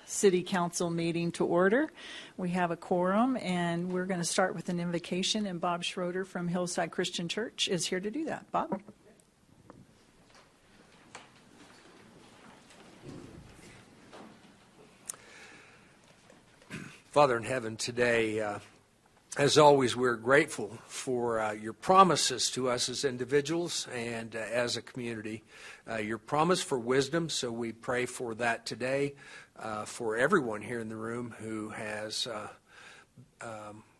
City Council meeting to order. We have a quorum, and we're going to start with an invocation, and Bob Schroeder from Hillside Christian Church is here to do that. Bob? Father in heaven, today, as always, we're grateful for your promises to us as individuals and as a community. Your promise for wisdom, so we pray for that today, for everyone here in the room who has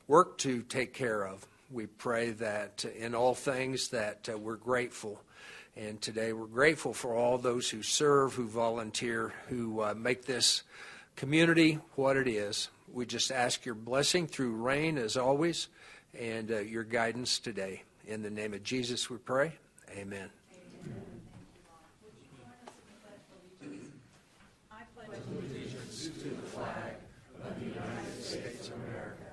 work to take care of. We pray that in all things that we're grateful. And today we're grateful for all those who serve, who volunteer, who make this community what it is. We just ask your blessing through rain, as always, and your guidance today. In the name of Jesus we pray. Amen. I pledge allegiance to the flag of the United States of America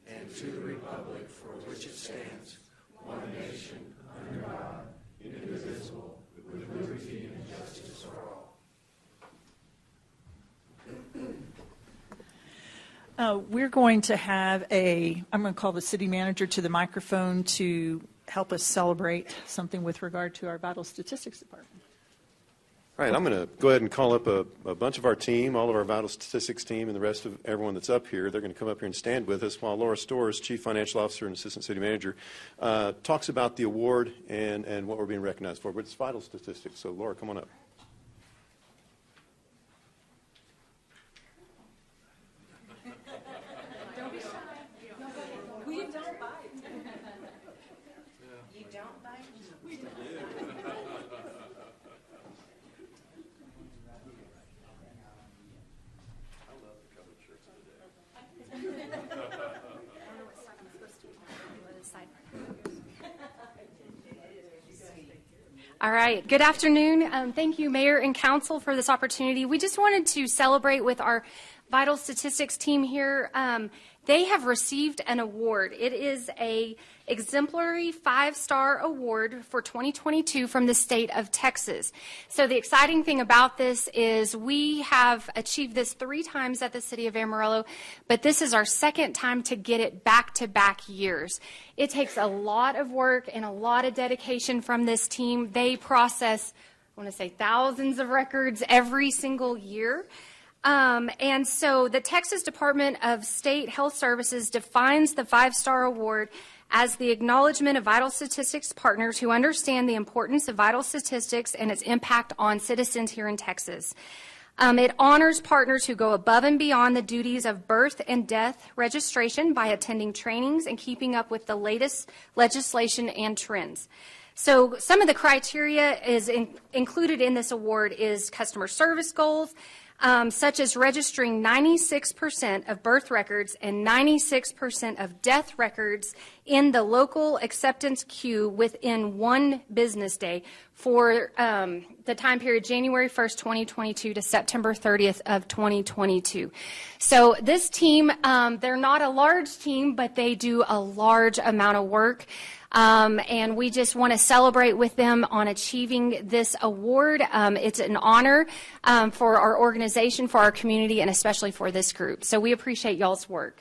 and to the republic for which it stands, one nation, under God, indivisible, with liberty and justice for all. We're going to have I'm going to call the city manager to the microphone to help us celebrate something with regard to our vital statistics department. All right, I'm going to go ahead and call up a bunch of our team, all of our vital statistics team, and the rest of everyone that's up here. They're going to come up here and stand with us while Laura Storrs, Chief Financial Officer and Assistant City Manager, talks about the award and what we're being recognized for. But it's vital statistics, so Laura, come on up. All right. Good afternoon. Thank you, Mayor and Council, for this opportunity. We just wanted to celebrate with our vital statistics team here. They have received an award. It is a exemplary 5-star award for 2022 from the state of Texas. So the exciting thing about this is we have achieved this 3 times at the city of Amarillo, but this is our second time to get it back-to-back years. It takes a lot of work and a lot of dedication from this team. They process, I want to say, thousands of records every single year. And so the Texas Department of State Health Services defines the 5-star award as the acknowledgement of vital statistics partners who understand the importance of vital statistics and its impact on citizens here in Texas. It honors partners who go above and beyond the duties of birth and death registration by attending trainings and keeping up with the latest legislation and trends. So some of the criteria included in this award is customer service goals, such as registering 96% of birth records and 96% of death records in the local acceptance queue within 1 business day for the time period January 1st, 2022 to September 30th of 2022. So this team, they're not a large team, but they do a large amount of work. And we just want to celebrate with them on achieving this award. It's an honor for our organization, for our community, and especially for this group. So we appreciate y'all's work.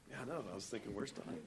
Yeah, I know. I was thinking, where's Donnie?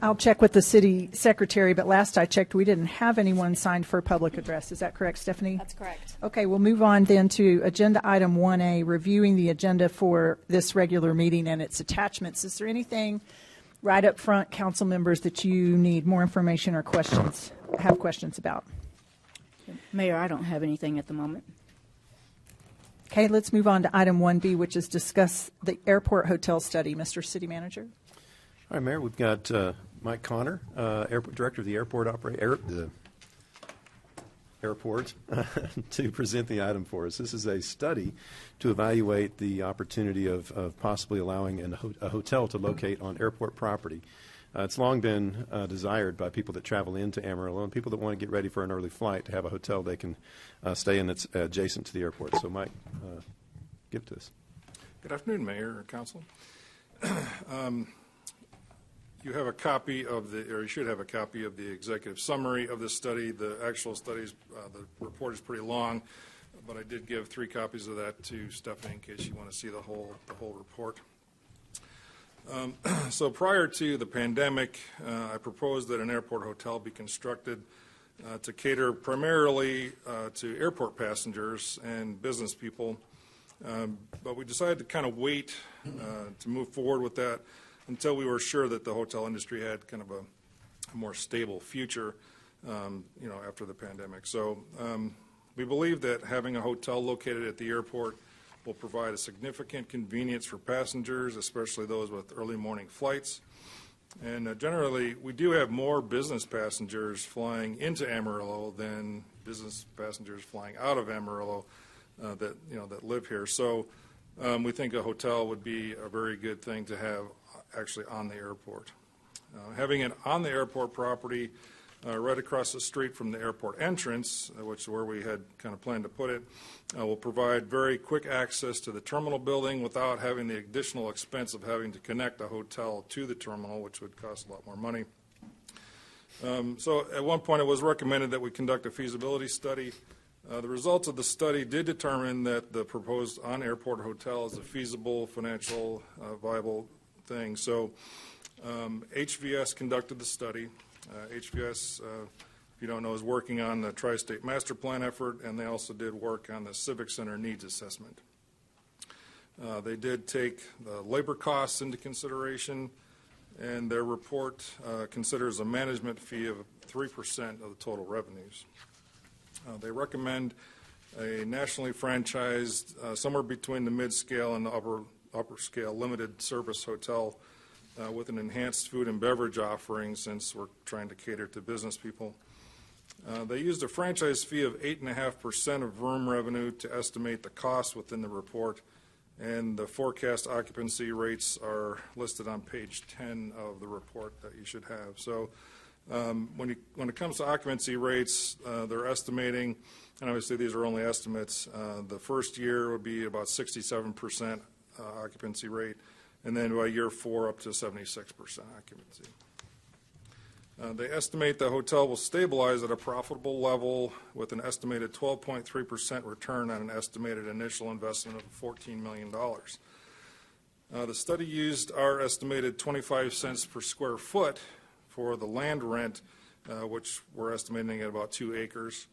I'll check with the city secretary, but last I checked, we didn't have anyone signed for a public address. Is that correct, Stephanie? That's correct. Okay, we'll move on then to agenda item 1A, reviewing the agenda for this regular meeting and its attachments. Is there anything right up front, council members, that you need more information or questions, have questions about? Mayor, I don't have anything at the moment. Okay, let's move on to item 1B, which is discuss the airport hotel study. Mr. City Manager? All right, Mayor, we've got Mike Connor, Airport Director of the Airport Airport, to present the item for us. This is a study to evaluate the opportunity of possibly allowing a hotel to locate on airport property. It's long been desired by people that travel into Amarillo and people that want to get ready for an early flight to have a hotel they can stay in that's adjacent to the airport. So, Mike, give it to us. Good afternoon, Mayor and Council. You have a copy of or you should have a copy of the executive summary of this study. The actual studies, the report is pretty long, but I did give 3 copies of that to Stephanie in case you want to see the whole report. So prior to the pandemic, I proposed that an airport hotel be constructed to cater primarily to airport passengers and business people, but we decided to kind of wait to move forward with that until we were sure that the hotel industry had kind of a more stable future, after the pandemic. So we believe that having a hotel located at the airport will provide a significant convenience for passengers, especially those with early morning flights. And generally, we do have more business passengers flying into Amarillo than business passengers flying out of Amarillo that live here. So we think a hotel would be a very good thing to have actually on the airport. Having it on the airport property right across the street from the airport entrance, which is where we had kind of planned to put it, will provide very quick access to the terminal building without having the additional expense of having to connect a hotel to the terminal, which would cost a lot more money. So at one point it was recommended that we conduct a feasibility study. The results of the study did determine that the proposed on-airport hotel is a feasible, financial, viable thing. So HVS conducted the study. HVS, if you don't know, is working on the Tri-State Master Plan effort, and they also did work on the Civic Center Needs Assessment. They did take the labor costs into consideration, and their report considers a management fee of 3% of the total revenues. They recommend a nationally franchised, somewhere between the mid-scale and the upper-scale limited service hotel with an enhanced food and beverage offering, since we're trying to cater to business people. They used a franchise fee of 8.5% of room revenue to estimate the cost within the report, and the forecast occupancy rates are listed on page 10 of the report that you should have. So when it comes to occupancy rates, they're estimating, and obviously these are only estimates, the first year would be about 67% occupancy rate, and then by year 4 up to 76% occupancy. They estimate the hotel will stabilize at a profitable level with an estimated 12.3% return on an estimated initial investment of $14 million. The study used our estimated 25 cents per square foot for the land rent, which we're estimating at about 2 acres.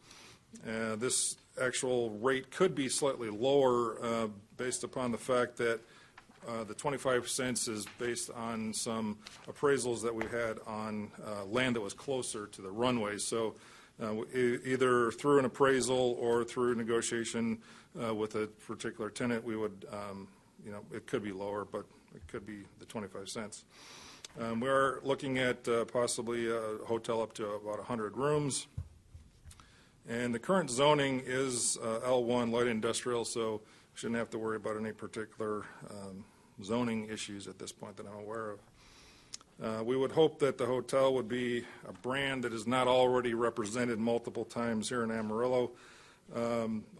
This actual rate could be slightly lower based upon the fact that the 25 cents is based on some appraisals that we had on land that was closer to the runways. So either through an appraisal or through negotiation with a particular tenant, we would, it could be lower, but it could be the 25 cents. We are looking at possibly a hotel up to about 100 rooms. And the current zoning is L1 light industrial, so we shouldn't have to worry about any particular zoning issues at this point that I'm aware of. We would hope that the hotel would be a brand that is not already represented multiple times here in Amarillo,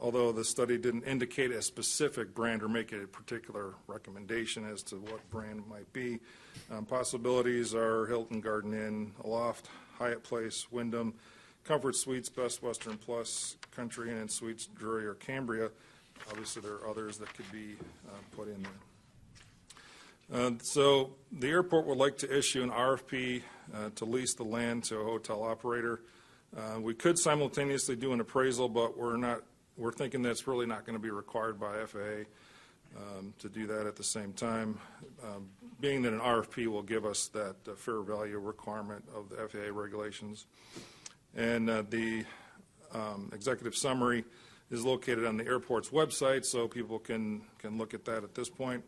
although the study didn't indicate a specific brand or make a particular recommendation as to what brand it might be. Possibilities are Hilton Garden Inn, Aloft, Hyatt Place, Wyndham, Comfort Suites, Best Western Plus, Country Inn and Suites, Drury, or Cambria. Obviously, there are others that could be put in there. So the airport would like to issue an RFP to lease the land to a hotel operator. We could simultaneously do an appraisal, but we're thinking that's really not going to be required by FAA to do that at the same time, being that an RFP will give us that fair value requirement of the FAA regulations. And the executive summary is located on the airport's website, so people can look at that at this point.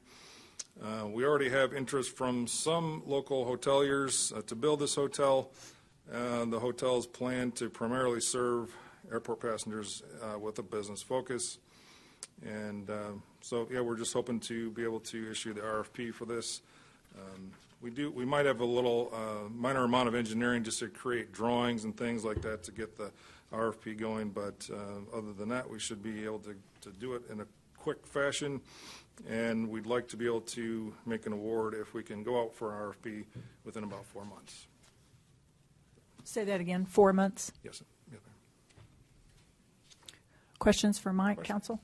We already have interest from some local hoteliers to build this hotel. The hotel is planned to primarily serve airport passengers with a business focus. And so, yeah, we're just hoping to be able to issue the RFP for this. We might have a little minor amount of engineering just to create drawings and things like that to get the RFP going, but other than that, we should be able to do it in a quick fashion, and we'd like to be able to make an award if we can go out for an RFP within about 4 months. Say that again, 4 months. Yes, sir. Yes, ma'am. Questions for Mike, council?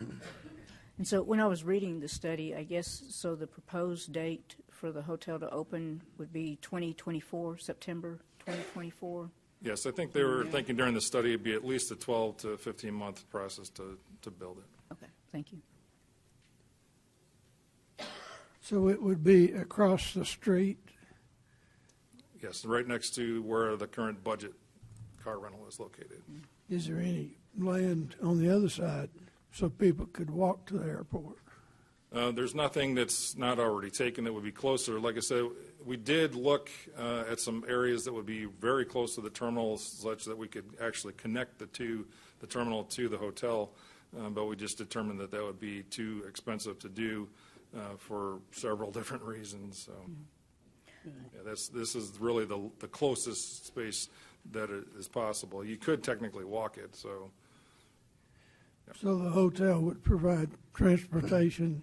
And so when I was reading the study, I guess, so the proposed date for the hotel to open would be 2024, September 2024? Yes, I think they were thinking during the study it'd be at least a 12 to 15-month process to build it. Okay, thank you. So it would be across the street? Yes, right next to where the current budget car rental is located. Is there any land on the other side so people could walk to the airport? There's nothing that's not already taken that would be closer. Like I said, we did look at some areas that would be very close to the terminal such that we could actually connect the terminal to the hotel, but we just determined that that would be too expensive to do for several different reasons. So, yeah, this is really the closest space that is possible. You could technically walk it, so. Yeah. So the hotel would provide transportation.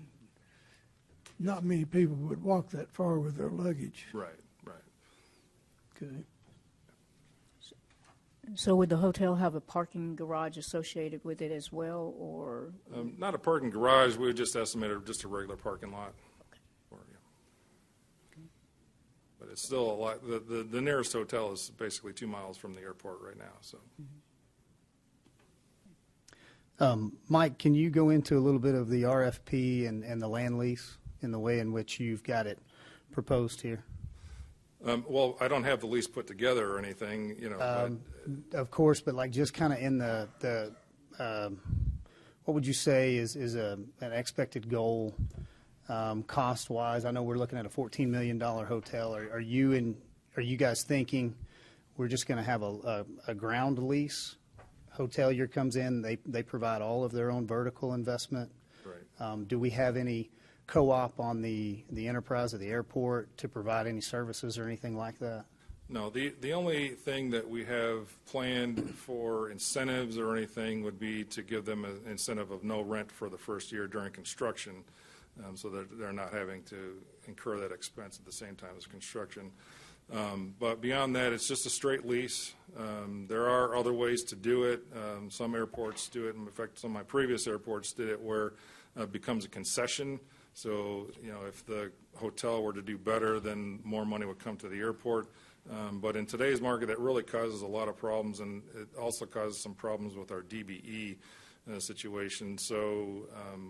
Not many people would walk that far with their luggage. Right, right. Okay. So would the hotel have a parking garage associated with it as well, or? Not a parking garage. We would just estimate just a regular parking lot. Okay. But it's still a lot. The nearest hotel is basically 2 miles from the airport right now. So. Mike, can you go into a little bit of the RFP and the land lease in the way in which you've got it proposed here? Well, I don't have the lease put together or anything, you know. Of course, but like just kind of in the what would you say is an expected goal cost-wise? I know we're looking at a $14 million hotel. Are you guys thinking we're just going to have a ground lease? Hotelier comes in, they provide all of their own vertical investment. Right. Do we have any co-op on the enterprise of the airport to provide any services or anything like that? No, the only thing that we have planned for incentives or anything would be to give them an incentive of no rent for the first year during construction, so that they're not having to incur that expense at the same time as construction. But beyond that, it's just a straight lease. There are other ways to do it. Some airports do it. In fact, some of my previous airports did it where it becomes a concession. So, you know, if the hotel were to do better, then more money would come to the airport. But in today's market, that really causes a lot of problems, and it also causes some problems with our DBE situation. So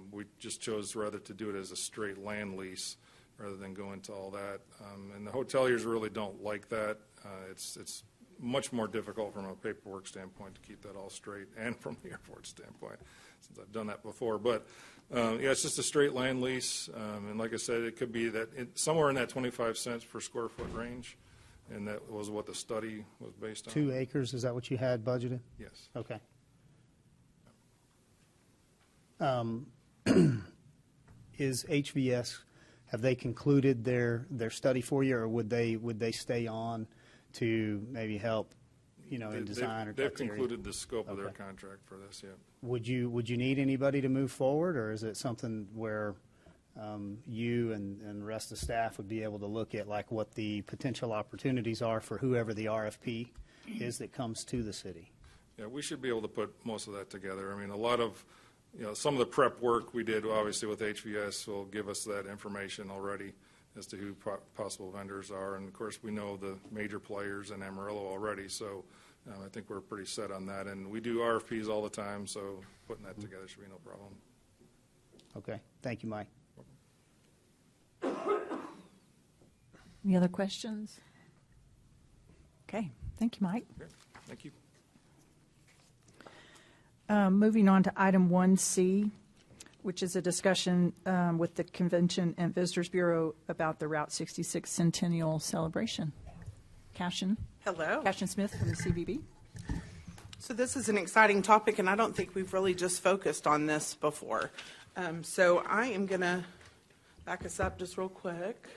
we just chose rather to do it as a straight land lease rather than go into all that. And the hoteliers really don't like that. It's much more difficult from a paperwork standpoint to keep that all straight, and from the airport standpoint, since I've done that before. But yeah, it's just a straight land lease. And like I said, it could be that somewhere in that 25 cents per square foot range. And that was what the study was based on. 2 acres, is that what you had budgeted? Yes. Okay. Is HVS, have they concluded their study for you, or would they stay on to maybe help, you know, in design or They've criteria? concluded the scope of their Okay. contract for this, yeah. Would you need anybody to move forward, or is it something where you and the rest of the staff would be able to look at like what the potential opportunities are for whoever the RFP is that comes to the city? Yeah, we should be able to put most of that together. I mean, a lot of some of the prep work we did, obviously, with HVS will give us that information already as to who possible vendors are. And, of course, we know the major players in Amarillo already, so I think we're pretty set on that. And we do RFPs all the time, so putting that together should be no problem. Okay. Thank you, Mike. Any other questions? Okay. Thank you, Mike. Okay. Thank you. Moving on to item 1C, which is a discussion with the Convention and Visitors Bureau about the Route 66 Centennial Celebration. Cashin. Hello. Cashin Smith from the CVB. So this is an exciting topic, and I don't think we've really just focused on this before. So I am going to back us up just real quick,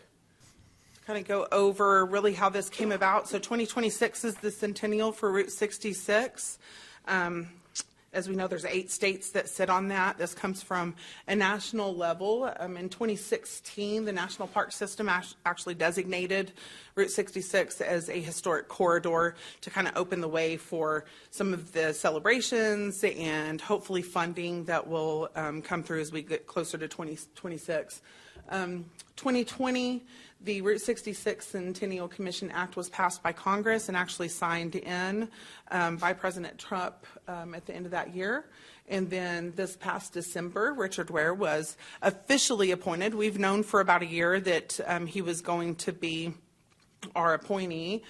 kind of go over really how this came about. So 2026 is the centennial for Route 66. As we know, there's 8 states that sit on that. This comes from a national level. In 2016, the National Park System actually designated Route 66 as a historic corridor to kind of open the way for some of the celebrations and hopefully funding that will come through as we get closer to 2026. 2020, the Route 66 Centennial Commission Act was passed by Congress and actually signed in by President Trump at the end of that year. And then this past December, Richard Ware was officially appointed. We've known for about a year that he was going to be our appointee.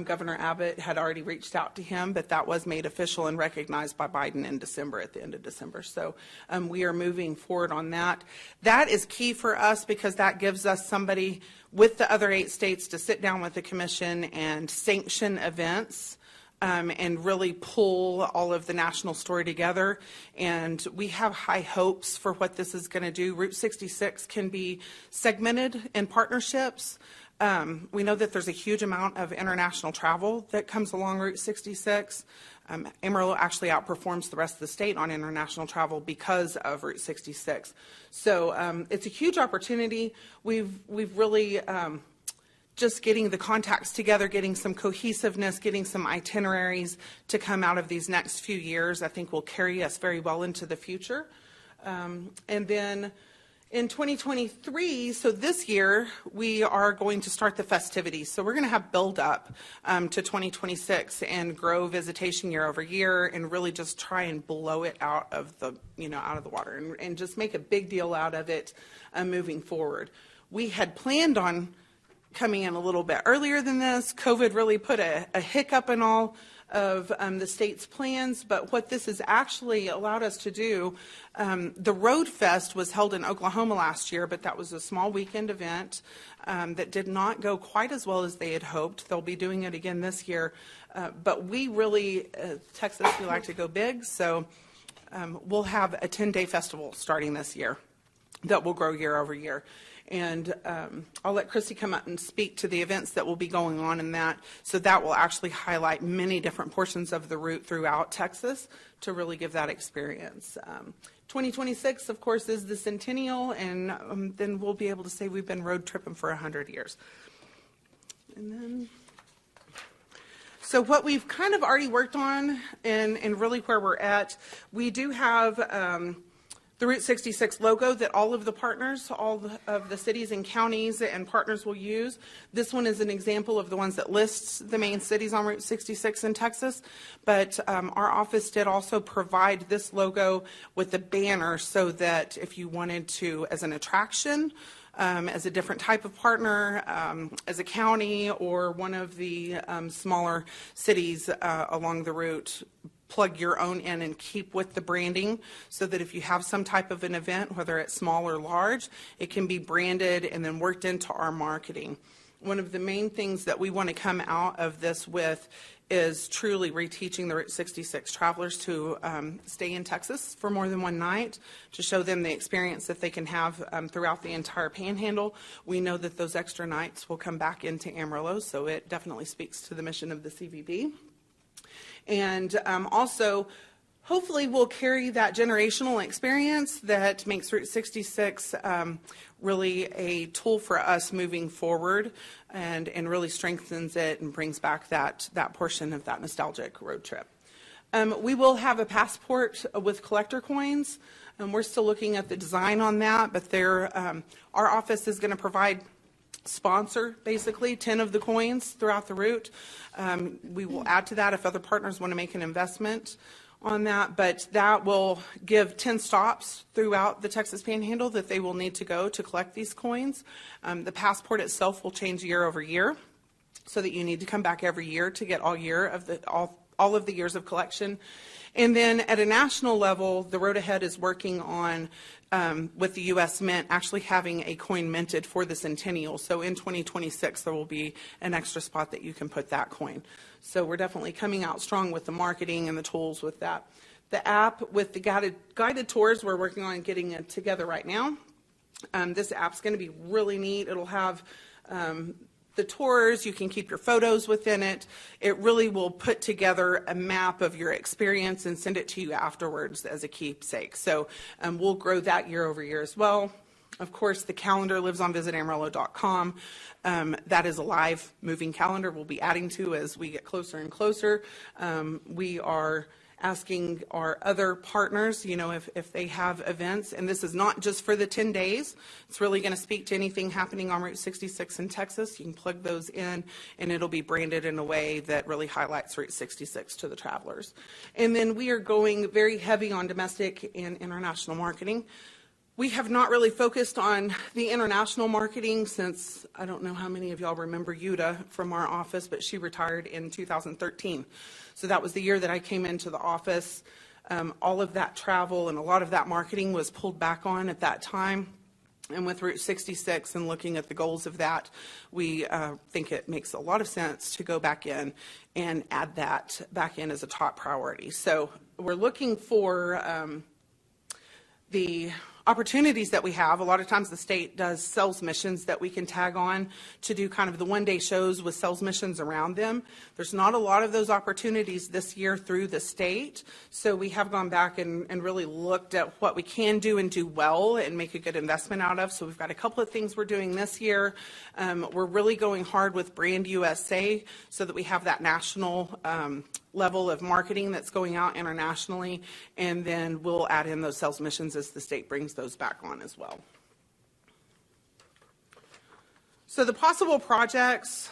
Governor Abbott had already reached out to him, but that was made official and recognized by Biden in December, at the end of December. So we are moving forward on that. That is key for us because that gives us somebody with the other 8 states to sit down with the commission and sanction events and really pull all of the national story together. And we have high hopes for what this is going to do. Route 66 can be segmented in partnerships. We know that there's a huge amount of international travel that comes along Route 66. Amarillo actually outperforms the rest of the state on international travel because of Route 66. So it's a huge opportunity. We've really just getting the contacts together, getting some cohesiveness, getting some itineraries to come out of these next few years, I think will carry us very well into the future. And then in 2023, so this year, we are going to start the festivities. So we're going to have build up to 2026 and grow visitation year over year and really just try and blow it out of the, out of the water and just make a big deal out of it moving forward. We had planned on coming in a little bit earlier than this. COVID really put a hiccup in all of the state's plans, but what this has actually allowed us to do, the Road Fest was held in Oklahoma last year, but that was a small weekend event that did not go quite as well as they had hoped. They'll be doing it again this year, but we really, Texas, we like to go big, so we'll have a 10-day festival starting this year that will grow year over year. And I'll let Christy come up and speak to the events that will be going on in that. So that will actually highlight many different portions of the route throughout Texas to really give that experience. 2026, of course, is the centennial, and then we'll be able to say we've been road tripping for 100 years. And then, so what we've kind of already worked on and really where we're at, we do have the Route 66 logo that all of the partners, all of the cities and counties and partners will use. This one is an example of the ones that lists the main cities on Route 66 in Texas. But our office did also provide this logo with the banner so that if you wanted to, as an attraction, as a different type of partner, as a county or one of the smaller cities along the route, plug your own in and keep with the branding so that if you have some type of an event, whether it's small or large, it can be branded and then worked into our marketing. One of the main things that we want to come out of this with is truly reteaching the Route 66 travelers to stay in Texas for more than one night, to show them the experience that they can have throughout the entire Panhandle. We know that those extra nights will come back into Amarillo, so it definitely speaks to the mission of the CVB. And also, hopefully we'll carry that generational experience that makes Route 66 really a tool for us moving forward and really strengthens it and brings back that portion of that nostalgic road trip. We will have a passport with collector coins. We're still looking at the design on that, but our office is going to provide sponsor, basically, 10 of the coins throughout the route. We will add to that if other partners want to make an investment on that, but that will give 10 stops throughout the Texas Panhandle that they will need to go to collect these coins. The passport itself will change year over year, so that you need to come back every year to get all of the years of collection. And then at a national level, the road ahead is working on, with the U.S. Mint, actually having a coin minted for the centennial. So in 2026, there will be an extra spot that you can put that coin. So we're definitely coming out strong with the marketing and the tools with that. The app with the guided tours, we're working on getting it together right now. This app's going to be really neat. It'll have the tours, you can keep your photos within it. It really will put together a map of your experience and send it to you afterwards as a keepsake. So we'll grow that year over year as well. Of course, the calendar lives on visitamarillo.com. That is a live moving calendar we'll be adding to as we get closer and closer. We are asking our other partners, if they have events, and this is not just for the 10 days. It's really going to speak to anything happening on Route 66 in Texas. You can plug those in, and it'll be branded in a way that really highlights Route 66 to the travelers. And then we are going very heavy on domestic and international marketing. We have not really focused on the international marketing since, I don't know how many of y'all remember Yuta from our office, but she retired in 2013. So that was the year that I came into the office. All of that travel and a lot of that marketing was pulled back on at that time. And with Route 66 and looking at the goals of that, we think it makes a lot of sense to go back in and add that back in as a top priority. So we're looking for the opportunities that we have. A lot of times the state does sales missions that we can tag on to do kind of the one-day shows with sales missions around them. There's not a lot of those opportunities this year through the state, so we have gone back and really looked at what we can do and do well and make a good investment out of. So we've got a couple of things we're doing this year. We're really going hard with Brand USA so that we have that national level of marketing that's going out internationally, and then we'll add in those sales missions as the state brings those back on as well. So the possible projects,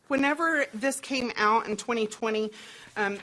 whenever this came out in 2020,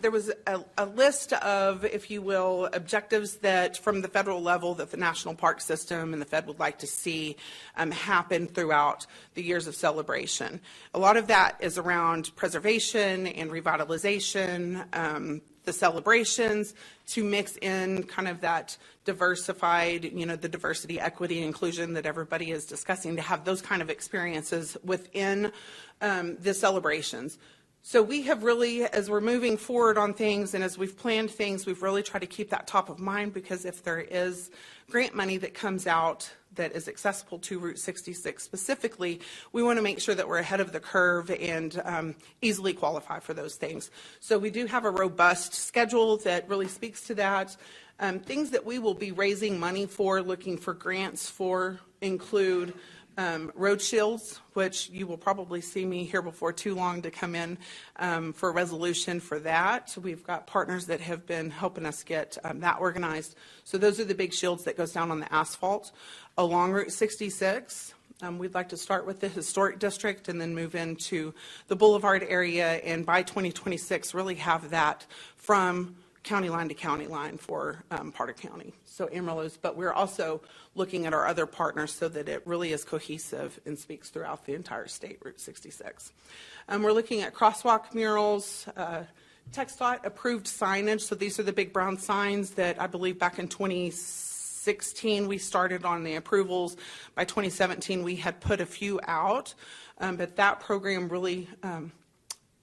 there was a list of, if you will, objectives that from the federal level that the National Park System and the Fed would like to see happen throughout the years of celebration. A lot of that is around preservation and revitalization, the celebrations, to mix in kind of that diversified, the diversity, equity, inclusion that everybody is discussing, to have those kind of experiences within the celebrations. So we have really, as we're moving forward on things and as we've planned things, we've really tried to keep that top of mind, because if there is grant money that comes out that is accessible to Route 66 specifically, we want to make sure that we're ahead of the curve and easily qualify for those things. So we do have a robust schedule that really speaks to that. Things that we will be raising money for, looking for grants for, include road shields, which you will probably see me here before too long to come in for a resolution for that. So we've got partners that have been helping us get that organized. So those are the big shields that goes down on the asphalt along Route 66. We'd like to start with the historic district and then move into the boulevard area, and by 2026 really have that from county line to county line for Parker County, so Amarillo's, but we're also looking at our other partners so that it really is cohesive and speaks throughout the entire state, Route 66. We're looking at crosswalk murals, TxDOT approved signage, so these are the big brown signs that I believe back in 2016 we started on the approvals. By 2017 we had put a few out, but that program really,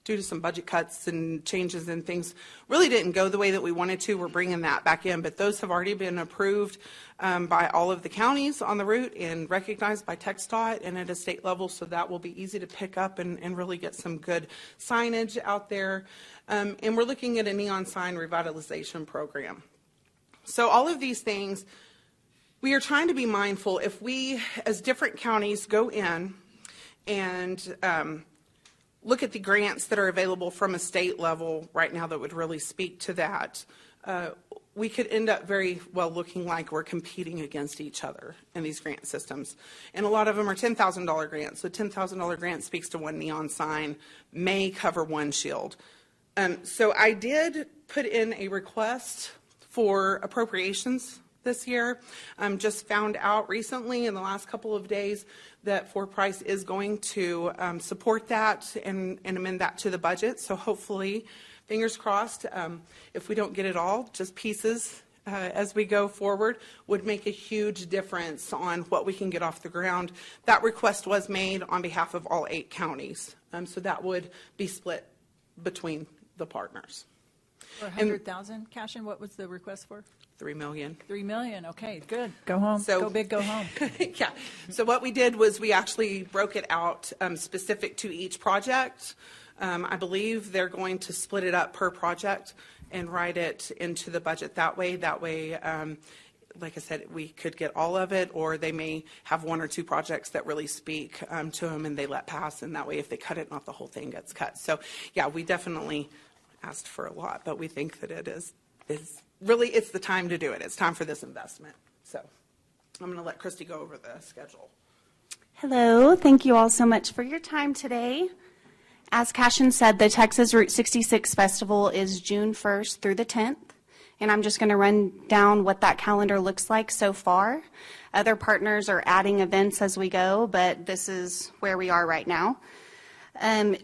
due to some budget cuts and changes and things, really didn't go the way that we wanted to. We're bringing that back in, but those have already been approved by all of the counties on the route and recognized by TxDOT and at a state level, so that will be easy to pick up and really get some good signage out there. And we're looking at a neon sign revitalization program. So all of these things, we are trying to be mindful. If we, as different counties, go in and look at the grants that are available from a state level right now that would really speak to that. we could end up very well looking like we're competing against each other in these grant systems. And a lot of them are $10,000 grants. So $10,000 grant speaks to one neon sign, may cover one shield. So I did put in a request for appropriations this year. Just found out recently in the last couple of days that For Price is going to support that and amend that to the budget. So hopefully, fingers crossed, if we don't get it all, just pieces as we go forward, would make a huge difference on what we can get off the ground. That request was made on behalf of all 8 counties. So that would be split between the partners. For 100,000, Cashin, what was the request for? $3 million. $3 million, okay, good. Go home, So- go big, go home. Yeah. So what we did was we actually broke it out specific to each project. I believe they're going to split it up per project and write it into the budget that way. That way, like I said, we could get all of it, or they may have 1 or 2 projects that really speak to them and they let pass. And that way, if they cut it, not the whole thing gets cut. So, yeah, we definitely asked for a lot, but we think that it is really, it's the time to do it. It's time for this investment. So I'm going to let Christy go over the schedule. Hello, thank you all so much for your time today. As Cashin said, the Texas Route 66 Festival is June 1st through the 10th, and I'm just going to run down what that calendar looks like so far. Other partners are adding events as we go, but this is where we are right now.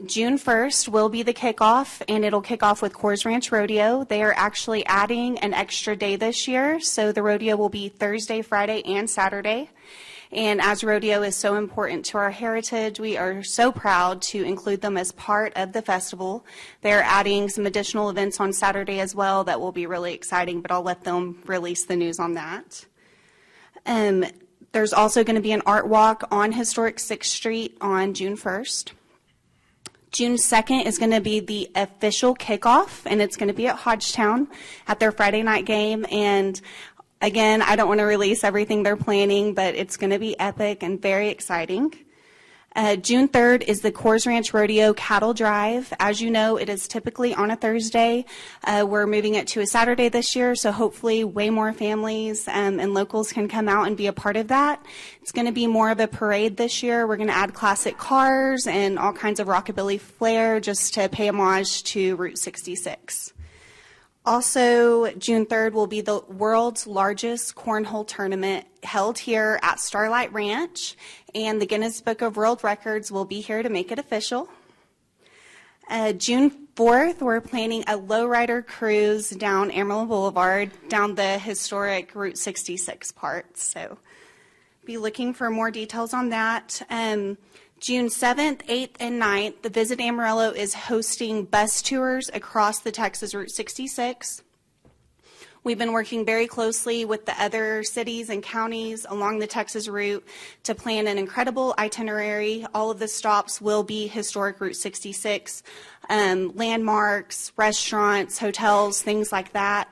June 1st will be the kickoff, and it'll kick off with Coors Ranch Rodeo. They are actually adding an extra day this year, so the rodeo will be Thursday, Friday, and Saturday. And as rodeo is so important to our heritage, we are so proud to include them as part of the festival. They're adding some additional events on Saturday as well that will be really exciting, but I'll let them release the news on that. There's also going to be an art walk on historic 6th Street on June 1st. June 2nd is going to be the official kickoff, and it's going to be at Hodgetown at their Friday night game. And again, I don't want to release everything they're planning, but it's going to be epic and very exciting. June 3rd is the Coors Ranch Rodeo Cattle Drive. As you know, it is typically on a Thursday. We're moving it to a Saturday this year, so hopefully way more families and locals can come out and be a part of that. It's going to be more of a parade this year. We're going to add classic cars and all kinds of rockabilly flair just to pay homage to Route 66. Also, June 3rd will be the world's largest cornhole tournament held here at Starlight Ranch, and the Guinness Book of World Records will be here to make it official. June 4th, we're planning a lowrider cruise down Amarillo Boulevard, down the historic Route 66 part, so be looking for more details on that. June 7th, 8th, and 9th, the Visit Amarillo is hosting bus tours across the Texas Route 66. We've been working very closely with the other cities and counties along the Texas route to plan an incredible itinerary. All of the stops will be historic Route 66, landmarks, restaurants, hotels, things like that.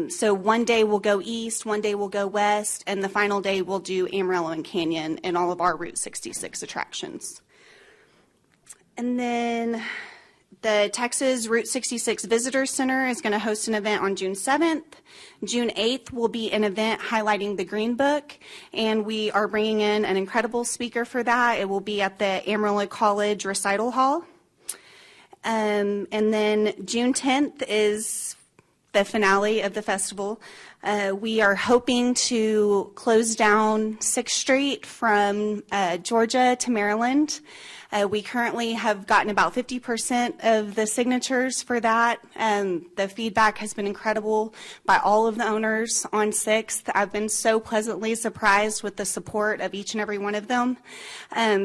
So one day we'll go east, one day we'll go west, and the final day we'll do Amarillo and Canyon and all of our Route 66 attractions. And then the Texas Route 66 Visitor Center is going to host an event on June 7th. June 8th will be an event highlighting the Green Book, and we are bringing in an incredible speaker for that. It will be at the Amarillo College Recital Hall. And then June 10th is the finale of the festival. We are hoping to close down 6th Street from Georgia to Maryland. We currently have gotten about 50% of the signatures for that. The feedback has been incredible by all of the owners on 6th. I've been so pleasantly surprised with the support of each and every one of them.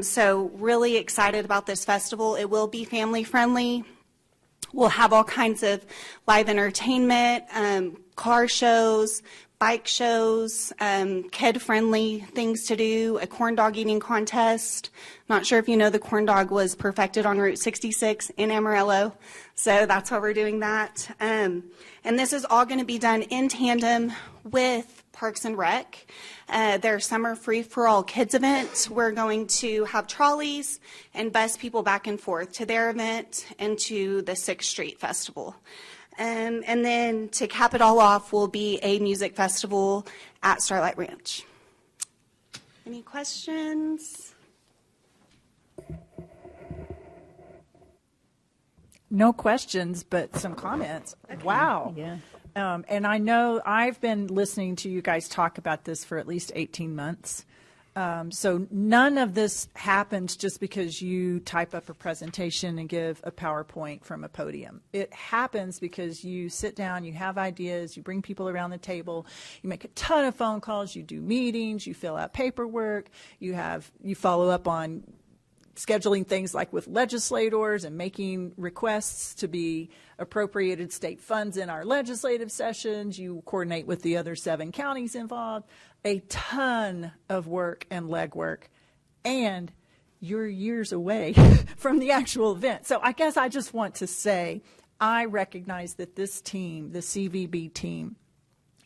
So really excited about this festival. It will be family friendly. We'll have all kinds of live entertainment, car shows, bike shows, kid-friendly things to do, a corn dog eating contest. Not sure if you know the corn dog was perfected on Route 66 in Amarillo, so that's why we're doing that. And this is all going to be done in tandem with Parks and Rec. Their summer free-for-all kids event. We're going to have trolleys and bus people back and forth to their event and to the 6th Street Festival. And then to cap it all off will be a music festival at Starlight Ranch. Any questions? No questions, but some comments. Wow. Yeah. And I know I've been listening to you guys talk about this for at least 18 months. So none of this happens just because you type up a presentation and give a PowerPoint from a podium. It happens because you sit down, you have ideas, you bring people around the table, you make a ton of phone calls, you do meetings, you fill out paperwork, you follow up on scheduling things like with legislators and making requests to be appropriated state funds in our legislative sessions. You coordinate with the other 7 counties involved. A ton of work and legwork, and you're years away from the actual event. So I guess I just want to say I recognize that this team, the CVB team,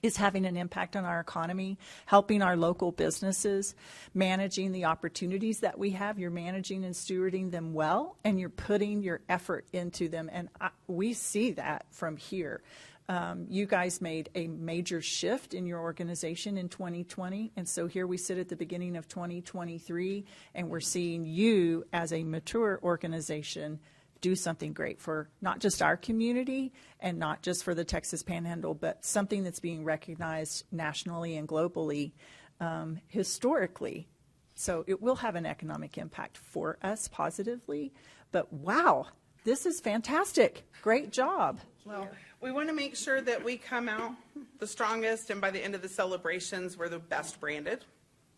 is having an impact on our economy, helping our local businesses, managing the opportunities that we have. You're managing and stewarding them well, and you're putting your effort into them. And we see that from here. You guys made a major shift in your organization in 2020, and so here we sit at the beginning of 2023, and we're seeing you as a mature organization do something great for not just our community and not just for the Texas Panhandle, but something that's being recognized nationally and globally, historically. So it will have an economic impact for us positively, but wow, this is fantastic. Great job. Well, we want to make sure that we come out the strongest, and by the end of the celebrations, we're the best branded.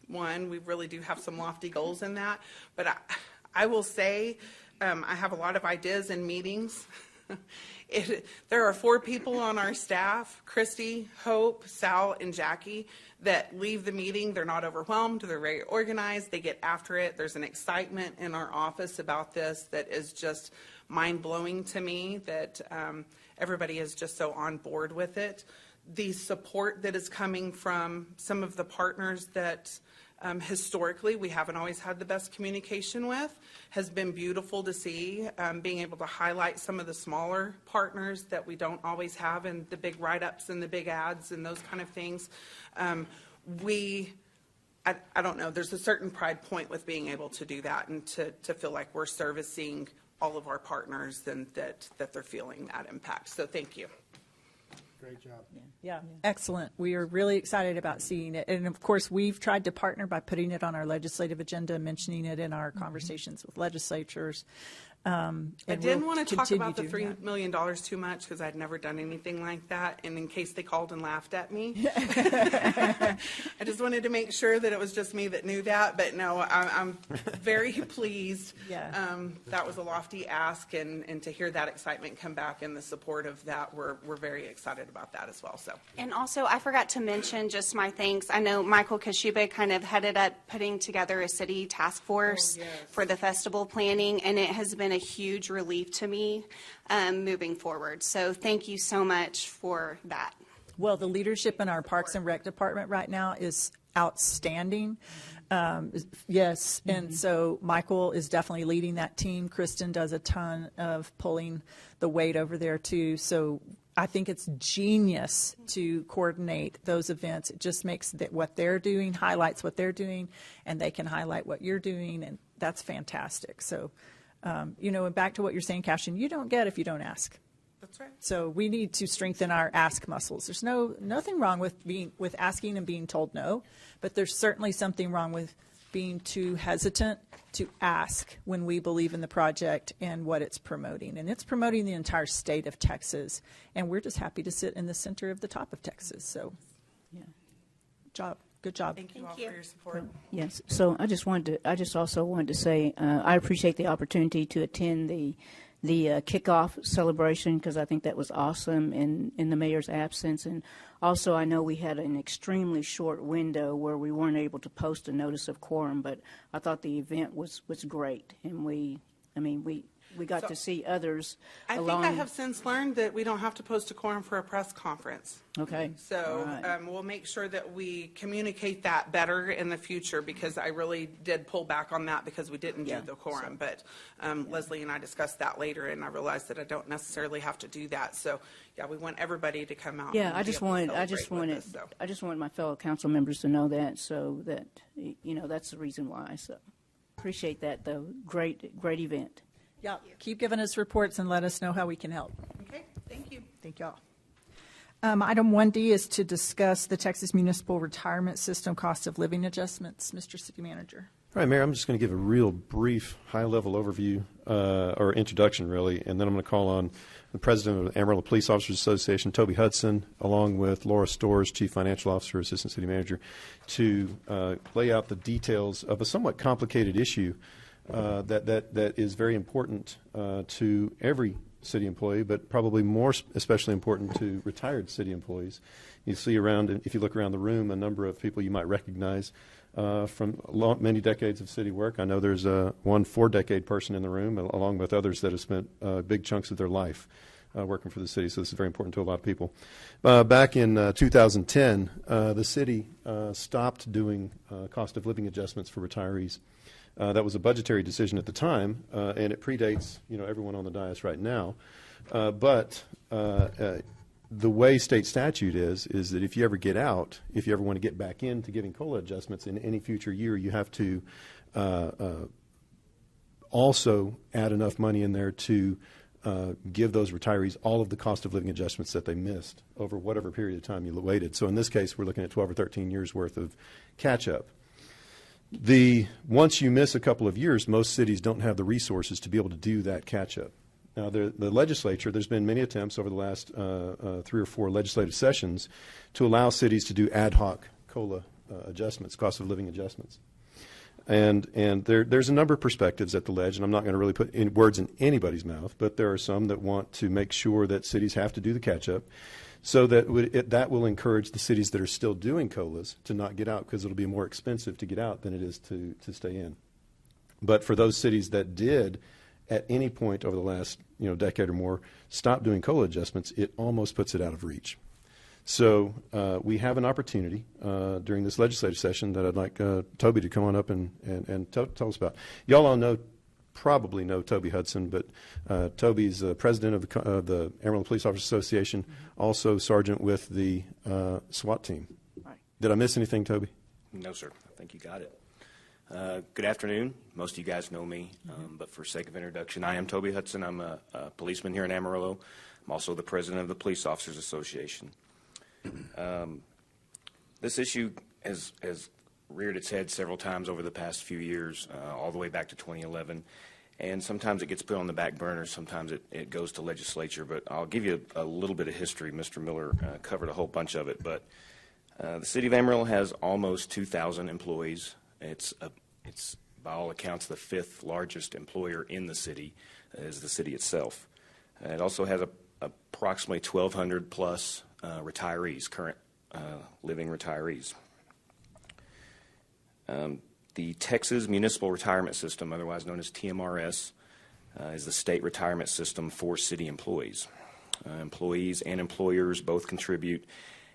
We really do have some lofty goals in that, but I will say I have a lot of ideas and meetings. There are 4 people on our staff, Christy, Hope, Sal, and Jackie, that leave the meeting. They're not overwhelmed. They're very organized. They get after it. There's an excitement in our office about this that is just mind-blowing to me, that everybody is just so on board with it. The support that is coming from some of the partners that historically we haven't always had the best communication with has been beautiful to see. Being able to highlight some of the smaller partners that we don't always have in the big write-ups and the big ads and those kind of things. I don't know, there's a certain pride point with being able to do that and to feel like we're servicing all of our partners and that they're feeling that impact. So thank you. Great job. Yeah, excellent. We are really excited about seeing it. And of course, we've tried to partner by putting it on our legislative agenda, mentioning it in our conversations with legislatures. I didn't want to talk about the $3 million too much because I'd never done anything like that, and in case they called and laughed at me. I just wanted to make sure that it was just me that knew that, but no, I'm very pleased. Yeah. That was a lofty ask, and to hear that excitement come back and the support of that, we're very excited about that as well. So. And also, I forgot to mention just my thanks. I know Michael Kashuba kind of headed up putting together a city task force for the festival planning, and it has been a huge relief to me moving forward. So thank you so much for that. Well, the leadership in our Parks and Rec department right now is outstanding. Yes, and so Michael is definitely leading that team. Kristen does a ton of pulling the weight over there too. So I think it's genius to coordinate those events. It just makes what they're doing, highlights what they're doing, and they can highlight what you're doing, and that's fantastic. So and back to what you're saying, Cashin, you don't get if you don't ask. That's right. So we need to strengthen our ask muscles. There's nothing wrong with asking and being told no, but there's certainly something wrong with being too hesitant to ask when we believe in the project and what it's promoting. And it's promoting the entire state of Texas, and we're just happy to sit in the center of the top of Texas. So, good job. Thank you all for your support. Yes. So I just also wanted to say I appreciate the opportunity to attend the kickoff celebration because I think that was awesome in the mayor's absence. And also I know we had an extremely short window where we weren't able to post a notice of quorum, but I thought the event was great, and we I mean, we got to see others I along. think I have since learned that we don't have to post a quorum for a press conference. Okay. So All right. we'll make sure that we communicate that better in the future, because I really did pull back on that because we didn't do Yeah, the quorum. But Leslie and I discussed that later, and I realized that I don't necessarily have to do that. So yeah, we want everybody to come out. Yeah, and I be just able to wanted, I celebrate just with wanted, us, so. I just wanted my fellow council members to know that, so that, you know, that's the reason why. So appreciate that, though. Great event. Yeah, keep giving us reports and let us know how we can help. Okay, thank you. Thank y'all. Item 1D is to discuss the Texas Municipal Retirement System cost of living adjustments. Mr. City Manager. All right, Mayor, I'm just going to give a real brief, high-level overview, or introduction, really, and then I'm going to call on the president of the Amarillo Police Officers Association, Toby Hudson, along with Laura Storrs, Chief Financial Officer, Assistant City Manager, to lay out the details of a somewhat complicated issue that is very important to every city employee, but probably more especially important to retired city employees. You see around, if you look around the room, a number of people you might recognize from many decades of city work. I know there's one 4-decade person in the room, along with others that have spent big chunks of their life working for the city, so this is very important to a lot of people. Back in 2010, the city stopped doing cost of living adjustments for retirees. That was a budgetary decision at the time, and it predates, everyone on the dais right now. But the way state statute is that if you ever get out, if you ever want to get back into giving COLA adjustments in any future year, you have to also add enough money in there to give those retirees all of the cost of living adjustments that they missed over whatever period of time you waited. So in this case, we're looking at 12 or 13 years worth of catch-up. Once you miss a couple of years, most cities don't have the resources to be able to do that catch-up. Now, the legislature, there's been many attempts over the last 3 or 4 legislative sessions to allow cities to do ad hoc COLA adjustments, cost of living adjustments. And there's a number of perspectives at the ledge, and I'm not going to really put words in anybody's mouth, but there are some that want to make sure that cities have to do the catch-up, so that that will encourage the cities that are still doing COLAs to not get out, because it'll be more expensive to get out than it is to stay in. But for those cities that did, at any point over the last decade or more, stop doing COLA adjustments, it almost puts it out of reach. So we have an opportunity during this legislative session that I'd like Toby to come on up and tell us about. Y'all all probably know Toby Hudson, but Toby's president of the Amarillo Police Officers Association, also sergeant with the SWAT team. Right. Did I miss anything, Toby? No, sir. I think you got it. Good afternoon. Most of you guys know me, but for sake of introduction, I am Toby Hudson. I'm a policeman here in Amarillo. I'm also the president of the Police Officers Association. This issue has reared its head several times over the past few years, all the way back to 2011. And sometimes it gets put on the back burner. Sometimes it goes to legislature. But I'll give you a little bit of history. Mr. Miller covered a whole bunch of it. But the city of Amarillo has almost 2,000 employees. It's by all accounts the 5th largest employer in the city, is the city itself. It also has approximately 1,200 plus retirees, current living retirees. The Texas Municipal Retirement System, otherwise known as TMRS, is the state retirement system for city employees. Employees and employers both contribute,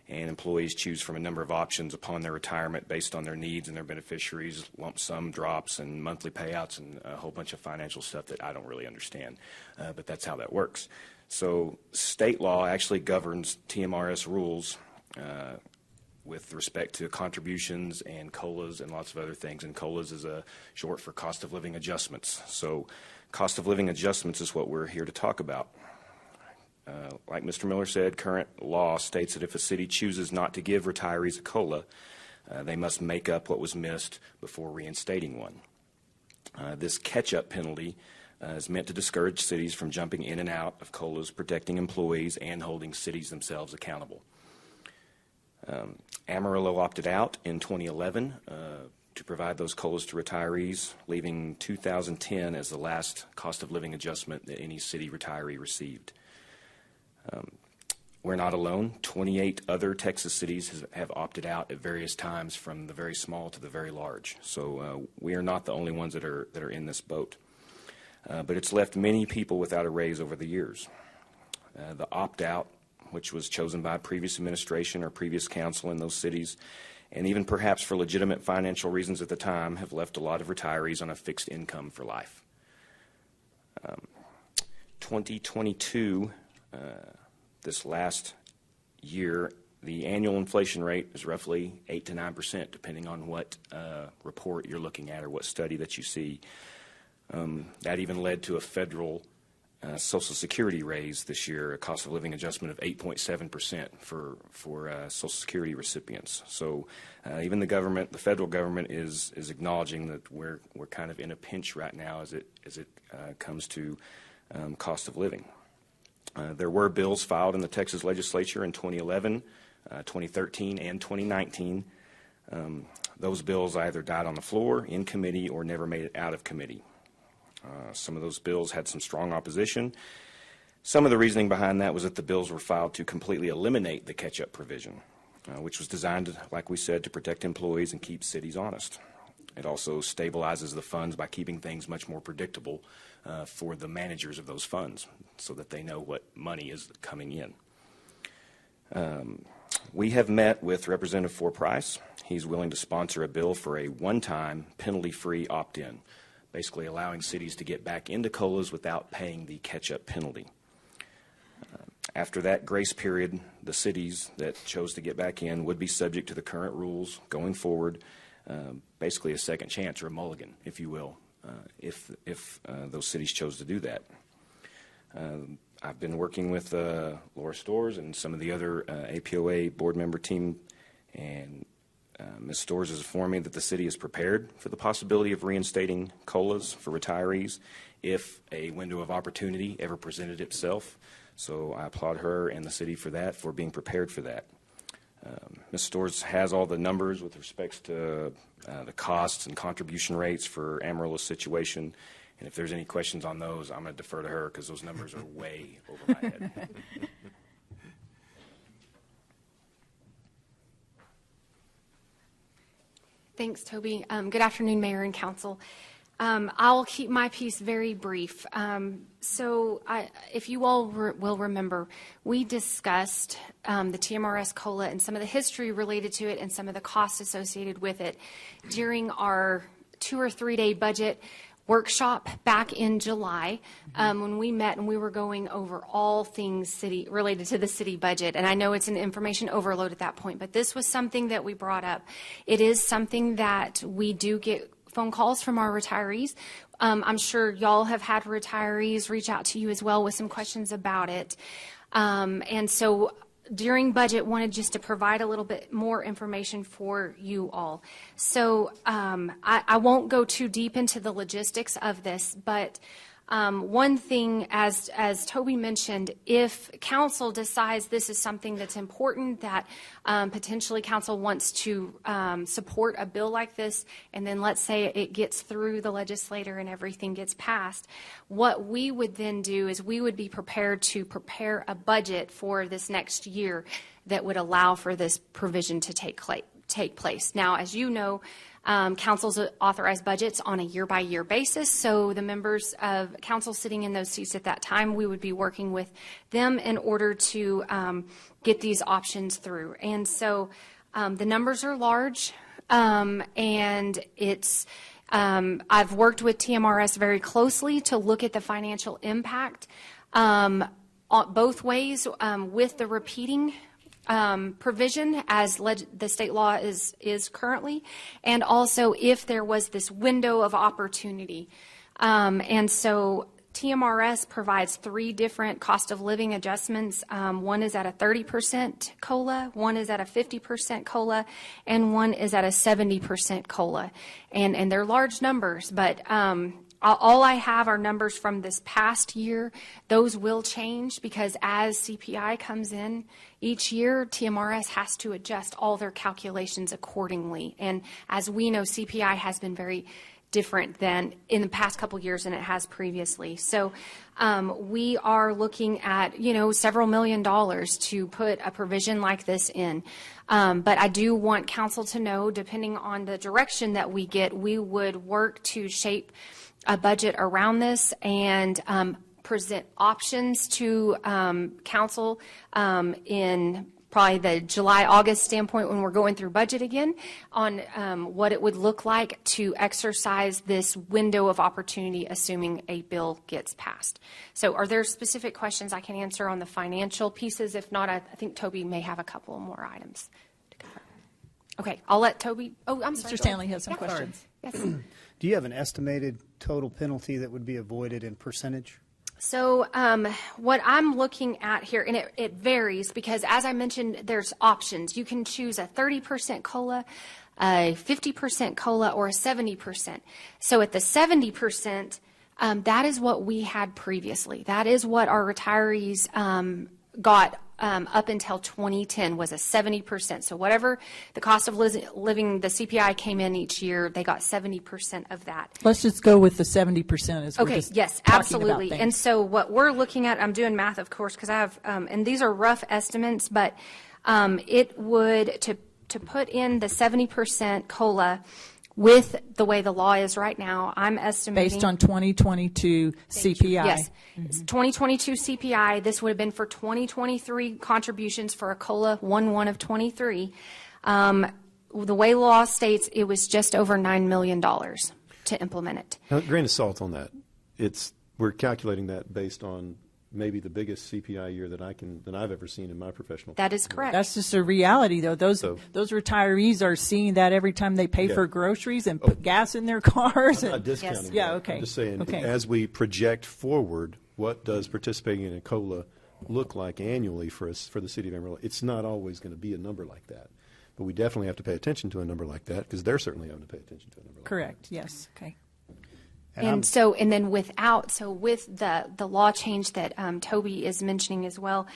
and employees choose from a number of options upon their retirement based on their needs and their beneficiaries, lump sum drops and monthly payouts and a whole bunch of financial stuff that I don't really understand, but that's how that works. So state law actually governs TMRS rules with respect to contributions and COLAs and lots of other things. And COLAs is a short for cost of living adjustments. So cost of living adjustments is what we're here to talk about. Like Mr. Miller said, current law states that if a city chooses not to give retirees a COLA, they must make up what was missed before reinstating one. This catch-up penalty is meant to discourage cities from jumping in and out of COLAs, protecting employees, and holding cities themselves accountable. Amarillo opted out in 2011 to provide those COLAs to retirees, leaving 2010 as the last cost of living adjustment that any city retiree received. We're not alone. 28 other Texas cities have opted out at various times, from the very small to the very large. So we are not the only ones that are in this boat. but it's left many people without a raise over the years. The opt-out, which was chosen by previous administration or previous council in those cities, and even perhaps for legitimate financial reasons at the time, have left a lot of retirees on a fixed income for life. 2022, this last year, the annual inflation rate is roughly 8 to 9%, depending on what report you're looking at or what study that you see. That even led to a federal Social Security raise this year, a cost of living adjustment of 8.7% for Social Security recipients. So even the government, the federal government, is acknowledging that we're kind of in a pinch right now as it comes to cost of living. There were bills filed in the Texas legislature in 2011, 2013, and 2019. Those bills either died on the floor, in committee, or never made it out of committee. Some of those bills had some strong opposition. Some of the reasoning behind that was that the bills were filed to completely eliminate the catch-up provision, which was designed, like we said, to protect employees and keep cities honest. It also stabilizes the funds by keeping things much more predictable for the managers of those funds so that they know what money is coming in. We have met with Representative Forprice. He's willing to sponsor a bill for a one-time penalty-free opt-in, basically allowing cities to get back into COLAs without paying the catch-up penalty. After that grace period, the cities that chose to get back in would be subject to the current rules going forward, basically a second chance or a mulligan, if you will, if those cities chose to do that. I've been working with Laura Storrs and some of the other APOA board member team, and Ms. Storrs has informed me that the city is prepared for the possibility of reinstating COLAs for retirees if a window of opportunity ever presented itself. So I applaud her and the city for that, for being prepared for that. Ms. Storrs has all the numbers with respect to the costs and contribution rates for Amarillo's situation. And if there's any questions on those, I'm going to defer to her because those numbers are way over my head. Thanks, Toby. Good afternoon, Mayor and Council. I'll keep my piece very brief. If you all will remember, we discussed the TMRS COLA and some of the history related to it and some of the costs associated with it during our 2 or 3 day budget workshop back in July when we met and we were going over all things city related to the city budget. And I know it's an information overload at that point, but this was something that we brought up. It is something that we do get phone calls from our retirees. I'm sure y'all have had retirees reach out to you as well with some questions about it. And so during budget, wanted just to provide a little bit more information for you all. So I won't go too deep into the logistics of this, but one thing, as Toby mentioned, if council decides this is something that's important, that potentially council wants to support a bill like this, and then let's say it gets through the legislature and everything gets passed, what we would then do is we would be prepared to prepare a budget for this next year that would allow for this provision to take place. Now, as you know, council's authorized budgets on a year-by-year basis, so the members of council sitting in those seats at that time, we would be working with them in order to get these options through. And so the numbers are large, and it's I've worked with TMRS very closely to look at the financial impact both ways with the repeating provision as the state law is currently, and also if there was this window of opportunity. And so TMRS provides 3 different cost of living adjustments. One is at a 30% COLA, one is at a 50% COLA, and one is at a 70% COLA. And they're large numbers, but all I have are numbers from this past year. Those will change because as CPI comes in each year, TMRS has to adjust all their calculations accordingly. And as we know, CPI has been very different than in the past couple years than it has previously. So we are looking at, several $1 million to put a provision like this in. But I do want council to know, depending on the direction that we get, we would work to shape a budget around this and present options to council in probably the July-August standpoint when we're going through budget again on what it would look like to exercise this window of opportunity, assuming a bill gets passed. So are there specific questions I can answer on the financial pieces? If not, I think Toby may have a couple more items to cover. Okay, I'll let Toby. Oh, I'm sorry. Mr. Stanley has some questions. Yes. Do you have an estimated total penalty that would be avoided in percentage? So what I'm looking at here, and it varies because, as I mentioned, there's options. You can choose a 30% COLA, a 50% COLA, or a 70%. So at the 70%, that is what we had previously. That is what our retirees got up until 2010 was a 70%. So whatever the cost of living, the CPI came in each year, they got 70% of that. Let's just go with the 70% as we're just yes, talking absolutely. about And things. so what we're looking at, I'm doing math, of course, because I have, and these are rough estimates, but it would, to put in the 70% COLA with the way the law is right now, I'm estimating. Based on 2022 CPI. Yes. 2022 CPI, this would have been for 2023 contributions for a COLA 1/1 of 23. The way law states, it was just over $9 million to implement it. Now, grain of salt on that. We're calculating that based on maybe the biggest CPI year that I've ever seen in my professional. That is correct. That's just a reality, though. Those retirees are seeing that every time they pay for groceries and put gas in their cars. I'm not discounting Yeah, that. okay. I'm just saying, Okay. as we project forward, what does participating in a COLA look like annually for us, for the city of Amarillo? It's not always going to be a number like that. But we definitely have to pay attention to a number like that because they're certainly having to pay attention to a number like Correct, yes. Okay. With the law change that Toby is mentioning as well,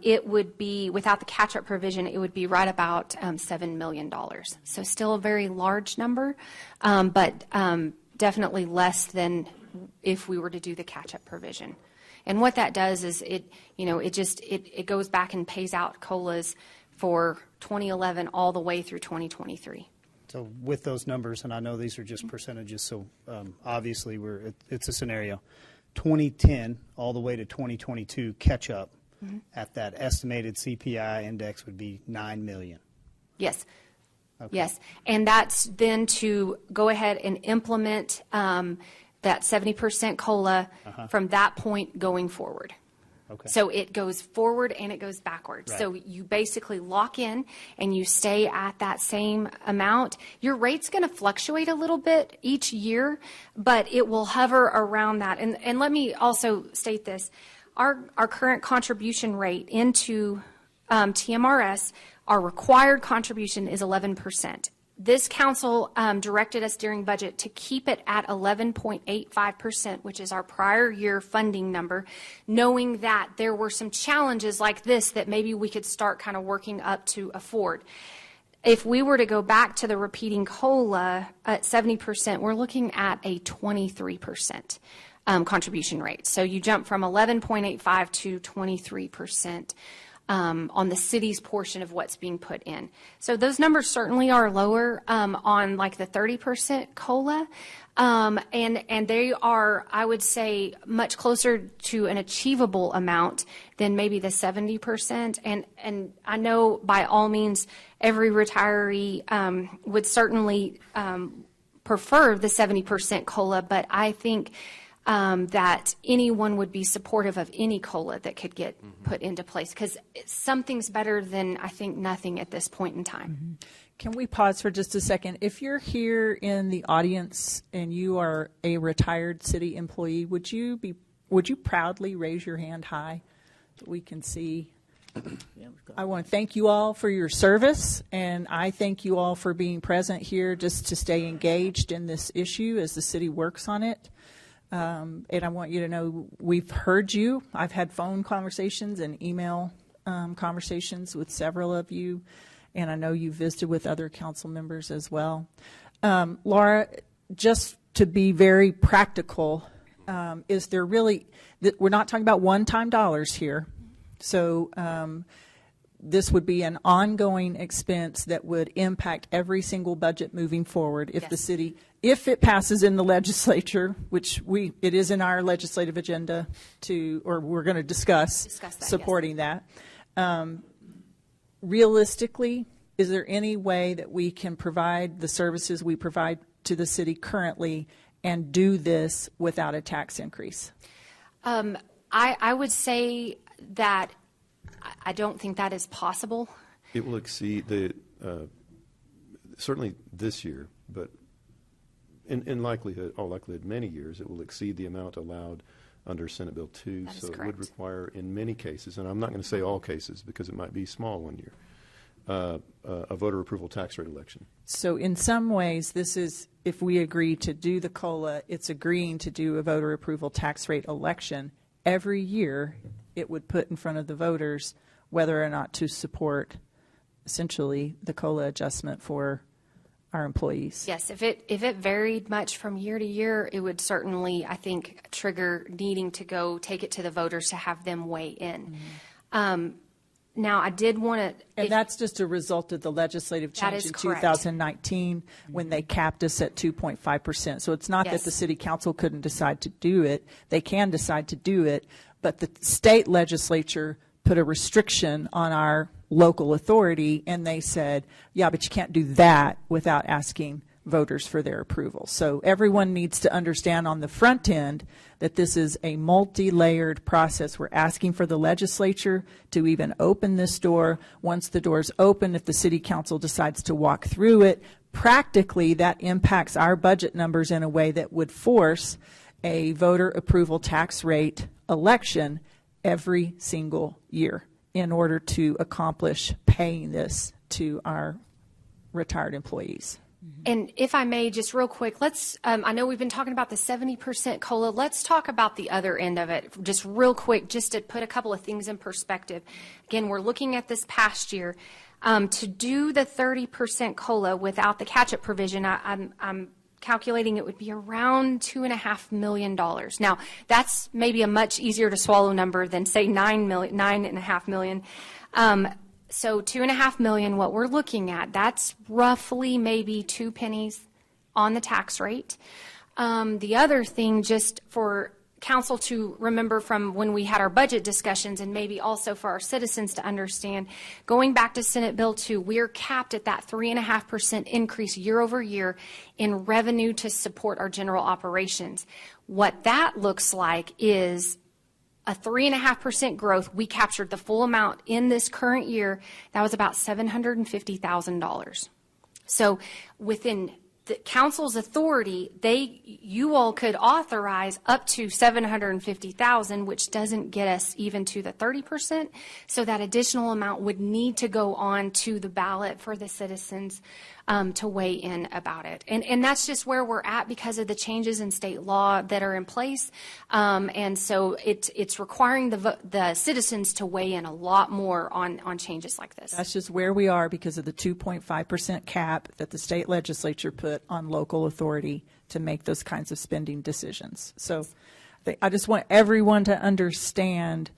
it would be, without the catch-up provision, it would be right about $7 million. So still a very large number, but definitely less than if we were to do the catch-up provision. And what that does is it goes back and pays out COLAs for 2011 all the way through 2023. So with those numbers, and I know these are just percentages, so obviously it's a scenario. 2010 all the way to 2022 catch up at that estimated CPI index would be $9 million. Yes. Okay. Yes. And that's then to go ahead and implement that 70% COLA from that point going forward. Okay. So it goes forward and it goes backwards. Right. So you basically lock in and you stay at that same amount. Your rate's going to fluctuate a little bit each year, but it will hover around that. And let me also state this. Our current contribution rate into TMRS, our required contribution is 11%. This council directed us during budget to keep it at 11.85%, which is our prior year funding number, knowing that there were some challenges like this that maybe we could start kind of working up to afford. If we were to go back to the repeating COLA at 70%, we're looking at a 23% contribution rate. So you jump from 11.85 to 23%. On the city's portion of what's being put in. So those numbers certainly are lower on like the 30% COLA, and they are, I would say, much closer to an achievable amount than maybe the 70%. And I know by all means every retiree would certainly prefer the 70% COLA, but I think that anyone would be supportive of any COLA that could get put into place because something's better than, I think, nothing at this point in time. Can we pause for just a second? If you're here in the audience and you are a retired city employee, would you proudly raise your hand high so we can see? I want to thank you all for your service, and I thank you all for being present here just to stay engaged in this issue as the city works on it. And I want you to know we've heard you. I've had phone conversations and email conversations with several of you, and I know you visited with other council members as well. Laura, just to be very practical, is there really, we're not talking about one-time dollars here. So this would be an ongoing expense that would impact every single budget moving forward if the city, if it passes in the legislature, which it is in our legislative agenda or we're going to discuss that, supporting that. Realistically, is there any way that we can provide the services we provide to the city currently and do this without a tax increase? I would say that I don't think that is possible. It will exceed certainly this year, but in all likelihood, many years, it will exceed the amount allowed under Senate Bill 2. That is so correct. It would require, in many cases, and I'm not going to say all cases because it might be small one year, a voter approval tax rate election. So in some ways, this is, if we agree to do the COLA, it's agreeing to do a voter approval tax rate election. Every year, it would put in front of the voters whether or not to support, essentially, the COLA adjustment for our employees. Yes, if it varied much from year to year, it would certainly, I think, trigger needing to go take it to the voters to have them weigh in. Now, I did want to... And that's just a result of the legislative change in 2019 when they capped us at 2.5%. So it's not that the city council couldn't decide to do it. They can decide to do it, but the state legislature put a restriction on our local authority, and they said, yeah, but you can't do that without asking voters for their approval. So everyone needs to understand on the front end that this is a multi-layered process. We're asking for the legislature to even open this door. Once the door's open, if the city council decides to walk through it, practically that impacts our budget numbers in a way that would force a voter approval tax rate election every single year in order to accomplish paying this to our retired employees. And if I may, just real quick, let's, I know we've been talking about the 70% COLA. Let's talk about the other end of it just real quick, just to put a couple of things in perspective. Again, we're looking at this past year. To do the 30% COLA without the catch-up provision, I'm calculating it would be around $2.5 million. Now, that's maybe a much easier to swallow number than, say, $9.5 million. So $2.5 million, what we're looking at, that's roughly maybe 2 pennies on the tax rate. The other thing, just for council to remember from when we had our budget discussions, and maybe also for our citizens to understand, going back to Senate Bill 2, we're capped at that 3.5% increase year over year in revenue to support our general operations. What that looks like is a 3.5% growth. We captured the full amount in this current year. That was about $750,000. So within the council's authority, you all could authorize up to $750,000, which doesn't get us even to the 30%. So that additional amount would need to go on to the ballot for the citizens to weigh in about it. And that's just where we're at because of the changes in state law that are in place. And so it's requiring the citizens to weigh in a lot more on changes like this. That's just where we are because of the 2.5% cap that the state legislature put on local authority to make those kinds of spending decisions. So I just want everyone to understand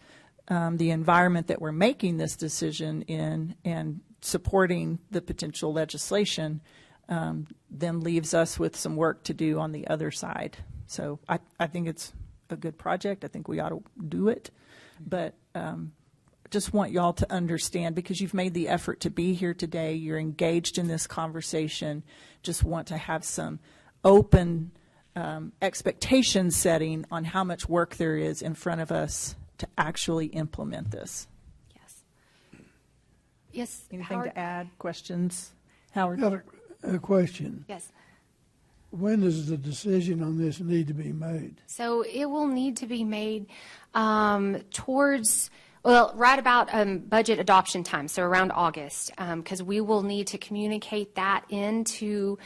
the environment that we're making this decision in, and supporting the potential legislation then leaves us with some work to do on the other side. So I think it's a good project. I think we ought to do it. But just want y'all to understand, because you've made the effort to be here today, you're engaged in this conversation, just want to have some open expectation setting on how much work there is in front of us to actually implement this. Yes, Anything Howard? to add? Questions? Howard? Got a question. Yes. When does the decision on this need to be made? So it will need to be made right about budget adoption time, so around August, because we will need to communicate that into,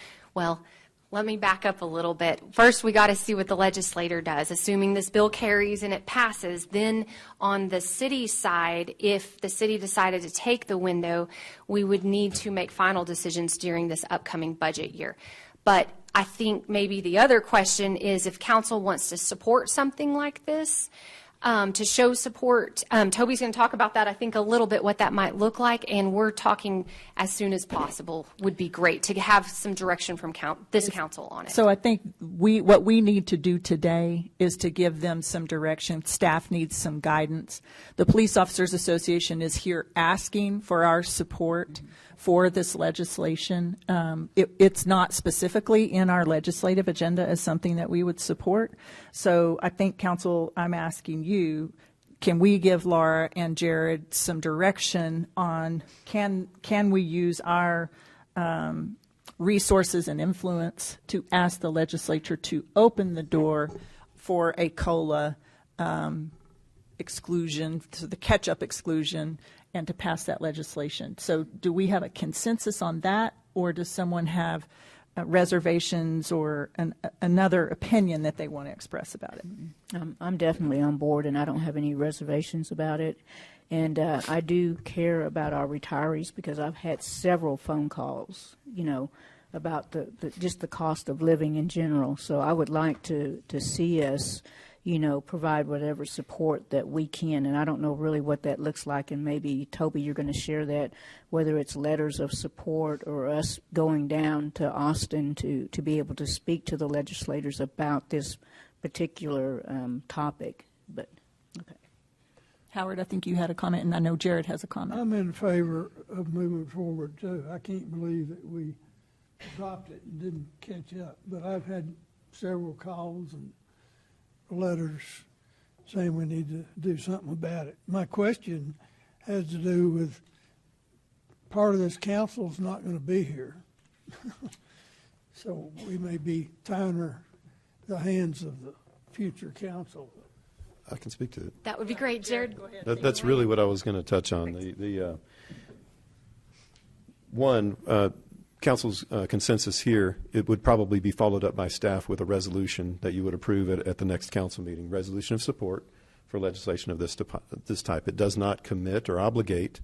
let me back up a little bit. First, we got to see what the legislator does. Assuming this bill carries and it passes, then on the city side, if the city decided to take the window, we would need to make final decisions during this upcoming budget year. But I think maybe the other question is if council wants to support something like this, to show support. Toby's going to talk about that, I think, a little bit, what that might look like, and we're talking as soon as possible would be great to have some direction from this council on it. So I think what we need to do today is to give them some direction. Staff needs some guidance. The Police Officers Association is here asking for our support for this legislation. It's not specifically in our legislative agenda as something that we would support. So I think, Council, I'm asking you, can we give Laura and Jared some direction on can we use our resources and influence to ask the legislature to open the door for a COLA exclusion, to the catch-up exclusion, and to pass that legislation. So do we have a consensus on that, or does someone have reservations or another opinion that they want to express about it? I'm definitely on board, and I don't have any reservations about it. And I do care about our retirees because I've had several phone calls, about just the cost of living in general. So I would like to see us, provide whatever support that we can. And I don't know really what that looks like. And maybe, Toby, you're going to share that, whether it's letters of support or us going down to Austin to be able to speak to the legislators about this particular topic. But, okay. Howard, I think you had a comment, and I know Jared has a comment. I'm in favor of moving forward, too. I can't believe that we dropped it and didn't catch up. But I've had several calls and letters saying we need to do something about it. My question has to do with part of this council's not going to be here. So we may be tying the hands of the future council. I can speak to it. That would be great, Jared. That's really what I was going to touch on. Council's consensus here, it would probably be followed up by staff with a resolution that you would approve at the next council meeting. Resolution of support for legislation of this type. It does not commit or obligate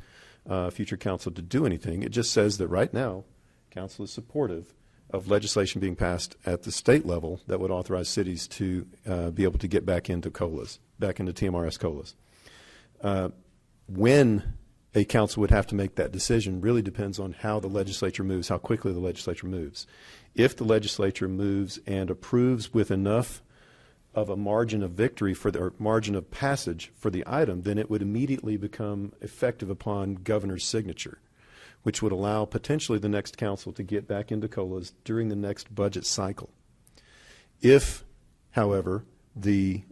future council to do anything. It just says that right now, council is supportive of legislation being passed at the state level that would authorize cities to be able to get back into COLAs, back into TMRS COLAs. When a council would have to make that decision really depends on how the legislature moves, how quickly the legislature moves. If the legislature moves and approves with enough of a margin of victory or margin of passage for the item, then it would immediately become effective upon governor's signature, which would allow potentially the next council to get back into COLAs during the next budget cycle. If, however, the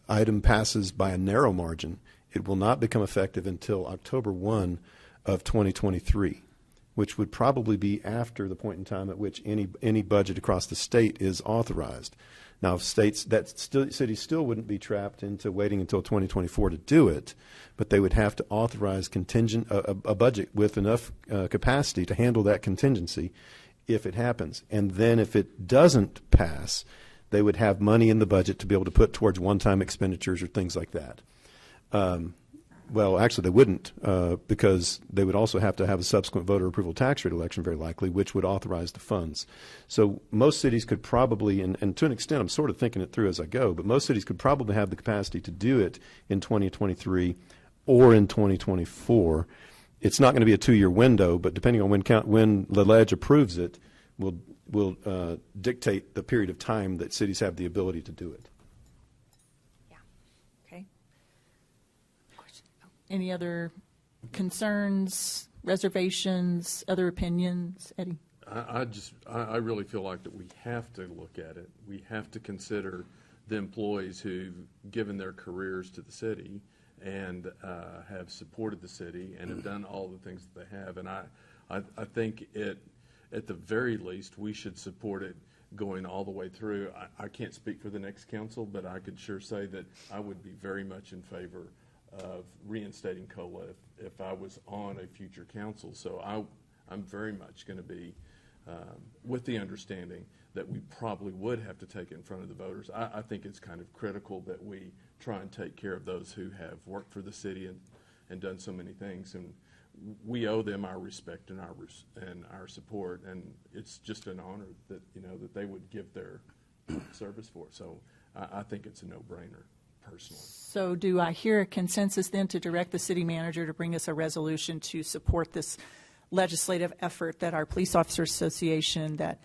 item passes by a narrow margin, it will not become effective until October 1 of 2023, which would probably be after the point in time at which any budget across the state is authorized. Now, cities still wouldn't be trapped into waiting until 2024 to do it, but they would have to authorize a budget with enough capacity to handle that contingency if it happens. And then if it doesn't pass, they would have money in the budget to be able to put towards one-time expenditures or things like that. Well, actually, they wouldn't because they would also have to have a subsequent voter approval tax rate election, very likely, which would authorize the funds. So most cities could probably, and to an extent I'm sort of thinking it through as I go, but most cities could probably have the capacity to do it in 2023 or in 2024. It's not going to be a 2-year window, but depending on when the ledge approves it, will dictate the period of time that cities have the ability to do it. Any other concerns, reservations, other opinions? Eddie? I really feel like that we have to look at it. We have to consider the employees who've given their careers to the city and have supported the city and have done all the things that they have. And I think at the very least, we should support it going all the way through. I can't speak for the next council, but I could sure say that I would be very much in favor of reinstating COLA if I was on a future council. So I'm very much going to be with the understanding that we probably would have to take it in front of the voters. I think it's kind of critical that we try and take care of those who have worked for the city and done so many things, and we owe them our respect and our support, and it's just an honor that that they would give their service for it. So I think it's a no-brainer. personally. So do I hear a consensus then to direct the city manager to bring us a resolution to support this legislative effort that our Police Officers Association, that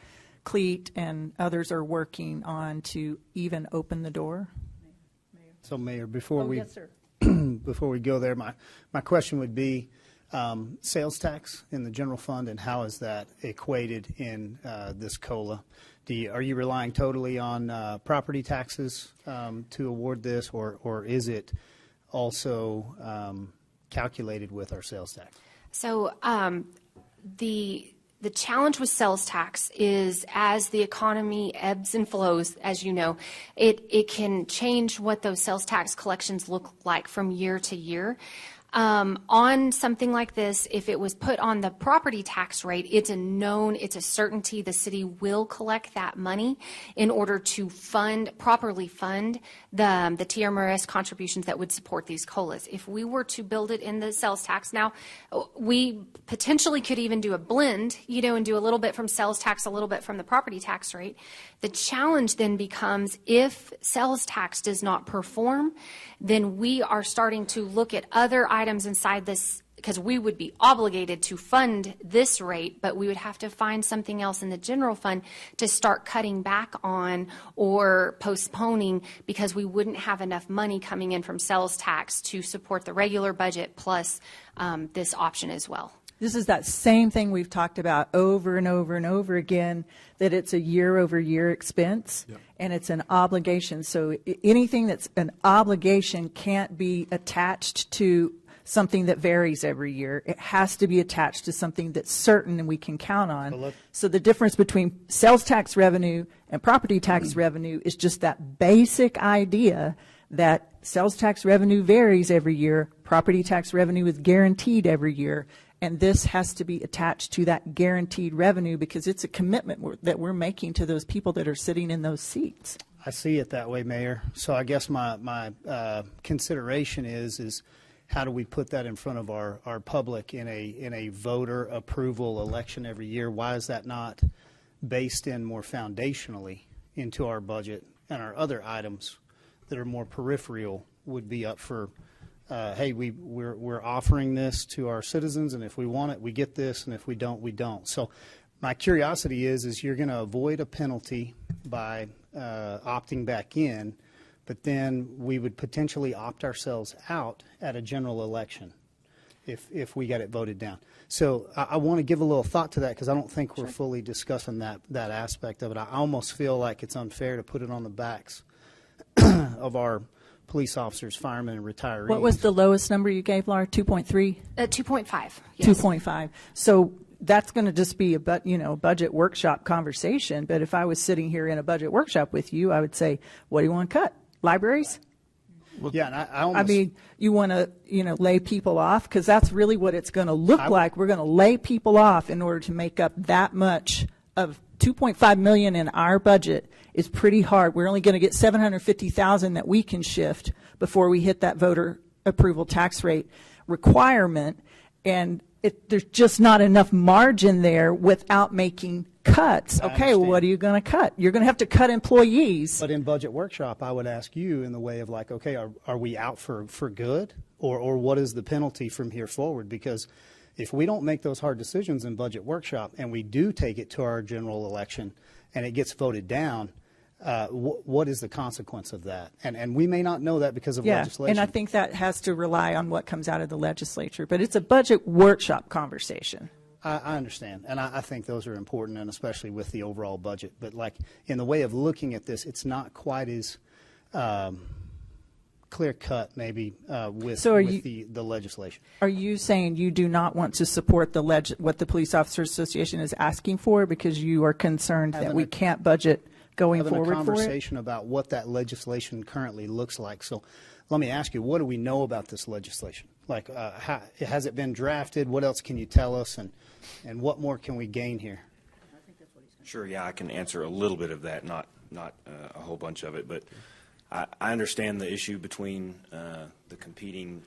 CLEAT and others are working on to even open the door? So, Mayor, before we yes, sir. before we go there, my question would be sales tax in the general fund, and how is that equated in this COLA? Are you relying totally on property taxes to award this, or is it also calculated with our sales tax? So the challenge with sales tax is, as the economy ebbs and flows, as you know, it can change what those sales tax collections look like from year to year. On something like this, if it was put on the property tax rate, it's a certainty the city will collect that money in order to properly fund the TMRS contributions that would support these COLAs. If we were to build it in the sales tax, now we potentially could even do a blend, and do a little bit from sales tax, a little bit from the property tax rate. The challenge then becomes, if sales tax does not perform, then we are starting to look at other items inside this, because we would be obligated to fund this rate, but we would have to find something else in the general fund to start cutting back on or postponing, because we wouldn't have enough money coming in from sales tax to support the regular budget plus this option as well. This is that same thing we've talked about over and over and over again, that it's a year-over-year expense, and it's an obligation. So anything that's an obligation can't be attached to something that varies every year. It has to be attached to something that's certain and we can count on. So the difference between sales tax revenue and property tax revenue is just that basic idea that sales tax revenue varies every year, property tax revenue is guaranteed every year. And this has to be attached to that guaranteed revenue, because it's a commitment that we're making to those people that are sitting in those seats. I see it that way, Mayor. So I guess my consideration is how do we put that in front of our public in a voter approval election every year? Why is that not based in more foundationally into our budget, and our other items that are more peripheral would be up for hey, we're offering this to our citizens, and if we want it, we get this, and if we don't, we don't. So my curiosity is you're going to avoid a penalty by opting back in, but then we would potentially opt ourselves out at a general election if we got it voted down. So I want to give a little thought to that, because I don't think we're fully discussing that aspect of it. I almost feel like it's unfair to put it on the backs of our police officers, firemen, and retirees. What was the lowest number you gave, Laura? 2.3? 2.5. Yes. 2.5. So that's going to just be a budget workshop conversation. But if I was sitting here in a budget workshop with you, I would say, what do you want to cut? Libraries? Well, yeah, and I almost, I mean, you want to, lay people off, because that's really what it's going to look like. We're going to lay people off in order to make up that much of $2.5 million in our budget. Is pretty hard. We're only going to get $750,000 that we can shift before we hit that voter approval tax rate requirement, and there's just not enough margin there without making cuts. Okay, well, what are you going to cut? You're going to have to cut employees. But in budget workshop, I would ask you in the way of like, okay, are we out for good, or what is the penalty from here forward? Because if we don't make those hard decisions in budget workshop and we do take it to our general election and it gets voted down, what is the consequence of that? And we may not know that because of legislation. And I think that has to rely on what comes out of the legislature. But it's a budget workshop conversation. I understand, and I think those are important, and especially with the overall budget. But like in the way of looking at this, it's not quite as clear cut, maybe with the legislation. Are you saying you do not want to support what the Police Officers Association is asking for, because you are concerned that we can't budget going forward for it? Having a conversation about what that legislation currently looks like. So let me ask you, what do we know about this legislation? Like, has it been drafted? What else can you tell us, and what more can we gain here? Sure, yeah, I can answer a little bit of that, not a whole bunch of it, but I understand the issue between the competing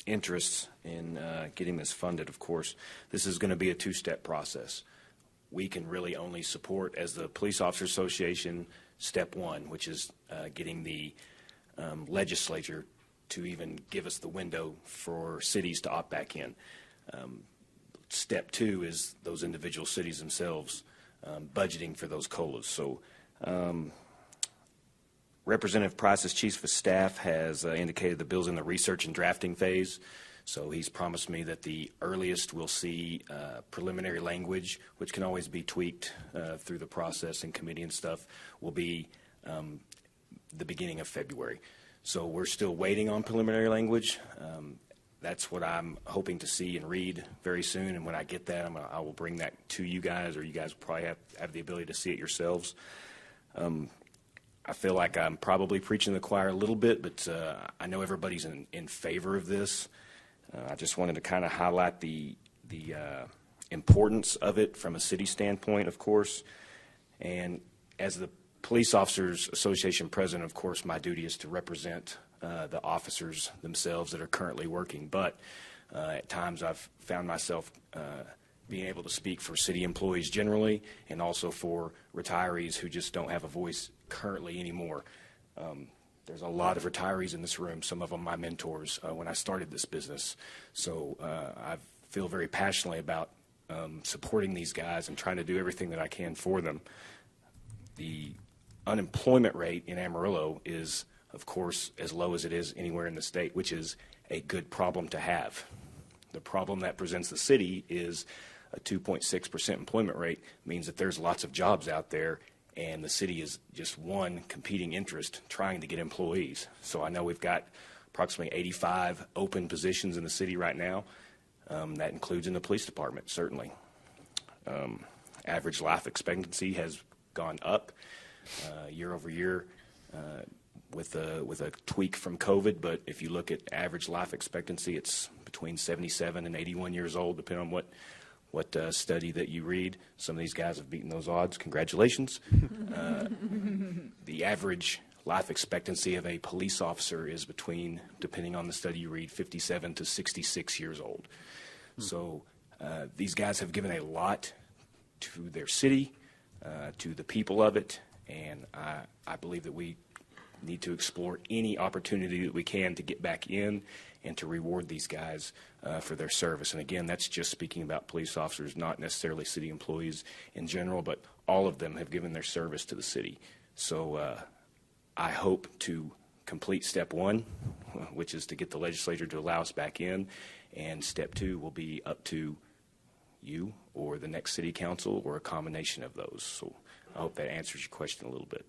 interests in getting this funded. Of course, this is going to be a two-step process. We can really only support, as the Police Officers Association, step one, which is getting the legislature to even give us the window for cities to opt back in. Step two is those individual cities themselves budgeting for those COLAs. So Representative Price's chief of staff has indicated the bill's in the research and drafting phase. So he's promised me that the earliest we'll see preliminary language, which can always be tweaked through the process in committee and stuff, will be the beginning of February. So we're still waiting on preliminary language. That's what I'm hoping to see and read very soon. And when I get that, I will bring that to you guys, or you guys will probably have the ability to see it yourselves. I feel like I'm probably preaching to the choir a little bit, but I know everybody's in favor of this. I just wanted to kind of highlight the importance of it from a city standpoint, of course. And as the Police Officers Association president, of course, my duty is to represent the officers themselves that are currently working. But at times I've found myself being able to speak for city employees generally, and also for retirees who just don't have a voice currently anymore. There's a lot of retirees in this room, some of them my mentors when I started this business. So I feel very passionately about supporting these guys and trying to do everything that I can for them. The unemployment rate in Amarillo is, of course, as low as it is anywhere in the state, which is a good problem to have. The problem that presents the city is a 2.6% employment rate means that there's lots of jobs out there, and the city is just one competing interest trying to get employees. So I know we've got approximately 85 open positions in the city right now. That includes in the police department, certainly. Average life expectancy has gone up year over year with a tweak from COVID, but if you look at average life expectancy, it's between 77 and 81 years old, depending on what study that you read. Some of these guys have beaten those odds. Congratulations. The average life expectancy of a police officer is between, depending on the study you read, 57 to 66 years old. So these guys have given a lot to their city, to the people of it, and I believe that we need to explore any opportunity that we can to get back in and to reward these guys for their service. And again, that's just speaking about police officers, not necessarily city employees in general, but all of them have given their service to the city. So I hope to complete step one, which is to get the legislature to allow us back in, and step two will be up to you or the next city council or a combination of those. So I hope that answers your question a little bit.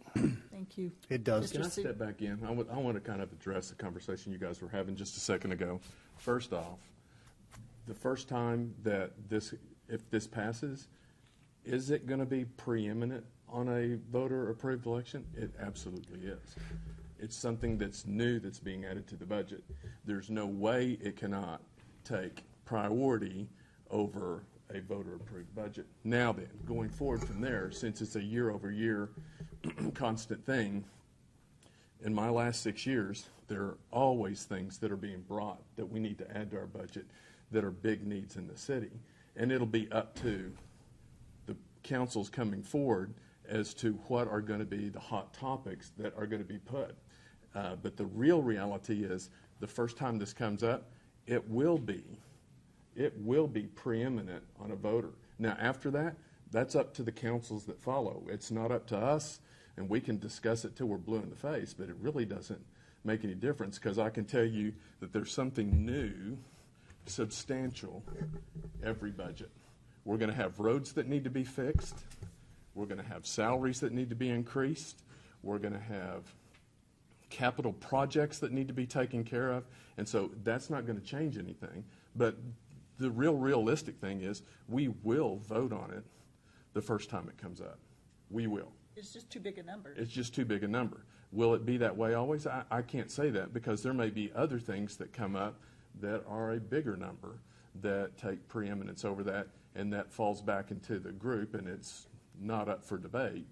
Thank you. It does. Can I step back in? I want to kind of address the conversation you guys were having just a second ago. First off, the first time that if this passes, is it going to be preeminent on a voter-approved election? It absolutely is. It's something that's new that's being added to the budget. There's no way it cannot take priority over a voter-approved budget. Now then, going forward from there, since it's a year-over-year constant thing, in my last 6 years, there are always things that are being brought that we need to add to our budget that are big needs in the city. And it'll be up to the councils coming forward as to what are going to be the hot topics that are going to be put. But the real reality is the first time this comes up, it will be preeminent on a voter. Now, after that, that's up to the councils that follow. It's not up to us, and we can discuss it till we're blue in the face, but it really doesn't make any difference, because I can tell you that there's something new, substantial, every budget. We're going to have roads that need to be fixed. We're going to have salaries that need to be increased. We're going to have capital projects that need to be taken care of. And so that's not going to change anything. But the realistic thing is we will vote on it the first time it comes up. We will. It's just too big a number. It's just too big a number. Will it be that way always? I can't say that, because there may be other things that come up that are a bigger number that take preeminence over that, and that falls back into the group, and it's not up for debate.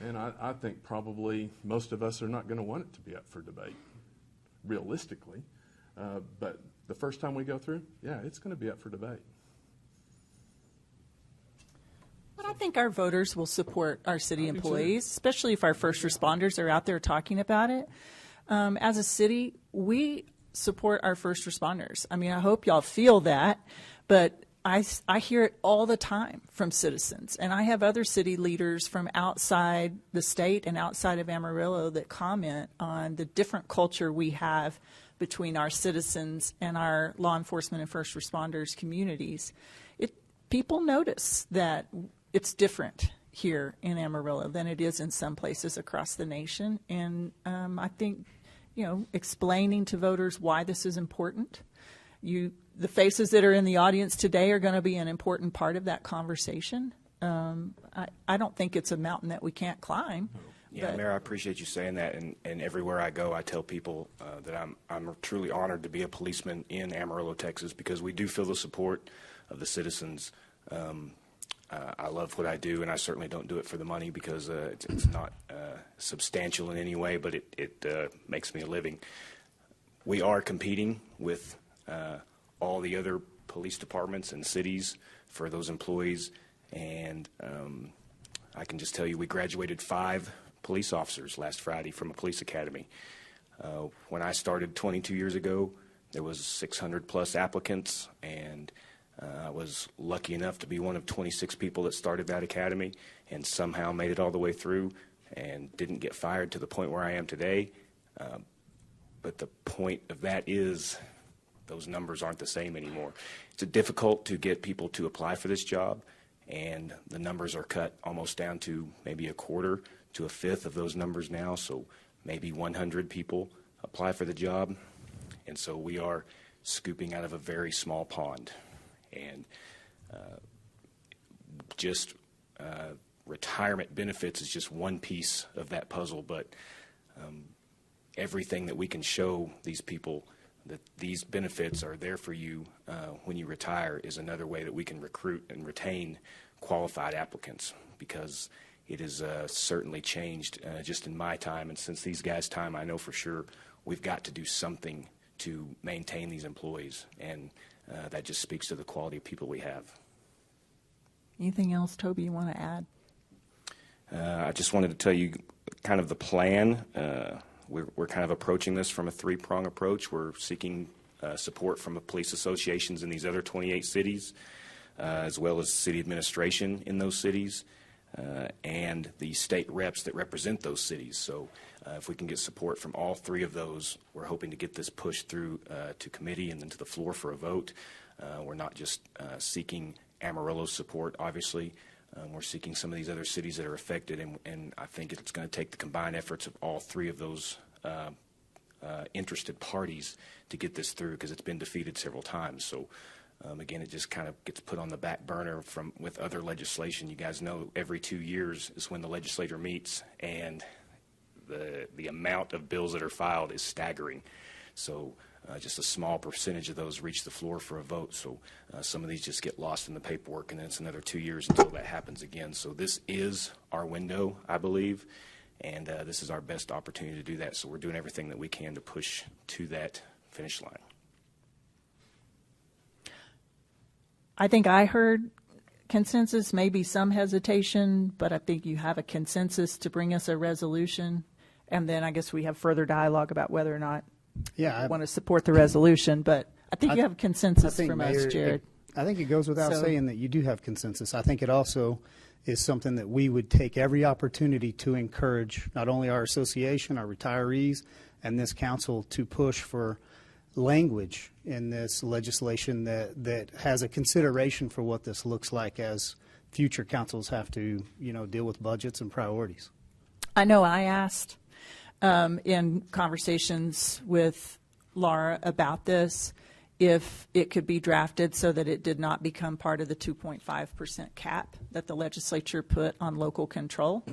And I think probably most of us are not going to want it to be up for debate, realistically. But the first time we go through, yeah, it's going to be up for debate. But I think our voters will support our city employees, especially if our first responders are out there talking about it. As a city, we support our first responders. I mean, I hope y'all feel that, but I hear it all the time from citizens. And I have other city leaders from outside the state and outside of Amarillo that comment on the different culture we have between our citizens and our law enforcement and first responders communities. People notice that it's different here in Amarillo than it is in some places across the nation. And I think, explaining to voters why this is important. The faces that are in the audience today are going to be an important part of that conversation. I don't think it's a mountain that we can't climb. Yeah, Mayor, I appreciate you saying that. And everywhere I go, I tell people that I'm truly honored to be a policeman in Amarillo, Texas, because we do feel the support of the citizens. I love what I do, and I certainly don't do it for the money because it's not substantial in any way, but it makes me a living. We are competing with all the other police departments and cities for those employees, and I can just tell you we graduated 5 police officers last Friday from a police academy. When I started 22 years ago, there was 600 plus applicants, and I was lucky enough to be one of 26 people that started that academy and somehow made it all the way through and didn't get fired to the point where I am today. But the point of that is those numbers aren't the same anymore. It's difficult to get people to apply for this job, and the numbers are cut almost down to maybe a quarter to a fifth of those numbers now, so maybe 100 people apply for the job, and so we are scooping out of a very small pond. And retirement benefits is just one piece of that puzzle, but everything that we can show these people that these benefits are there for you when you retire is another way that we can recruit and retain qualified applicants, because it has certainly changed just in my time, and since these guys' time, I know for sure we've got to do something to maintain these employees, and that just speaks to the quality of people we have. Anything else, Toby, you want to add? I just wanted to tell you kind of the plan. We're kind of approaching this from a 3-prong approach. We're seeking support from the police associations in these other 28 cities, as well as city administration in those cities, and the state reps that represent those cities. So if we can get support from all 3 of those, we're hoping to get this pushed through to committee and then to the floor for a vote. We're not just seeking Amarillo's support, obviously. We're seeking some of these other cities that are affected, and I think it's going to take the combined efforts of all 3 of those interested parties to get this through, because it's been defeated several times. So again, it just kind of gets put on the back burner with other legislation. You guys know every 2 years is when the legislature meets, and the amount of bills that are filed is staggering. So just a small percentage of those reach the floor for a vote. So some of these just get lost in the paperwork, and then it's another 2 years until that happens again. So this is our window, I believe, and this is our best opportunity to do that. So we're doing everything that we can to push to that finish line. I think I heard consensus, maybe some hesitation, but I think you have a consensus to bring us a resolution, and then I guess we have further dialogue about whether or not I want to support the resolution. But I think you have consensus from us, Jared. I think it goes without saying that you do have consensus. I think it also is something that we would take every opportunity to encourage not only our association, our retirees, and this council to push for language in this legislation that has a consideration for what this looks like as future councils have to, deal with budgets and priorities. I know I asked in conversations with Laura about this if it could be drafted so that it did not become part of the 2.5% cap that the legislature put on local control.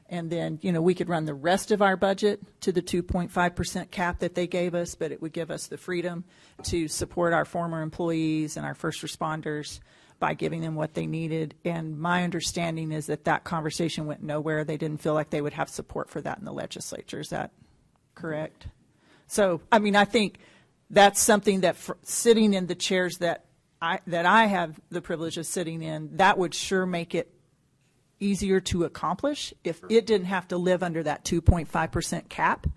And then, we could run the rest of our budget to the 2.5% cap that they gave us, but it would give us the freedom to support our former employees and our first responders by giving them what they needed. And my understanding is that conversation went nowhere. They didn't feel like they would have support for that in the legislature. Is that correct? So, I think that's something that sitting in the chairs that I have the privilege of sitting in, that would sure make it easier to accomplish if it didn't have to live under that 2.5% cap.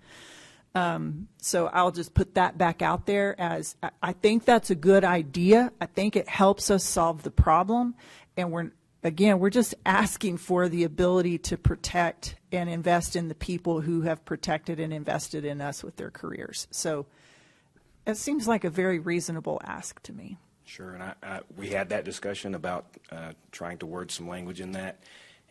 So I'll just put that back out there as I think that's a good idea. I think it helps us solve the problem. And we're just asking for the ability to protect and invest in the people who have protected and invested in us with their careers. So it seems like a very reasonable ask to me. Sure, and we had that discussion about trying to word some language in that,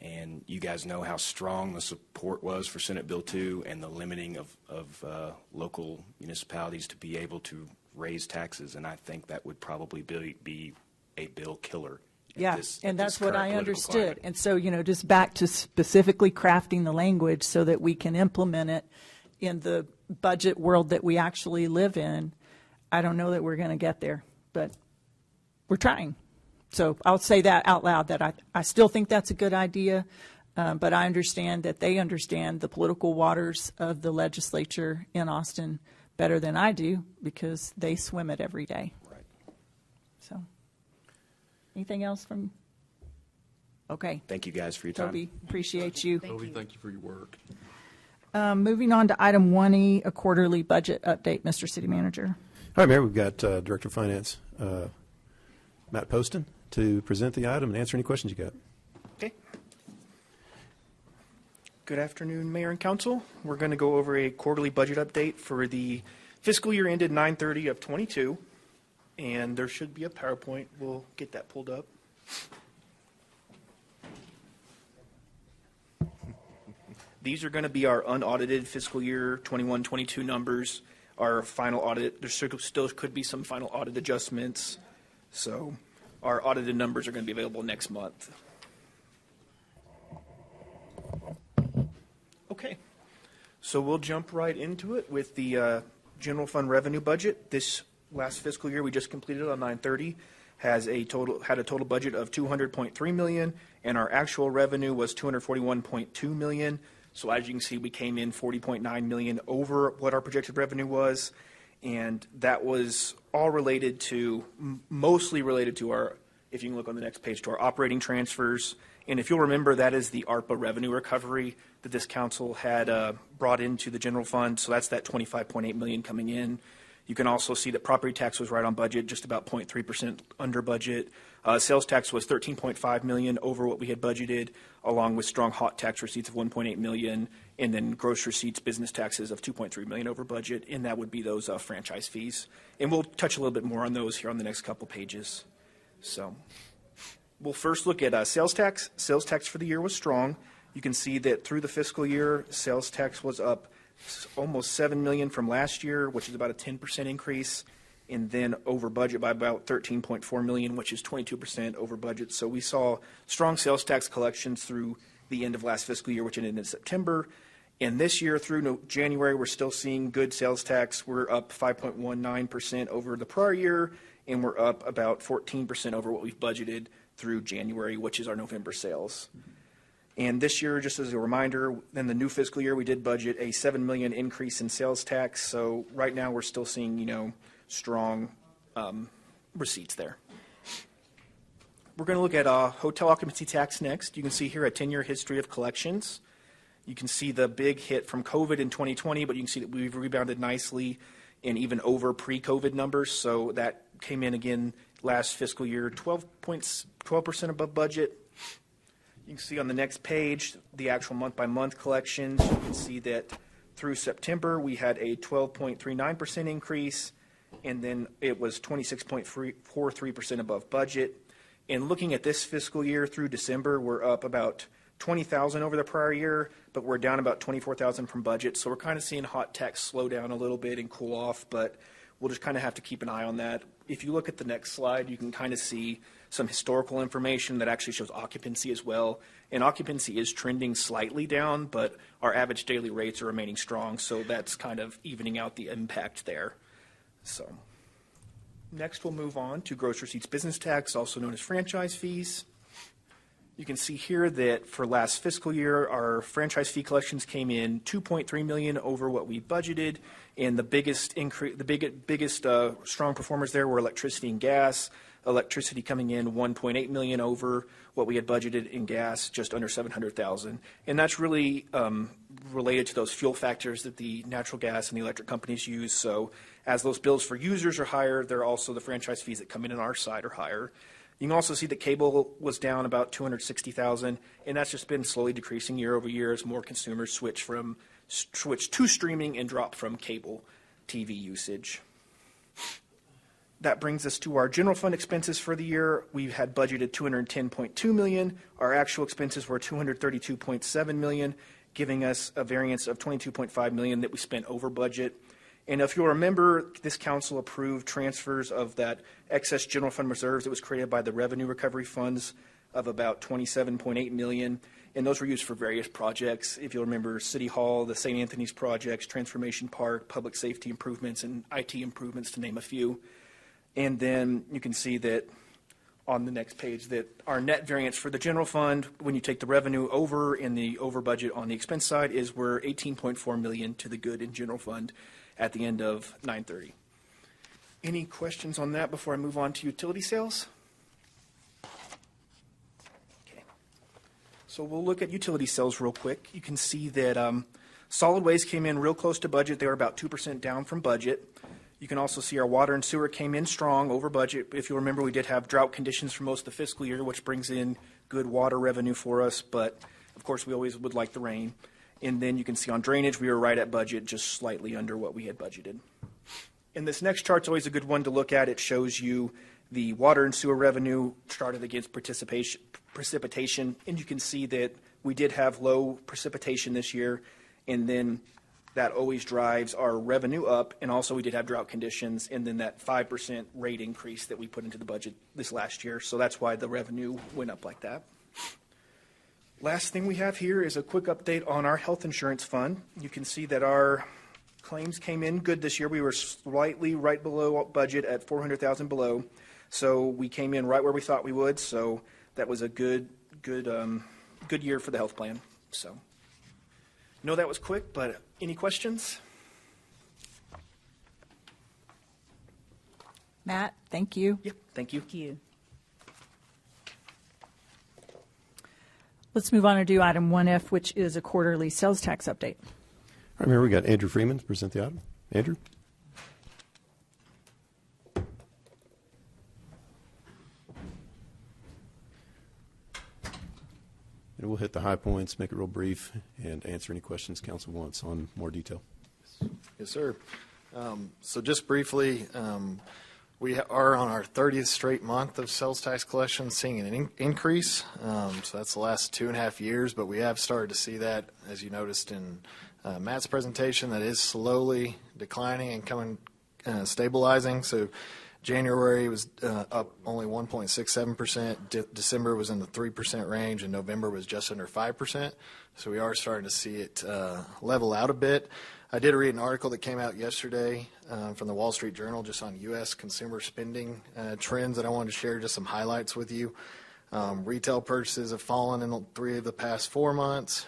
and you guys know how strong the support was for Senate Bill 2 and the limiting of local municipalities to be able to raise taxes, and I think that would probably be a bill killer. Yeah, and that's what I understood. And so, just back to specifically crafting the language so that we can implement it in the budget world that we actually live in. I don't know that we're going to get there, but we're trying. So I'll say that out loud, that I still think that's a good idea, but I understand that they understand the political waters of the legislature in Austin better than I do because they swim it every day. Right. So anything else from? Okay. Thank you guys for your time. Toby, appreciate you. Toby, thank you for your work. Moving on to item 1E, a quarterly budget update, Mr. City Manager. All right, Mayor, we've got Director of Finance, Matt Poston, to present the item and answer any questions you got. Okay. Good afternoon, Mayor and Council. We're going to go over a quarterly budget update for the fiscal year ended 9/30 of 22, and there should be a PowerPoint. We'll get that pulled up. These are going to be our unaudited fiscal year 21-22 numbers. Our final audit, there still could be some final audit adjustments. So our audited numbers are going to be available next month. Okay. So we'll jump right into it with the general fund revenue budget. This last fiscal year we just completed on 9/30 had a total budget of $200.3 million, and our actual revenue was $241.2 million. So as you can see, we came in $40.9 million over what our projected revenue was, and that was all related to, mostly related to our, if you can look on the next page, to our operating transfers. And if you'll remember, that is the ARPA revenue recovery that this council had brought into the general fund. So that's that $25.8 million coming in. You can also see that property tax was right on budget, just about 0.3% under budget. Sales tax was $13.5 million over what we had budgeted, along with strong hot tax receipts of $1.8 million, and then gross receipts, business taxes of $2.3 million over budget, and that would be those franchise fees. And we'll touch a little bit more on those here on the next couple pages. So we'll first look at sales tax. Sales tax for the year was strong. You can see that through the fiscal year, sales tax was up almost $7 million from last year, which is about a 10% increase, and then over budget by about $13.4 million, which is 22% over budget. So we saw strong sales tax collections through the end of last fiscal year, which ended in September. And this year through January, we're still seeing good sales tax. We're up 5.19% over the prior year, and we're up about 14% over what we've budgeted through January, which is our November sales. And this year, just as a reminder, in the new fiscal year, we did budget a $7 million increase in sales tax. So right now, we're still seeing, strong receipts there. We're going to look at hotel occupancy tax next. You can see here a 10-year history of collections. You can see the big hit from COVID in 2020, but you can see that we've rebounded nicely and even over pre-COVID numbers. So that came in again last fiscal year, 12% above budget. You can see on the next page the actual month-by-month collections. You can see that through September we had a 12.39% increase, and then it was 26.43% above budget. And looking at this fiscal year through December, we're up about 20,000 over the prior year, but we're down about 24,000 from budget. So we're kind of seeing hot tax slow down a little bit and cool off, but we'll just kind of have to keep an eye on that. If you look at the next slide, you can kind of see some historical information that actually shows occupancy as well. And occupancy is trending slightly down, but our average daily rates are remaining strong, so that's kind of evening out the impact there. So next we'll move on to gross receipts business tax, also known as franchise fees. You can see here that for last fiscal year, our franchise fee collections came in $2.3 million over what we budgeted, and the biggest increase, biggest strong performers there were electricity and gas. electricity coming in $1.8 million over what we had budgeted, in gas just under $700,000. And that's really related to those fuel factors that the natural gas and the electric companies use. So as those bills for users are higher, they're also the franchise fees that come in on our side are higher. You can also see that cable was down about $260,000, and that's just been slowly decreasing year over year as more consumers switch to streaming and drop from cable TV usage. That brings us to our general fund expenses for the year. We had budgeted $210.2 million. Our actual expenses were $232.7 million, giving us a variance of $22.5 million that we spent over budget. And if you'll remember, this council approved transfers of that excess general fund reserves that was created by the revenue recovery funds of about $27.8 million. And those were used for various projects. If you'll remember, City Hall, the St. Anthony's projects, Transformation Park, public safety improvements, and IT improvements, to name a few. And then you can see that on the next page that our net variance for the general fund, when you take the revenue over and the over budget on the expense side, is we're $18.4 million to the good in general fund at the end of 9/30. Any questions on that before I move on to utility sales? Okay. So we'll look at utility sales real quick. You can see that solid waste came in real close to budget. They were about 2% down from budget. You can also see our water and sewer came in strong over budget. If you remember, we did have drought conditions for most of the fiscal year, which brings in good water revenue for us. But, of course, we always would like the rain. And then you can see on drainage, we were right at budget, just slightly under what we had budgeted. And this next chart's always a good one to look at. It shows you the water and sewer revenue charted against precipitation. And you can see that we did have low precipitation this year. And then that always drives our revenue up. And also we did have drought conditions. And then that 5% rate increase that we put into the budget this last year. So that's why the revenue went up like that. Last thing we have here is a quick update on our health insurance fund. You can see that our claims came in good this year. We were slightly right below budget at $400,000 below. So we came in right where we thought we would. So that was a good year for the health plan. So I know that was quick, but any questions? Matt, thank you. Yep, thank you. Thank you. Let's move on to do item 1F, which is a quarterly sales tax update. All right, Mayor, we got Andrew Freeman to present the item. Andrew? And we'll hit the high points, make it real brief, and answer any questions council wants on more detail. Yes, sir. So just briefly, we are on our 30th straight month of sales tax collection, seeing an increase. So that's the last 2.5 years, but we have started to see that, as you noticed in Matt's presentation, that is slowly declining and coming stabilizing. So January was up only 1.67%. December was in the 3% range, and November was just under 5%. So we are starting to see it level out a bit. I did read an article that came out yesterday from the Wall Street Journal just on U.S. consumer spending trends that I wanted to share just some highlights with you. Retail purchases have fallen in 3 of the past 4 months.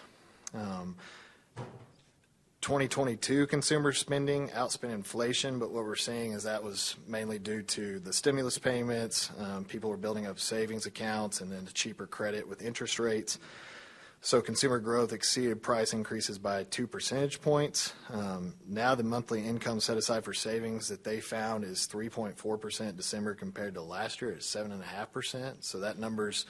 2022 consumer spending outspent inflation, but what we're seeing is that was mainly due to the stimulus payments. People were building up savings accounts and then the cheaper credit with interest rates. So consumer growth exceeded price increases by 2 percentage points. Now the monthly income set aside for savings that they found is 3.4% December compared to last year at 7.5%. So that number's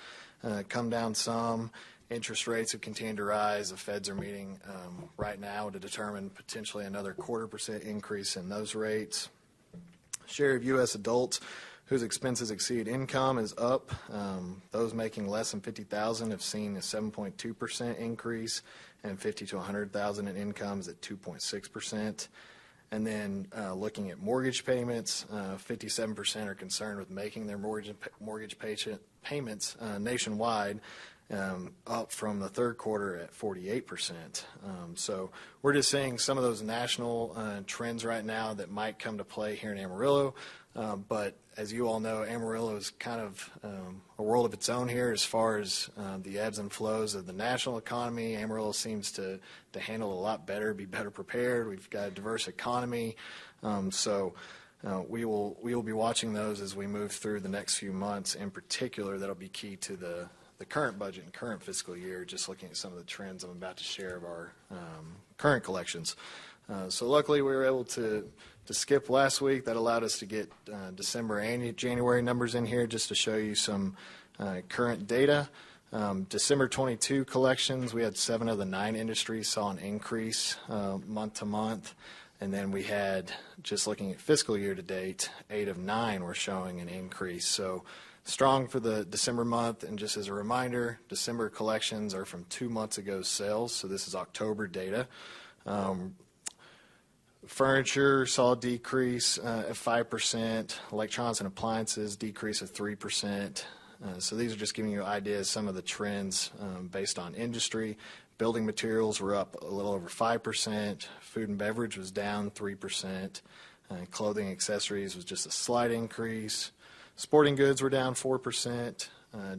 come down some. Interest rates have continued to rise. The feds are meeting right now to determine potentially another 0.25% increase in those rates. Share of U.S. adults whose expenses exceed income is up. Those making less than $50,000 have seen a 7.2% increase, and $50,000 to $100,000 in income is at 2.6%. And then looking at mortgage payments, 57% are concerned with making their mortgage payments nationwide, up from the third quarter at 48%. So we're just seeing some of those national trends right now that might come to play here in Amarillo. But as you all know, Amarillo is kind of a world of its own here as far as the ebbs and flows of the national economy. Amarillo seems to handle a lot better, be better prepared. We've got a diverse economy. So We will be watching those as we move through the next few months. In particular, that'll be key to the current budget and current fiscal year, just looking at some of the trends I'm about to share of our current collections. So luckily we were able to skip last week. That allowed us to get December and January numbers in here just to show you some current data. December 22 collections, we had 7 of the 9 industries saw an increase month to month. And then we had, just looking at fiscal year to date, 8 of 9 were showing an increase. So strong for the December month. And just as a reminder, December collections are from 2 months ago's sales. So this is October data. Furniture saw a decrease at 5%. Electronics and appliances decrease of 3%. So these are just giving you ideas, some of the trends based on industry. Building materials were up a little over 5%. Food and beverage was down 3%. Clothing accessories was just a slight increase. Sporting goods were down 4%.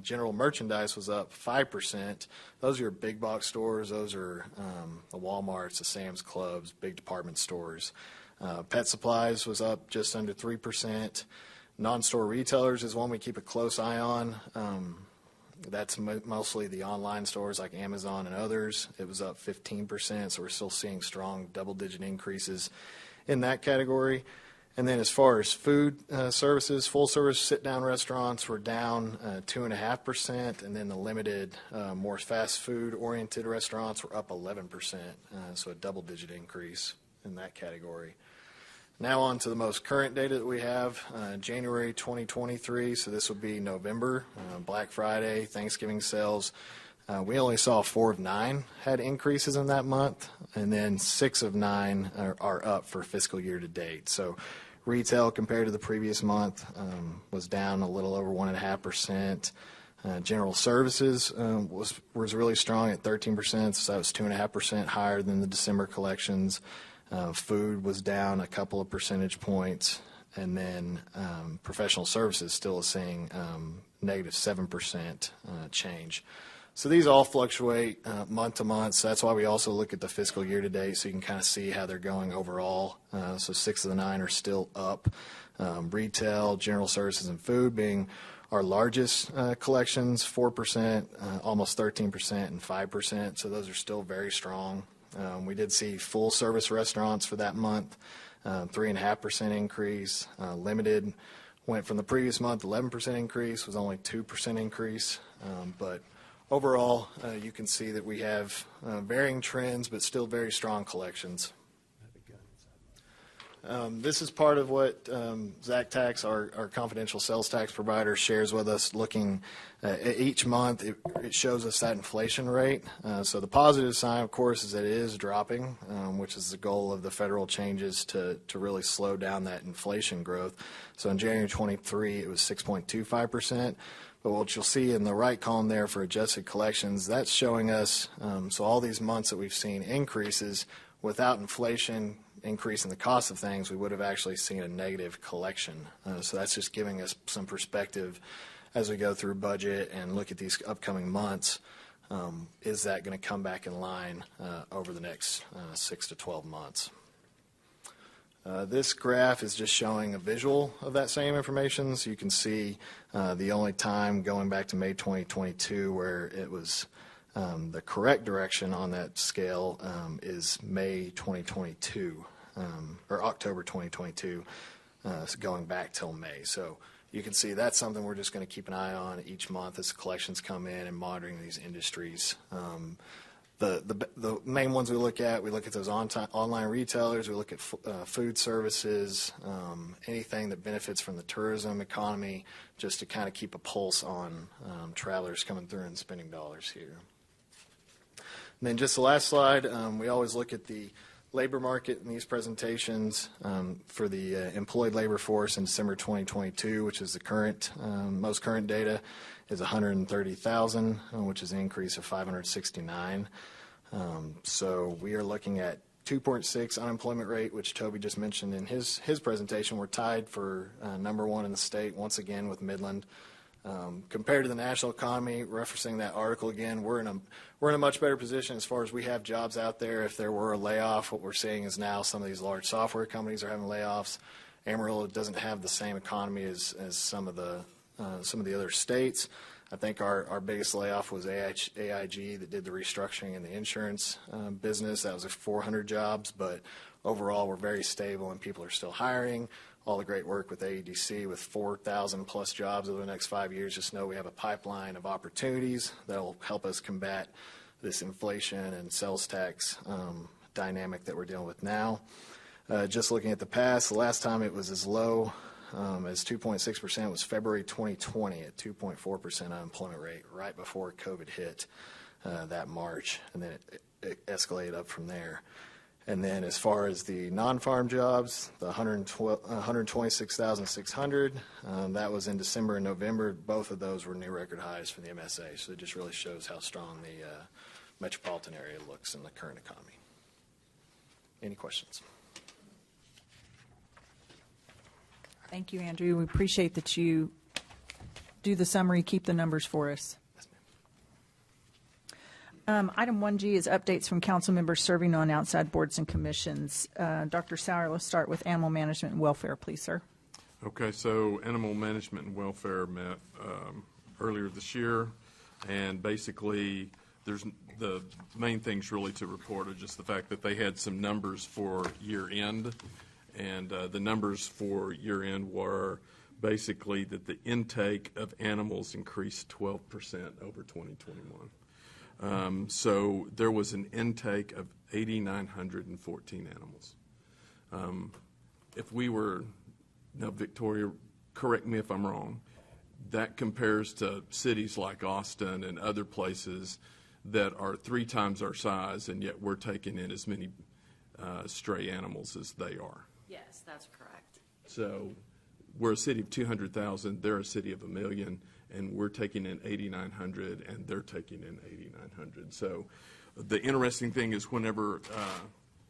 General merchandise was up 5%. Those are your big box stores. Those are the Walmarts, the Sam's Clubs, big department stores. Pet supplies was up just under 3%. Non-store retailers is one we keep a close eye on. That's mostly the online stores like Amazon and others. It was up 15%, so we're still seeing strong double-digit increases in that category. And then as far as food services, full-service sit-down restaurants were down 2.5%, and then the limited, more fast food-oriented restaurants were up 11%, so a double-digit increase in that category. Now on to the most current data that we have, January 2023, so this will be November, Black Friday, Thanksgiving sales. We only saw 4 of 9 had increases in that month, and then 6 of 9 are up for fiscal year to date. So retail compared to the previous month was down a little over 1.5%. General services was really strong at 13%, so that was 2.5% higher than the December collections. Food was down a couple of percentage points, and then professional services still is seeing negative 7% change. So these all fluctuate month to month, so that's why we also look at the fiscal year to date, so you can kind of see how they're going overall. So 6 of the 9 are still up. Retail, general services, and food being our largest collections, 4%, almost 13%, and 5%, so those are still very strong. We did see full service restaurants for that month, 3.5% increase. Limited went from the previous month, 11% increase, was only 2% increase. But overall, you can see that we have varying trends, but still very strong collections. This is part of what Zach Tax, our confidential sales tax provider, shares with us. Looking at each month, it shows us that inflation rate. So the positive sign, of course, is that it is dropping, which is the goal of the federal changes to really slow down that inflation growth. So in January 23, it was 6.25%. But what you'll see in the right column there for adjusted collections, that's showing us, so all these months that we've seen increases, without inflation increase in the cost of things, we would have actually seen a negative collection. So that's just giving us some perspective as we go through budget and look at these upcoming months. Is that going to come back in line over the next 6 to 12 months? This graph is just showing a visual of that same information. So you can see the only time going back to May 2022 where it was the correct direction on that scale is May 2022. Or October 2022, going back till May. So you can see that's something we're just going to keep an eye on each month as collections come in and monitoring these industries. The main ones we look at those online retailers, we look at food services, anything that benefits from the tourism economy, just to kind of keep a pulse on travelers coming through and spending dollars here. And then just the last slide, we always look at the labor market in these presentations for the employed labor force in December 2022, which is the current, most current data, is 130,000, which is an increase of 569. So we are looking at 2.6 unemployment rate, which Toby just mentioned in his presentation. We're tied for number 1 in the state, once again with Midland. Compared to the national economy, referencing that article again, we're in a much better position as far as we have jobs out there. If there were a layoff, what we're seeing is now some of these large software companies are having layoffs. Amarillo doesn't have the same economy as some of the other states. I think our biggest layoff was AIG that did the restructuring in the insurance business. That was 400 jobs, but overall we're very stable and people are still hiring. All the great work with AEDC with 4,000 plus jobs over the next 5 years. Just know we have a pipeline of opportunities that will help us combat this inflation and sales tax dynamic that we're dealing with now. Just looking at the past, the last time it was as low as 2.6% was February 2020 at 2.4% unemployment rate right before COVID hit that March, and then it escalated up from there. And then as far as the non-farm jobs, the 126,600, that was in December and November. Both of those were new record highs for the MSA, so it just really shows how strong the metropolitan area looks in the current economy. Any questions? Thank you, Andrew. We appreciate that you do the summary, keep the numbers for us. Item 1G is updates from council members serving on outside boards and commissions. Dr. Sauer, let's start with animal management and welfare, please, sir. Okay, so animal management and welfare met earlier this year, and basically there's the main things really to report are just the fact that they had some numbers for year end, and the numbers for year end were basically that the intake of animals increased 12% over 2021. So there was an intake of 8,914 animals. If we were, now Victoria, correct me if I'm wrong, that compares to cities like Austin and other places that are 3 times our size, and yet we're taking in as many stray animals as they are. Yes, that's correct. So we're a city of 200,000, they're a city of 1 million, and we're taking in 8,900, and they're taking in 8,900. So the interesting thing is whenever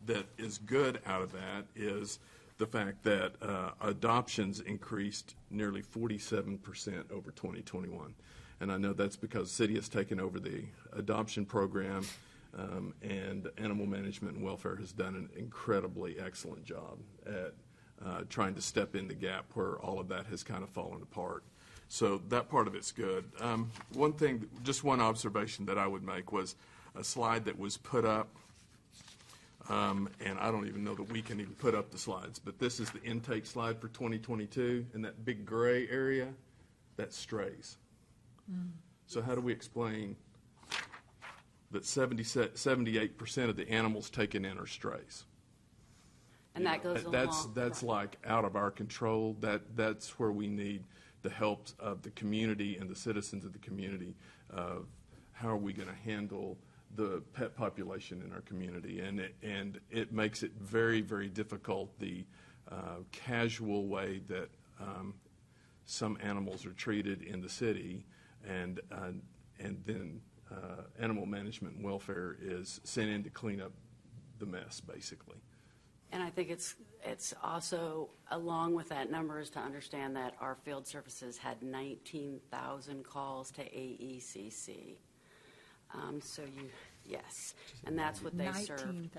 that is good out of that is the fact that adoptions increased nearly 47% over 2021. And I know that's because the city has taken over the adoption program, and animal management and welfare has done an incredibly excellent job at trying to step in the gap where all of that has kind of fallen apart. So that part of it's good. One thing, just one observation that I would make was a slide that was put up, and I don't even know that we can even put up the slides, but this is the intake slide for 2022, and that big gray area, that's strays. So how do we explain that 78% of the animals taken in are strays? And that goes along. That's like out of our control. That's where we need the help of the community and the citizens of the community of how are we going to handle the pet population in our community. And it makes it very, very difficult, the casual way that some animals are treated in the city, and then animal management and welfare is sent in to clean up the mess, basically. And I think it's also, along with that number, is to understand that our field services had 19,000 calls to AECC. Yes, and that's what they served.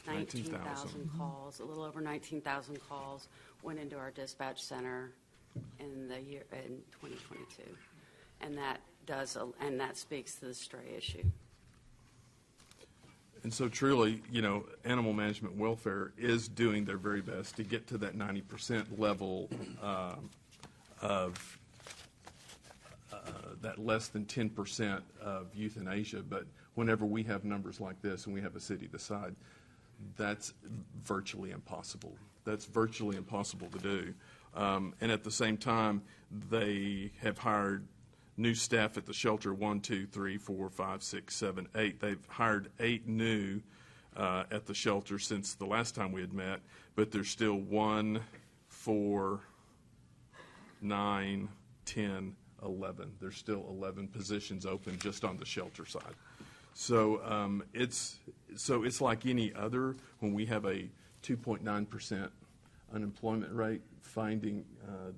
19,000 calls, a little over 19,000 calls went into our dispatch center in 2022, and that speaks to the stray issue. And so truly, animal management welfare is doing their very best to get to that 90% level of that less than 10% of euthanasia. But whenever we have numbers like this and we have a city this size, that's virtually impossible. That's virtually impossible to do. And at the same time, they have hired new staff at the shelter, 1, 2, 3, 4, 5, 6, 7, 8. They've hired 8 new at the shelter since the last time we had met, but there's still 1, 4, 9, 10, 11. There's still 11 positions open just on the shelter side. So it's like any other. When we have a 2.9% unemployment rate, finding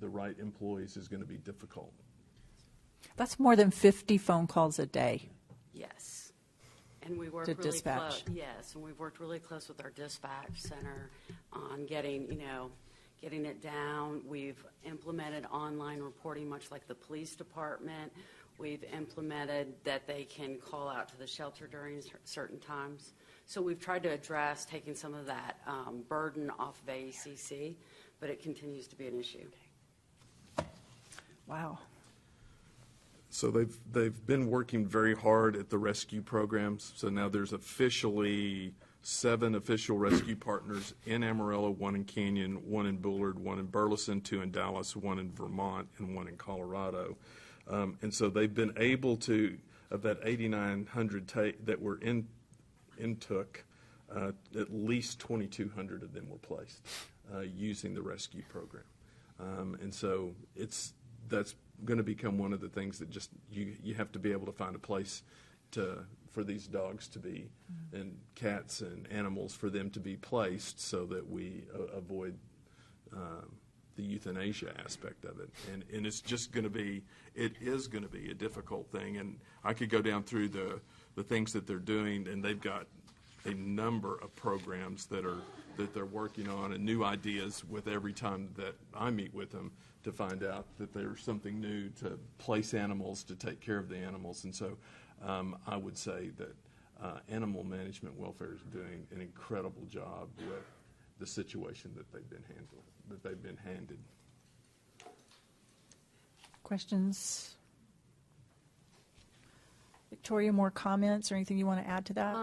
the right employees is going to be difficult. That's more than 50 phone calls a day. Yes. And we work to really dispatch. close. Yes, and we've worked really close with our dispatch center on getting getting it down. We've implemented online reporting, much like the police department. We've implemented that they can call out to the shelter during certain times. So we've tried to address taking some of that burden off of AECC, but it continues to be an issue. Wow. So they've been working very hard at the rescue programs. So now there's officially 7 official rescue partners in Amarillo, 1 in Canyon, 1 in Bullard, 1 in Burleson, 2 in Dallas, 1 in Vermont, and 1 in Colorado. And so they've been able to, of that 8,900 that were took, at least 2,200 of them were placed using the rescue program. And so that's going to become one of the things that just you have to be able to find a place for these dogs to be, and cats and animals for them to be placed, so that we avoid the euthanasia aspect of it. And it's just going to be, it is going to be a difficult thing. And I could go down through the things that they're doing, and they've got a number of programs that they're working on, and new ideas with every time that I meet with them, to find out that there's something new to place animals, to take care of the animals. And so I would say that animal management welfare is doing an incredible job with the situation that they've been handed. Questions? Victoria, more comments or anything you want to add to that?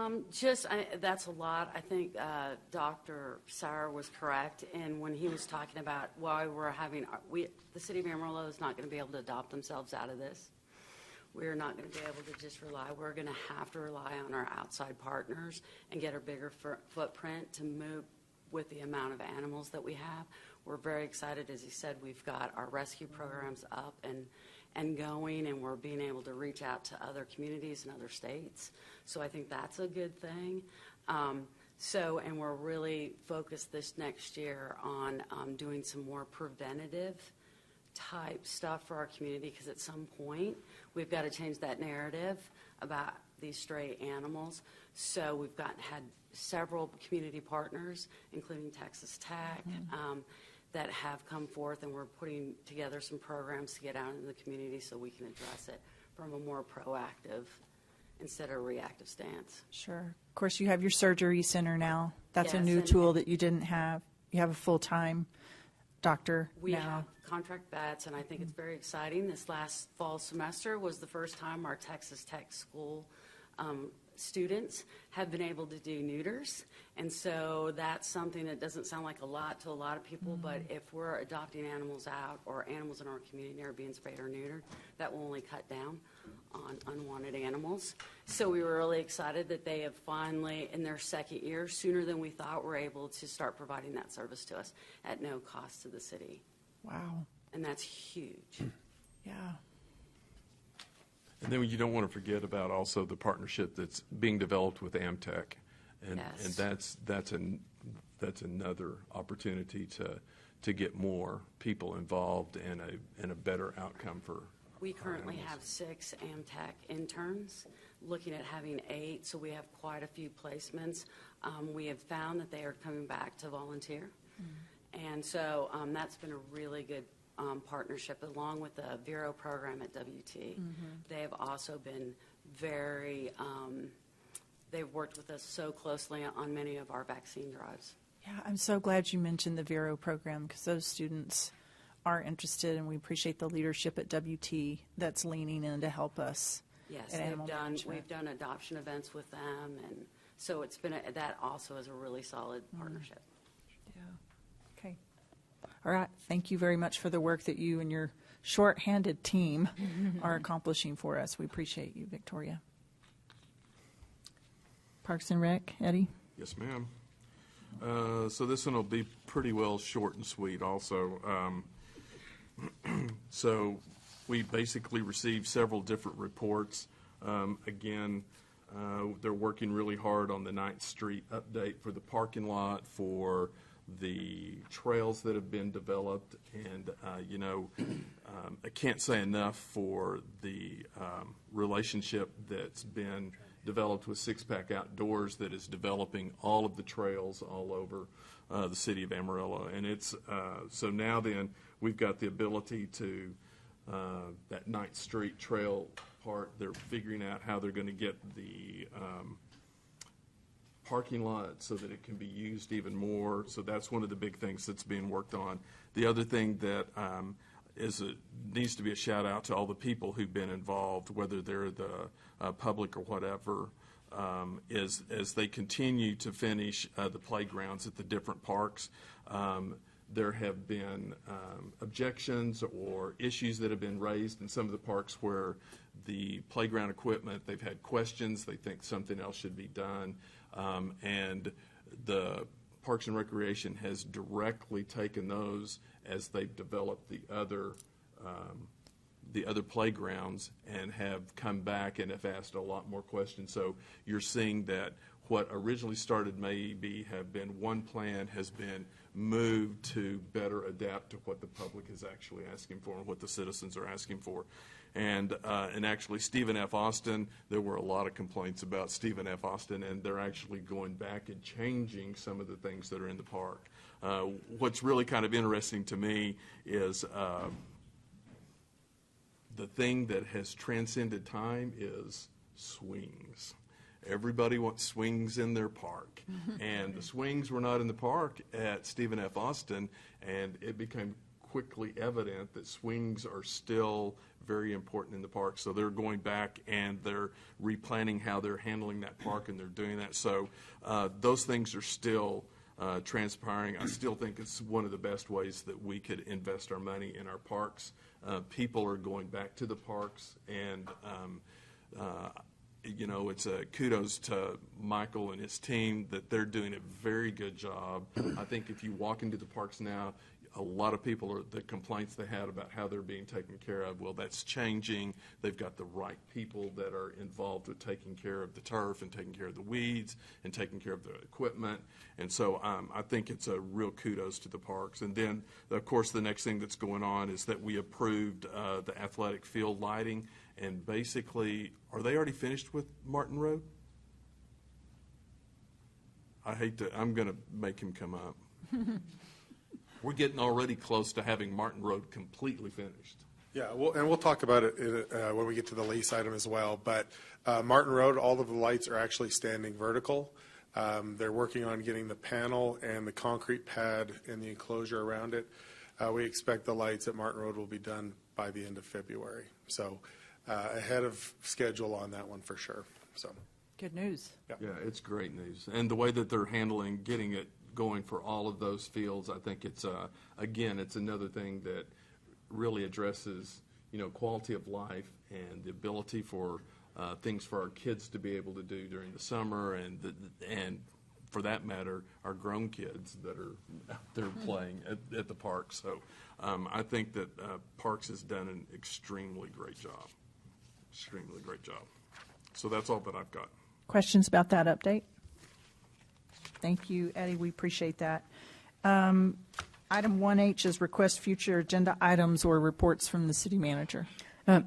That's a lot. I think Dr. Sauer was correct, and when he was talking about why the city of Amarillo is not going to be able to adopt themselves out of this. We're not going to be able to just rely. We're going to have to rely on our outside partners and get a bigger footprint to move with the amount of animals that we have. We're very excited. As he said, we've got our rescue programs up and going, and we're being able to reach out to other communities and other states. So I think that's a good thing. And we're really focused this next year on doing some more preventative type stuff for our community, because at some point we've got to change that narrative about these stray animals. So we've had several community partners, including Texas Tech, that have come forth, and we're putting together some programs to get out in the community so we can address it from a more proactive instead of reactive stance. Sure. Of course, you have your surgery center now. That's a Yes, new and tool that you didn't have. You have a full-time doctor We now. have contract vets, and I think it's very exciting. This last fall semester was the first time our Texas Tech school students have been able to do neuters. And so that's something that doesn't sound like a lot to a lot of people, but if we're adopting animals out, or animals in our community are being spayed or neutered, that will only cut down on unwanted animals. So we were really excited that they have finally, in their second year, sooner than we thought, were able to start providing that service to us at no cost to the city. Wow. And that's huge. Yeah. And then you don't want to forget about also the partnership that's being developed with Amtech, and Yes. and that's another opportunity to get more people involved and a better outcome for. We currently have 6 Amtech interns, looking at having 8, so we have quite a few placements. We have found that they are coming back to volunteer, and so that's been a really good partnership, along with the Vero program at WT. They have also been very, they've worked with us so closely on many of our vaccine drives. Yeah, I'm so glad you mentioned the Vero program, because those students are interested, and we appreciate the leadership at WT that's leaning in to help us. Yes, at animal management. we've done adoption events with them, and so it's been that also is a really solid partnership. Yeah. Okay. All right. Thank you very much for the work that you and your short-handed team are accomplishing for us. We appreciate you, Victoria. Parks and Rec, Eddie? Yes, ma'am. So this one will be pretty well short and sweet also. So we basically received several different reports. Again, they're working really hard on the 9th Street update for the parking lot, for the trails that have been developed, and I can't say enough for the relationship that's been developed with Six Pack Outdoors that is developing all of the trails all over the city of Amarillo. And it's so now then we've got the ability to that 9th Street Trail part. They're figuring out how they're going to get the parking lot so that it can be used even more. So that's one of the big things that's being worked on. The other thing that needs to be a shout out to all the people who've been involved, whether they're the public or whatever, is as they continue to finish the playgrounds at the different parks. There have been objections or issues that have been raised in some of the parks where the playground equipment, they've had questions, they think something else should be done, and the Parks and Recreation has directly taken those as they've developed the other playgrounds and have come back and have asked a lot more questions. So you're seeing that what originally started maybe have been one plan has been moved to better adapt to what the public is actually asking for and what the citizens are asking for. And actually, Stephen F. Austin, there were a lot of complaints about Stephen F. Austin, and they're actually going back and changing some of the things that are in the park. What's really kind of interesting to me is the thing that has transcended time is swings. Everybody wants swings in their park. And the swings were not in the park at Stephen F. Austin, and it became quickly evident that swings are still very important in the park. So they're going back and they're replanning how they're handling that park, and they're doing that. So those things are still transpiring. I still think it's one of the best ways that we could invest our money in our parks. People are going back to the parks, and you know, it's a kudos to Michael and his team that they're doing a very good job. I think if you walk into the parks now, a lot of people are the complaints they had about how they're being taken care of. Well, that's changing. They've got the right people that are involved with taking care of the turf and taking care of the weeds and taking care of the equipment. And so I think it's a real kudos to the parks. And then, of course, the next thing that's going on is that we approved the athletic field lighting. And basically, are they already finished with Martin Road? I'm going to make him come up. We're getting already close to having Martin Road completely finished. Yeah, and we'll talk about it when we get to the lease item as well. But Martin Road, all of the lights are actually standing vertical. They're working on getting the panel and the concrete pad and the enclosure around it. We expect the lights at Martin Road will be done by the end of February. So ahead of schedule on that one for sure. So good news. Yeah, it's great news. And the way that they're handling getting it going for all of those fields, I think it's again, it's another thing that really addresses, you know, quality of life and the ability for things for our kids to be able to do during the summer, and for that matter, our grown kids that are out there playing at the park. So I think that Parks has done an extremely great job. Extremely great job. So that's all that I've got. Questions about that update? Thank you, Eddie. We appreciate that. Item 1H is request future agenda items or reports from the city manager.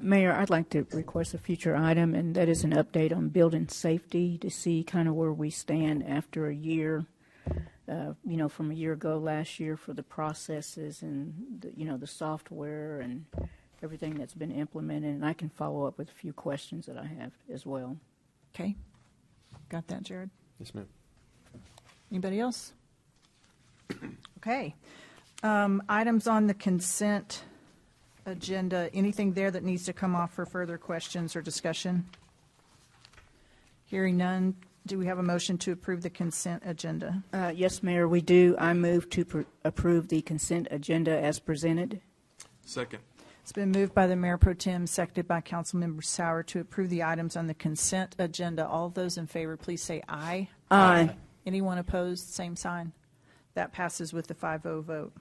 Mayor, I'd like to request a future item, and that is an update on building safety to see kind of where we stand after a year, you know, from a year ago last year for the processes and, the software and everything that's been implemented. And I can follow up with a few questions that I have as well. Okay. Got that, Jared? Yes, ma'am. Anybody else? Okay. Items on the consent agenda. Anything there that needs to come off for further questions or discussion? Hearing none, do we have a motion to approve the consent agenda? Yes, Mayor, we do. I move to approve the consent agenda as presented. Second. It's been moved by the Mayor Pro Tem, seconded by Councilmember Sauer to approve the items on the consent agenda. All those in favor, please say aye. Aye. Anyone opposed, same sign. That passes with the 5-0 vote.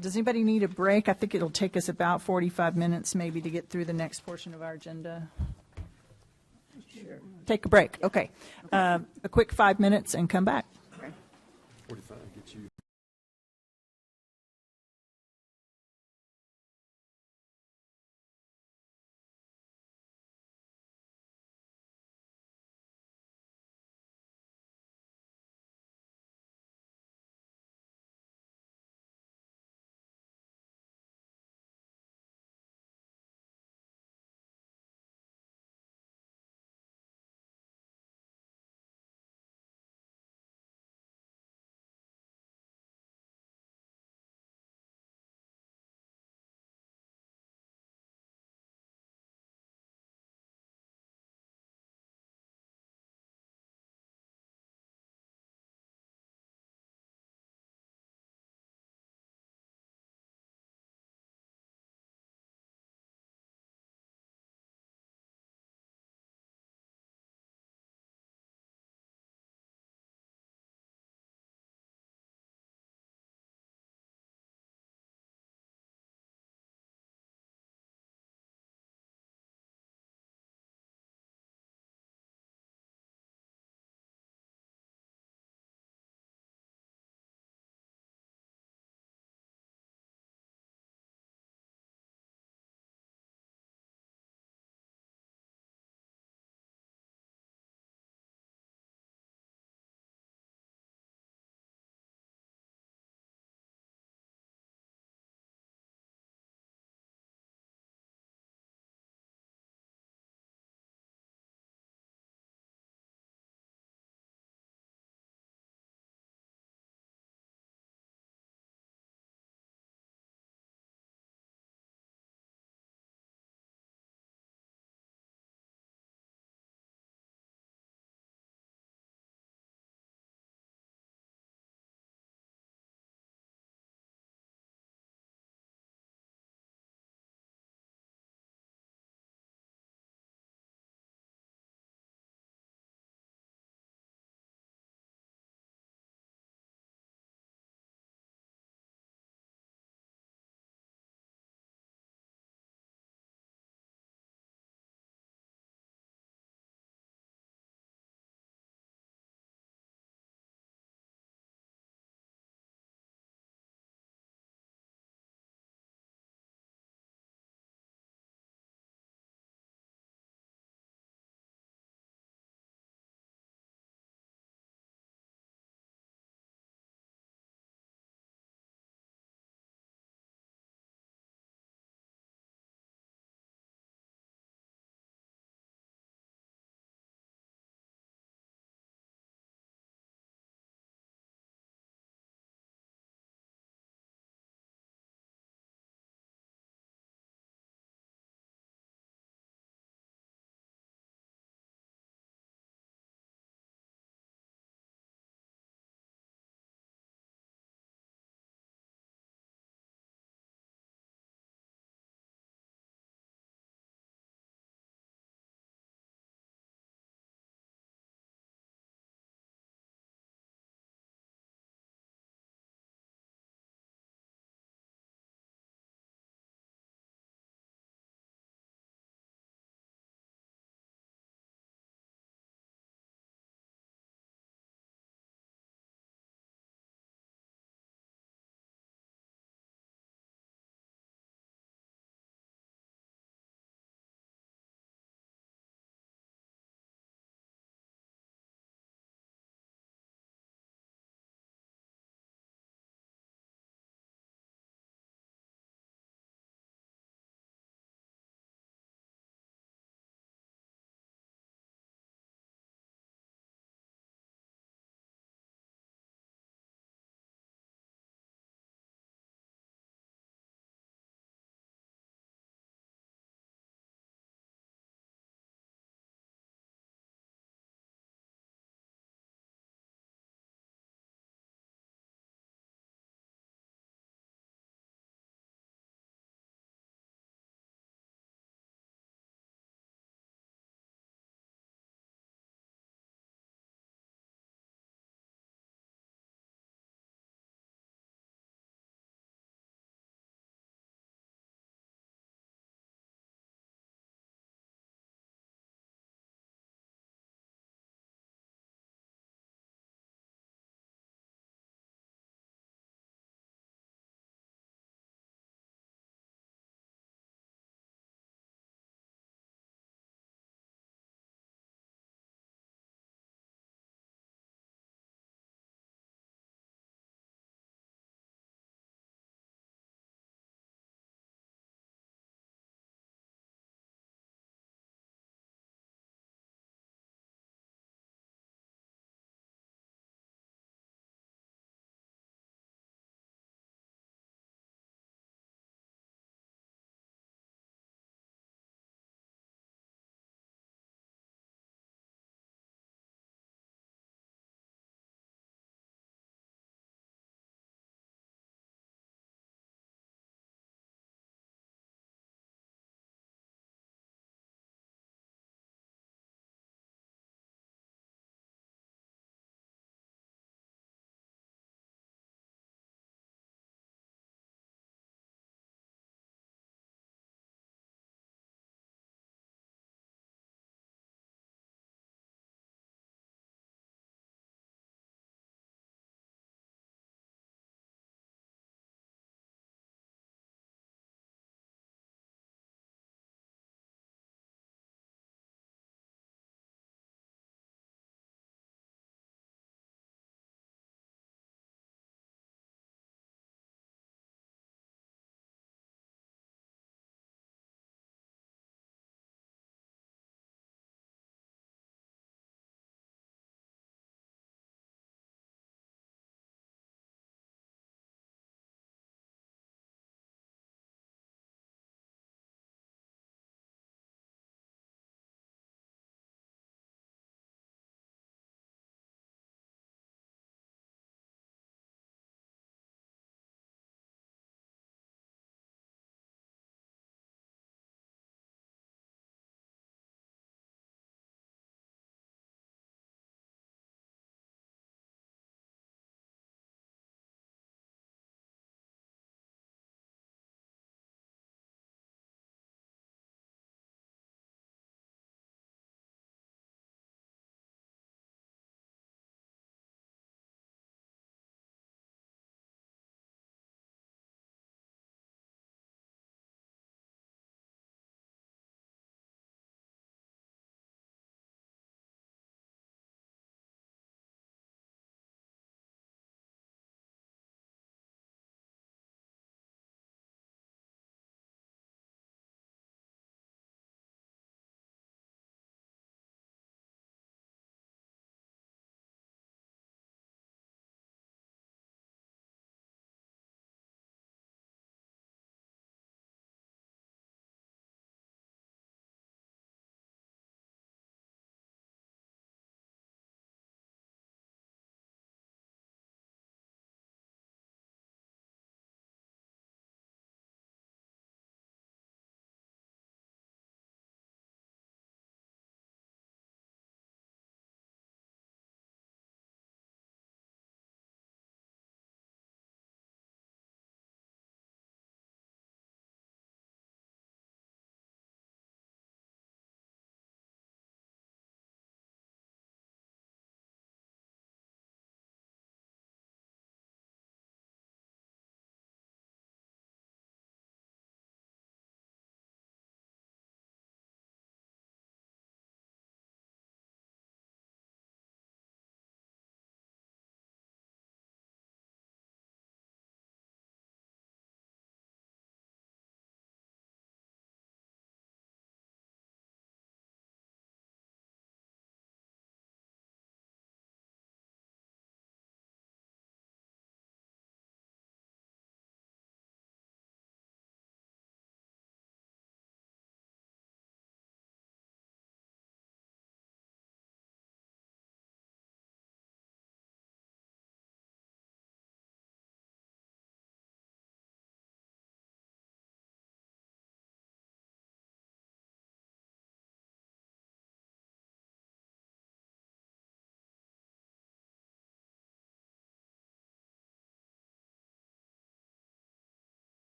Does anybody need a break? I think it'll take us about 45 minutes maybe to get through the next portion of our agenda. Sure. Take a break. Okay. A quick 5 minutes and come back. 45, get you.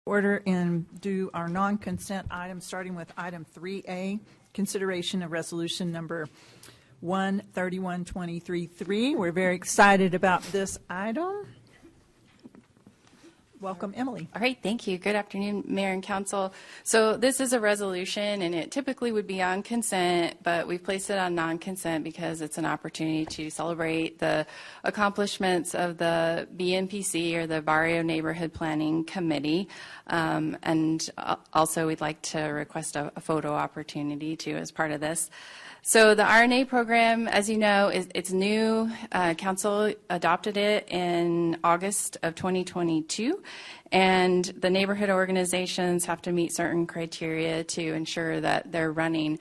order and do our non-consent items, starting with item 3A, consideration of resolution number 13123-3. We're very excited about this item. Welcome, Emily. All right, thank you. Good afternoon, Mayor and Council. So this is a resolution, and it typically would be on consent, but we've placed it on non-consent because it's an opportunity to celebrate the accomplishments of the BNPC, or the Barrio Neighborhood Planning Committee. And also, we'd like to request a photo opportunity, too, as part of this. So the RNA program, as you know, it's new. Council adopted it in August of 2022, and the neighborhood organizations have to meet certain criteria to ensure that they're running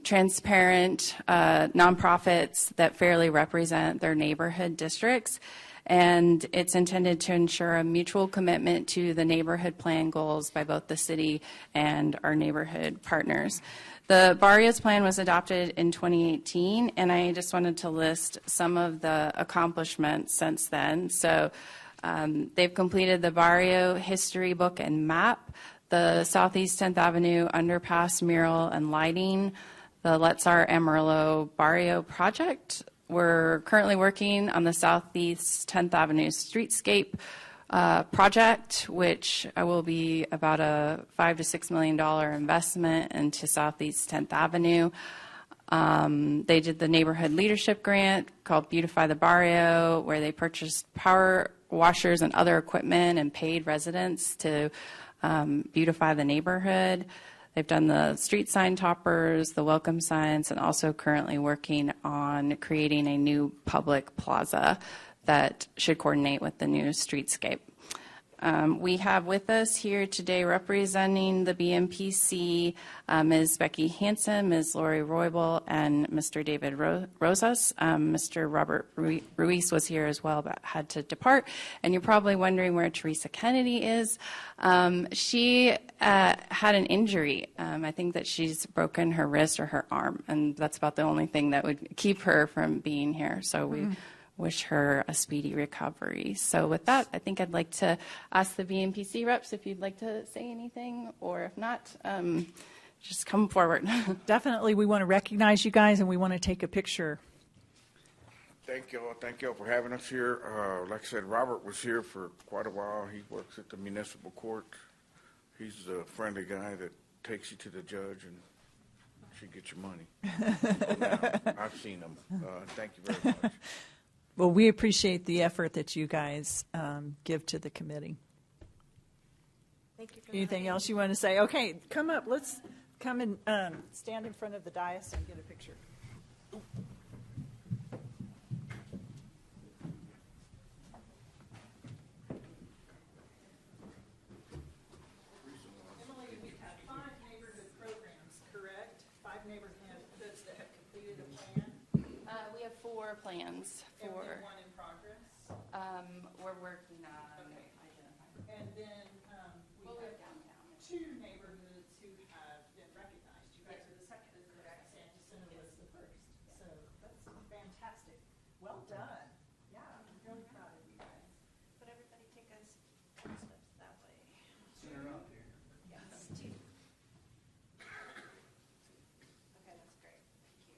transparent nonprofits that fairly represent their neighborhood districts. And it's intended to ensure a mutual commitment to the neighborhood plan goals by both the city and our neighborhood partners. The Barrios Plan was adopted in 2018, and I just wanted to list some of the accomplishments since then. So they've completed the Barrio History Book and Map, the Southeast 10th Avenue Underpass Mural and Lighting, the Let's Our Amarillo Barrio Project. We're currently working on the Southeast 10th Avenue Streetscape project, which will be about a $5 to $6 million investment into Southeast 10th Avenue. They did the neighborhood leadership grant called Beautify the Barrio, where they purchased power washers and other equipment and paid residents to beautify the neighborhood. They've done the street sign toppers, the welcome signs, and also currently working on creating a new public plaza that should coordinate with the new streetscape. We have with us here today representing the BMPC, Ms. Becky Hansen, Ms. Lori Roybal, and Mr. David Rosas. Mr. Robert Ruiz was here as well, but had to depart. And you're probably wondering where Teresa Kennedy is. She had an injury. I think that she's broken her wrist or her arm, and that's about the only thing that would keep her from being here. So we wish her a speedy recovery. So with that, I think I'd like to ask the BNPC reps if you'd like to say anything, or if not, just come forward. Definitely, we want to recognize you guys, and we want to take a picture. Thank you all for having us here. Like I said, Robert was here for quite a while. He works at the municipal court. He's a friendly guy that takes you to the judge and she gets your money. I've seen him. Thank you very much. Well, we appreciate the effort that you guys give to the committee. Thank you. Anything else you want to say? Okay, come up. Let's come and stand in front of the dais and get a picture. Emily, we have 5 neighborhood programs, correct? 5 neighborhoods that have completed a plan. We have 4 plans. And one in progress? We're working on. Okay. And then we have downtown 2 neighborhoods who have been recognized. You guys are the second. San Jacinto was the first. So that's fantastic. Well done. Yeah, I'm really proud of you guys. But everybody take us steps that way. Turn around here. Yes. Okay, that's great. Thank you.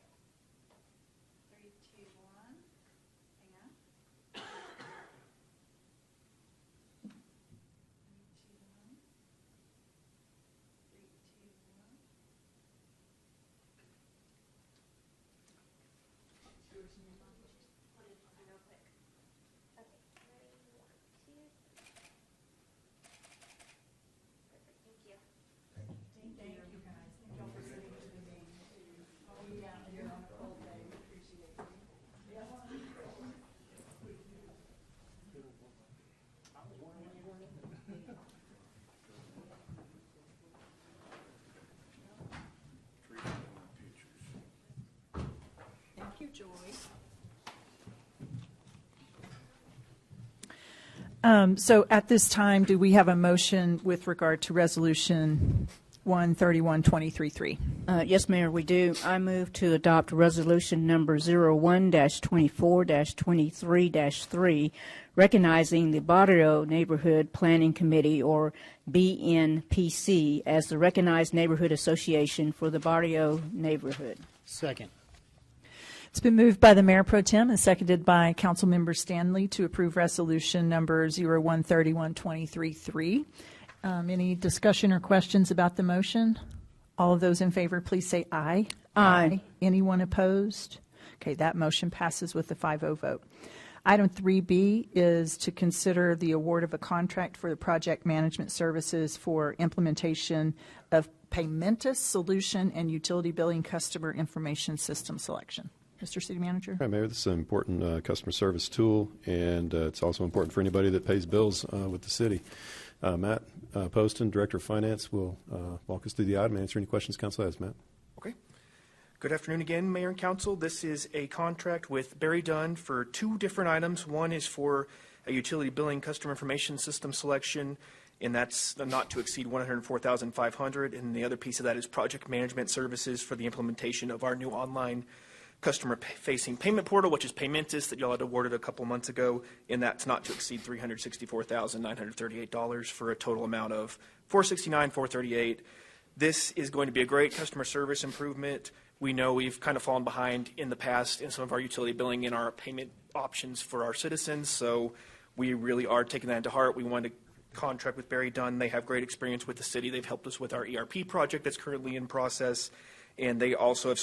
3, 2, 1. Hang on. 3, 2, 1. 3, 2, 1. Put it on real quick. Okay, ready? 1, 2. Perfect. Thank you. Thank you, guys. Thank y'all for sitting with me. Oh, yeah, you're on a cold day. We appreciate it. Yes. Thank you, Joy. So at this time, do we have a motion with regard to resolution 01/31/23. Yes, Mayor, we do. I move to adopt resolution number 01-24-23-3, recognizing the Barrio Neighborhood Planning Committee, or BNPC, as the recognized neighborhood association for the Barrio neighborhood. Second. It's been moved by the Mayor Pro Tem and seconded by Councilmember Stanley to approve resolution number 01/31/23-3. Any discussion or questions about the motion? All of those in favor, please say aye. Aye. Anyone opposed? Okay, that motion passes with a 5-0 vote. Item 3B is to consider the award of a contract for the project management services for implementation of Paymentus Solution and Utility Billing Customer Information System Selection. Mr. City Manager. Right, Mayor, this is an important customer service tool, and it's also important for anybody that pays bills with the city. Matt Poston, Director of Finance, will walk us through the item and answer any questions council has. Matt. Okay. Good afternoon again, Mayor and Council. This is a contract with Barry Dunn for two different items. One is for a utility billing customer information system selection, and that's not to exceed $104,500. And the other piece of that is project management services for the implementation of our new online customer-facing payment portal, which is Paymentus, that y'all had awarded a couple months ago, and that's not to exceed $364,938 for a total amount of $469,438. This is going to be a great customer service improvement. We know we've kind of fallen behind in the past in some of our utility billing and our payment options for our citizens, so we really are taking that to heart. We want to contract with Barry Dunn. They have great experience with the city. They've helped us with our ERP project that's currently in process. And they also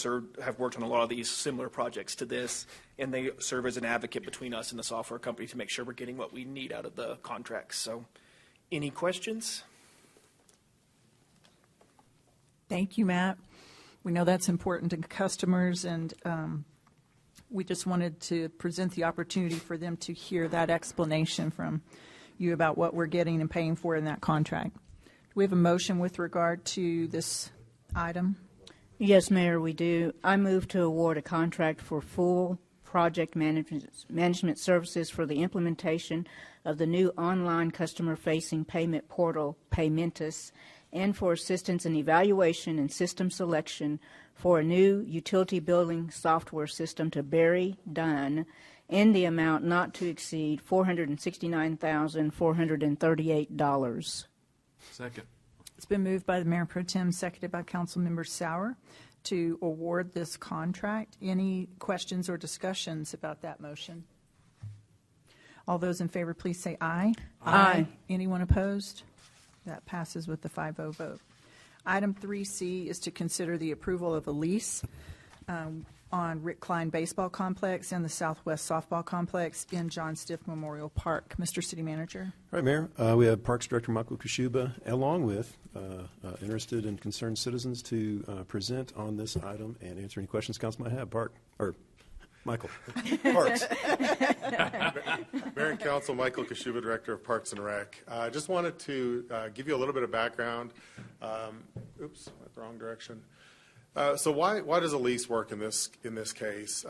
have worked on a lot of these similar projects to this, and they serve as an advocate between us and the software company to make sure we're getting what we need out of the contracts. So, any questions? Thank you, Matt. We know that's important to customers, and we just wanted to present the opportunity for them to hear that explanation from you about what we're getting and paying for in that contract. Do we have a motion with regard to this item? Yes, Mayor, we do. I move to award a contract for full project management services for the implementation of the new online customer-facing payment portal, Paymentus, and for assistance in evaluation and system selection for a new utility billing software system to Barry Dunn in the amount not to exceed $469,438. Second. It's been moved by the Mayor Pro Tem, seconded by Councilmember Sauer, to award this contract. Any questions or discussions about that motion? All those in favor, please say aye. Aye. Anyone opposed? That passes with the 5-0 vote. Item 3C is to consider the approval of a lease on Rick Klein Baseball Complex and the Southwest Softball Complex in John Stiff Memorial Park. Mr. City Manager. All right, Mayor. We have Parks Director Michael Kashuba, along with interested and concerned citizens, to present on this item and answer any questions council might have. Michael. Parks. Mayor and Council, Michael Kashuba, Director of Parks and Rec. I just wanted to give you a little bit of background. Oops, went the wrong direction. So why does a lease work in this case?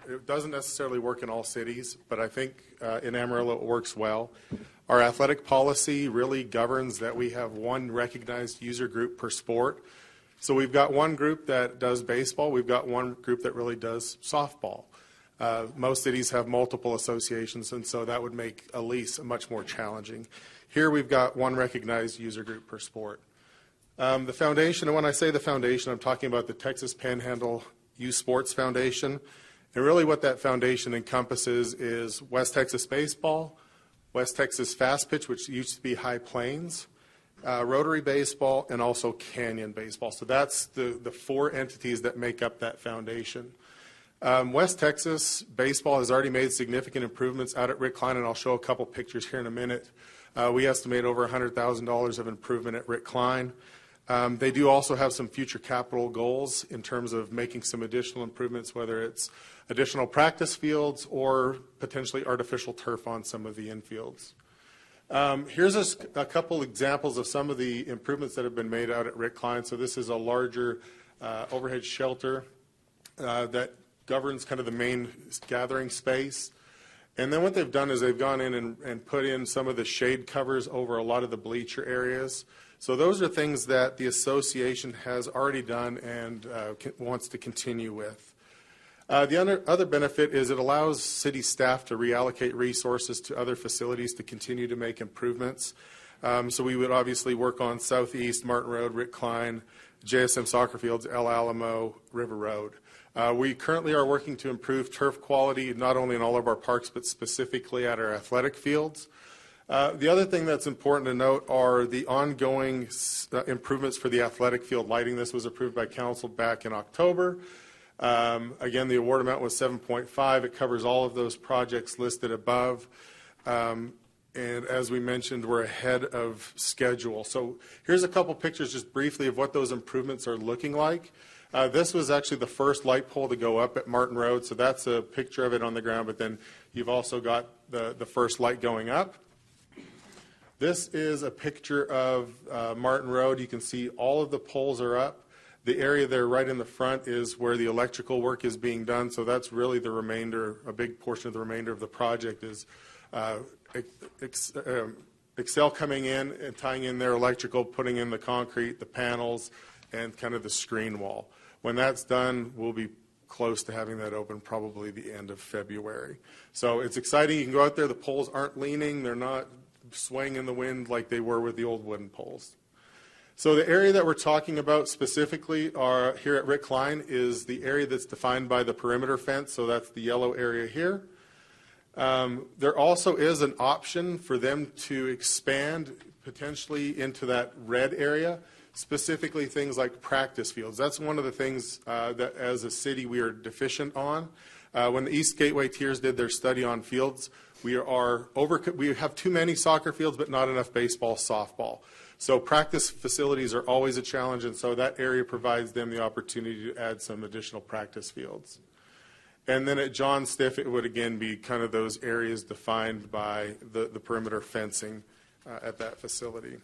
It doesn't necessarily work in all cities, but I think in Amarillo it works well. Our athletic policy really governs that we have one recognized user group per sport. So we've got one group that does baseball. We've got one group that really does softball. Most cities have multiple associations, and so that would make a lease much more challenging. Here we've got one recognized user group per sport. The foundation, and when I say the foundation, I'm talking about the Texas Panhandle Youth Sports Foundation. And really what that foundation encompasses is West Texas Baseball, West Texas Fast Pitch, which used to be High Plains, Rotary Baseball, and also Canyon Baseball. So that's the four entities that make up that foundation. West Texas Baseball has already made significant improvements out at Rick Klein, and I'll show a couple pictures here in a minute. We estimate over $100,000 of improvement at Rick Klein. They do also have some future capital goals in terms of making some additional improvements, whether it's additional practice fields or potentially artificial turf on some of the infields. Here's a couple examples of some of the improvements that have been made out at Rick Klein. So this is a larger overhead shelter that governs kind of the main gathering space. And then what they've done is they've gone in and put in some of the shade covers over a lot of the bleacher areas So those are things that the association has already done and wants to continue with. The other benefit is it allows city staff to reallocate resources to other facilities to continue to make improvements. So we would obviously work on Southeast, Martin Road, Rick Klein, JSM Soccer Fields, El Alamo, River Road. We currently are working to improve turf quality, not only in all of our parks, but specifically at our athletic fields. The other thing that's important to note are the ongoing improvements for the athletic field lighting. This was approved by council back in October. Again, the award amount was 7.5. It covers all of those projects listed above. And as we mentioned, we're ahead of schedule. So here's a couple pictures just briefly of what those improvements are looking like. This was actually the first light pole to go up at Martin Road, so that's a picture of it on the ground, but then you've also got the first light going up. This is a picture of Martin Road. You can see all of the poles are up. The area there right in the front is where the electrical work is being done, so that's really the remainder, a big portion of the remainder of the project is Excel coming in and tying in their electrical, putting in the concrete, the panels, and kind of the screen wall. When that's done, we'll be close to having that open probably the end of February. So it's exciting. You can go out there. The poles aren't leaning. They're not swaying in the wind like they were with the old wooden poles. So the area that we're talking about specifically here at Rick Klein is the area that's defined by the perimeter fence. So that's the yellow area here. There also is an option for them to expand potentially into that red area, specifically things like practice fields. That's one of the things that as a city we are deficient on. When the East Gateway Tiers did their study on fields, we have too many soccer fields but not enough baseball, softball. So practice facilities are always a challenge, and so that area provides them the opportunity to add some additional practice fields. And then at John Stiff, it would again be kind of those areas defined by the perimeter fencing at that facility.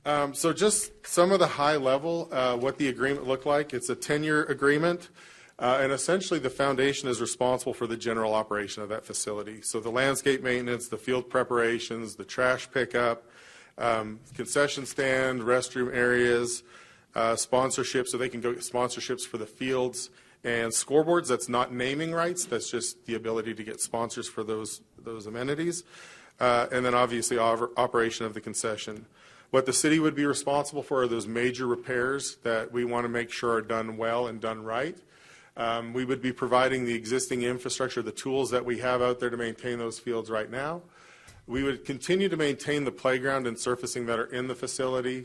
So just some of the high level, what the agreement looked like. It's a 10-year agreement, and essentially the foundation is responsible for the general operation of that facility. So the landscape maintenance, the field preparations, the trash pickup, concession stand, restroom areas, sponsorships, so they can go get sponsorships for the fields, and scoreboards. That's not naming rights. That's just the ability to get sponsors for those amenities. And then obviously operation of the concession. What the city would be responsible for are those major repairs that we want to make sure are done well and done right. We would be providing the existing infrastructure, the tools that we have out there to maintain those fields right now. We would continue to maintain the playground and surfacing that are in the facility.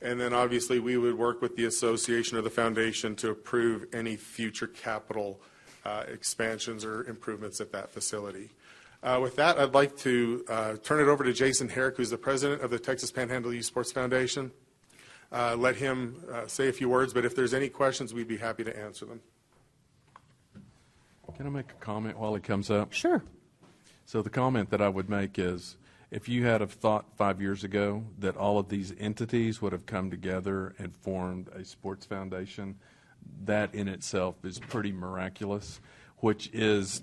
And then obviously we would work with the association or the foundation to approve any future capital expansions or improvements at that facility. With that, I'd like to turn it over to Jason Herrick, who's the president of the Texas Panhandle Youth Sports Foundation. Let him say a few words, but if there's any questions, we'd be happy to answer them. Can I make a comment while he comes up? Sure. So the comment that I would make is, if you had have thought 5 years ago that all of these entities would have come together and formed a sports foundation, that in itself is pretty miraculous, which is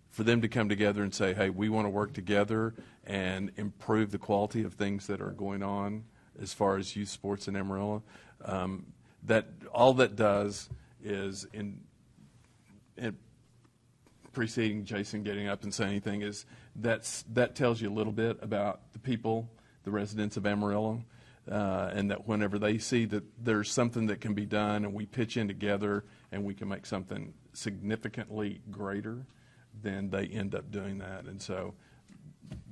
for them to come together and say, hey, we want to work together and improve the quality of things that are going on as far as youth sports in Amarillo. That all that does is in preceding Jason getting up and saying anything is that tells you a little bit about the people, the residents of Amarillo, and that whenever they see that there's something that can be done and we pitch in together and we can make something significantly greater, then they end up doing that. And so,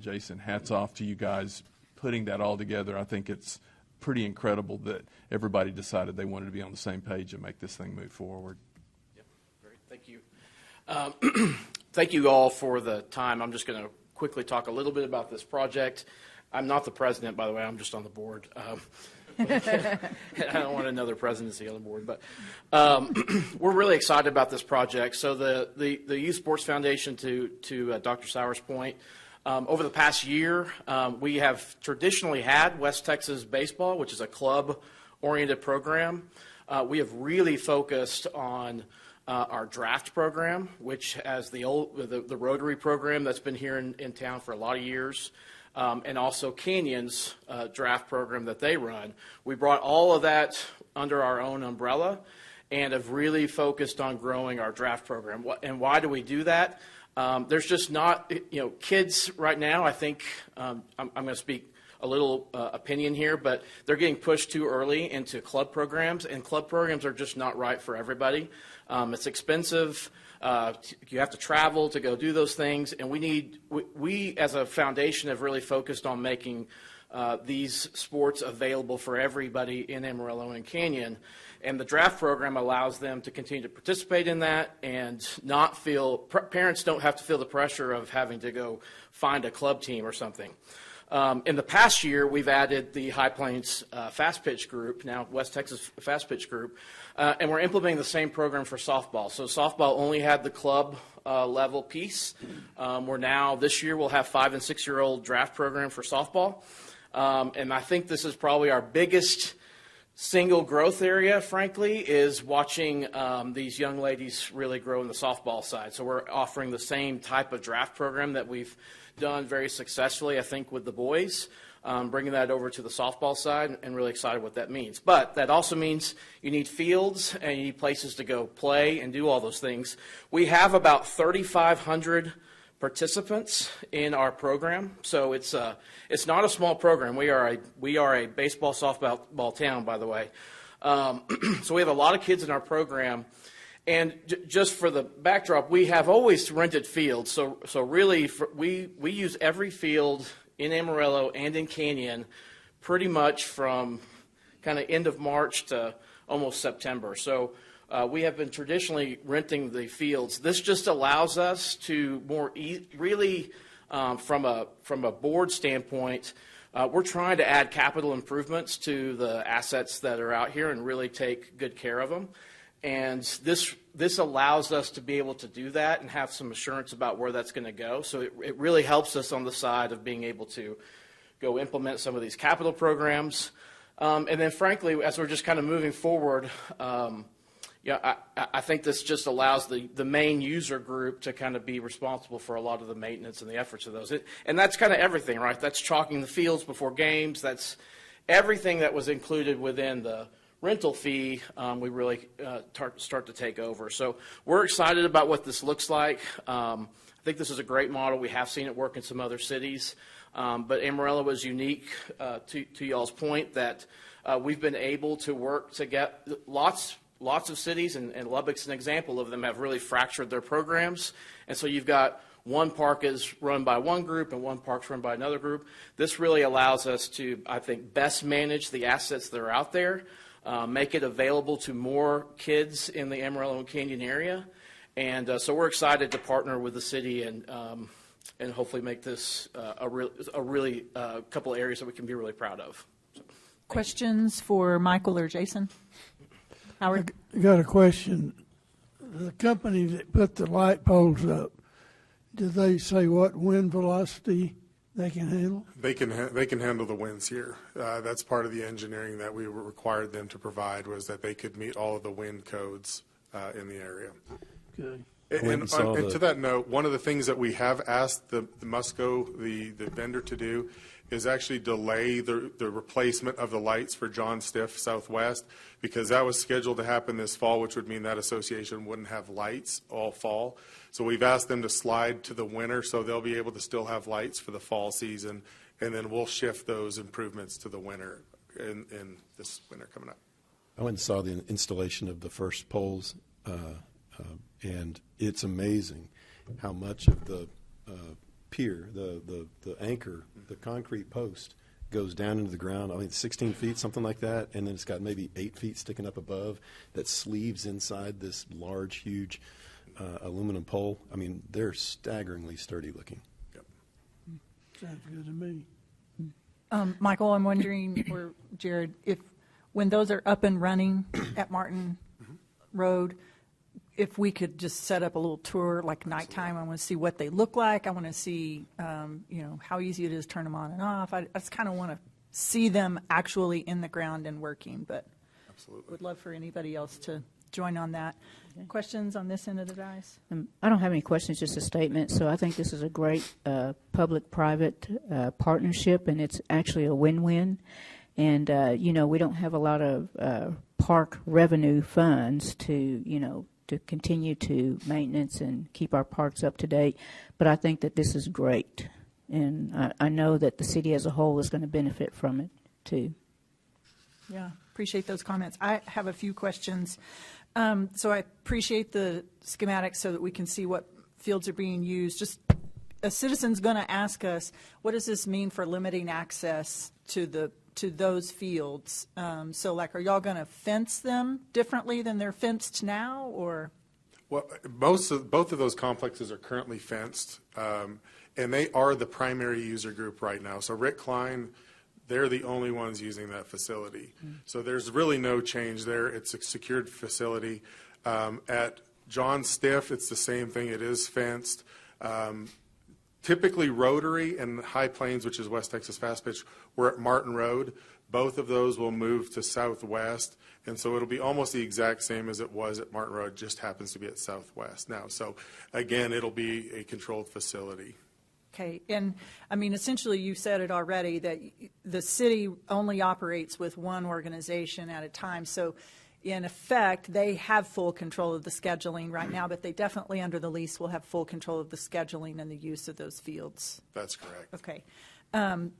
Jason, hats off to you guys putting that all together. I think it's pretty incredible that everybody decided they wanted to be on the same page and make this thing move forward. Yep, great. Thank you. Thank you all for the time. I'm just going to quickly talk a little bit about this project. I'm not the president, by the way. I'm just on the board. I don't want another presidency on the board. But we're really excited about this project. So the Youth Sports Foundation, to Dr. Sauer's point, over the past year, we have traditionally had West Texas Baseball, which is a club-oriented program. We have really focused on our draft program, which has the Rotary program that's been here in town for a lot of years, and also Canyon's draft program that they run. We brought all of that under our own umbrella and have really focused on growing our draft program. And why do we do that? There's just not, kids right now, I think, I'm going to speak a little opinion here, but they're getting pushed too early into club programs, and club programs are just not right for everybody. It's expensive. You have to travel to go do those things, and we as a foundation have really focused on making these sports available for everybody in Amarillo and Canyon. And the draft program allows them to continue to participate in that and not feel, parents don't have to feel the pressure of having to go find a club team or something. In the past year, we've added the High Plains Fast Pitch Group, now West Texas Fast Pitch Group, and we're implementing the same program for softball. So softball only had the club level piece. We're now, this year, we'll have 5- and 6-year-old draft program for softball. And I think this is probably our biggest single growth area, frankly, is watching these young ladies really grow in the softball side. So we're offering the same type of draft program that we've done very successfully, I think, with the boys, bringing that over to the softball side, and really excited what that means. But that also means you need fields and you need places to go play and do all those things. We have about 3,500 participants in our program, so it's not a small program. We are a baseball softball town, by the way. So we have a lot of kids in our program. And just for the backdrop, we have always rented fields. So really, we use every field in Amarillo and in Canyon pretty much from kind of end of March to almost September. So we have been traditionally renting the fields. This just allows us to really, from a board standpoint, we're trying to add capital improvements to the assets that are out here and really take good care of them. And this allows us to be able to do that and have some assurance about where that's going to go. So it really helps us on the side of being able to go implement some of these capital programs. And then, frankly, as we're just kind of moving forward, I think this just allows the main user group to kind of be responsible for a lot of the maintenance and the efforts of those. And that's kind of everything, right? That's chalking the fields before games. That's everything that was included within the rental fee, we really start to take over. So we're excited about what this looks like. I think this is a great model. We have seen it work in some other cities. But Amarillo is unique, to y'all's point, that we've been able to work to get lots of cities, and Lubbock's an example of them, have really fractured their programs. And so you've got one park is run by one group and one park's run by another group. This really allows us to, I think, best manage the assets that are out there. Make it available to more kids in the Amarillo and Canyon area. And so we're excited to partner with the city and hopefully make this a really couple of areas that we can be really proud of. Questions for Michael or Jason? Howard? I got a question. The company that put the light poles up, did they say what wind velocity they can handle? They can handle the winds here. That's part of the engineering that we required them to provide, was that they could meet all of the wind codes in the area. Okay. And to that note, one of the things that we have asked the Musco, the vendor, to do is actually delay the replacement of the lights for John Stiff Southwest, because that was scheduled to happen this fall, which would mean that association wouldn't have lights all fall. So we've asked them to slide to the winter so they'll be able to still have lights for the fall season, and then we'll shift those improvements to the winter in this winter coming up. I went and saw the installation of the first poles, and it's amazing how much of the pier, the anchor, the concrete post, goes down into the ground. I mean, 16 feet, something like that, and then it's got maybe 8 feet sticking up above that sleeves inside this large, huge aluminum pole. I mean, they're staggeringly sturdy looking. Yep. Sounds good to me. Michael, I'm wondering, or Jared, if when those are up and running at Martin Road, if we could just set up a little tour, like nighttime. I want to see what they look like. I want to see, how easy it is to turn them on and off. I just kind of want to see them actually in the ground and working, but absolutely would love for anybody else to join on that. Questions on this end of the dice? I don't have any questions, just a statement. So I think this is a great public-private partnership, and it's actually a win-win. And, we don't have a lot of park revenue funds to continue to maintenance and keep our parks up to date. But I think that this is great. And I know that the city as a whole is going to benefit from it, too. Yeah, appreciate those comments. I have a few questions. So I appreciate the schematics so that we can see what fields are being used. Just a citizen's going to ask us, what does this mean for limiting access to those fields? So, like, are y'all going to fence them differently than they're fenced now, or? Well, both of those complexes are currently fenced, and they are the primary user group right now. So Rick Klein, they're the only ones using that facility. So there's really no change there. It's a secured facility. At John Stiff, it's the same thing. It is fenced. Typically Rotary and High Plains, which is West Texas Fast Pitch, we're at Martin Road. Both of those will move to Southwest, and so it'll be almost the exact same as it was at Martin Road, just happens to be at Southwest now. So again, it'll be a controlled facility. Okay, and I mean, essentially you said it already that the city only operates with one organization at a time. So in effect, they have full control of the scheduling right now, but they definitely under the lease will have full control of the scheduling and the use of those fields. That's correct. Okay.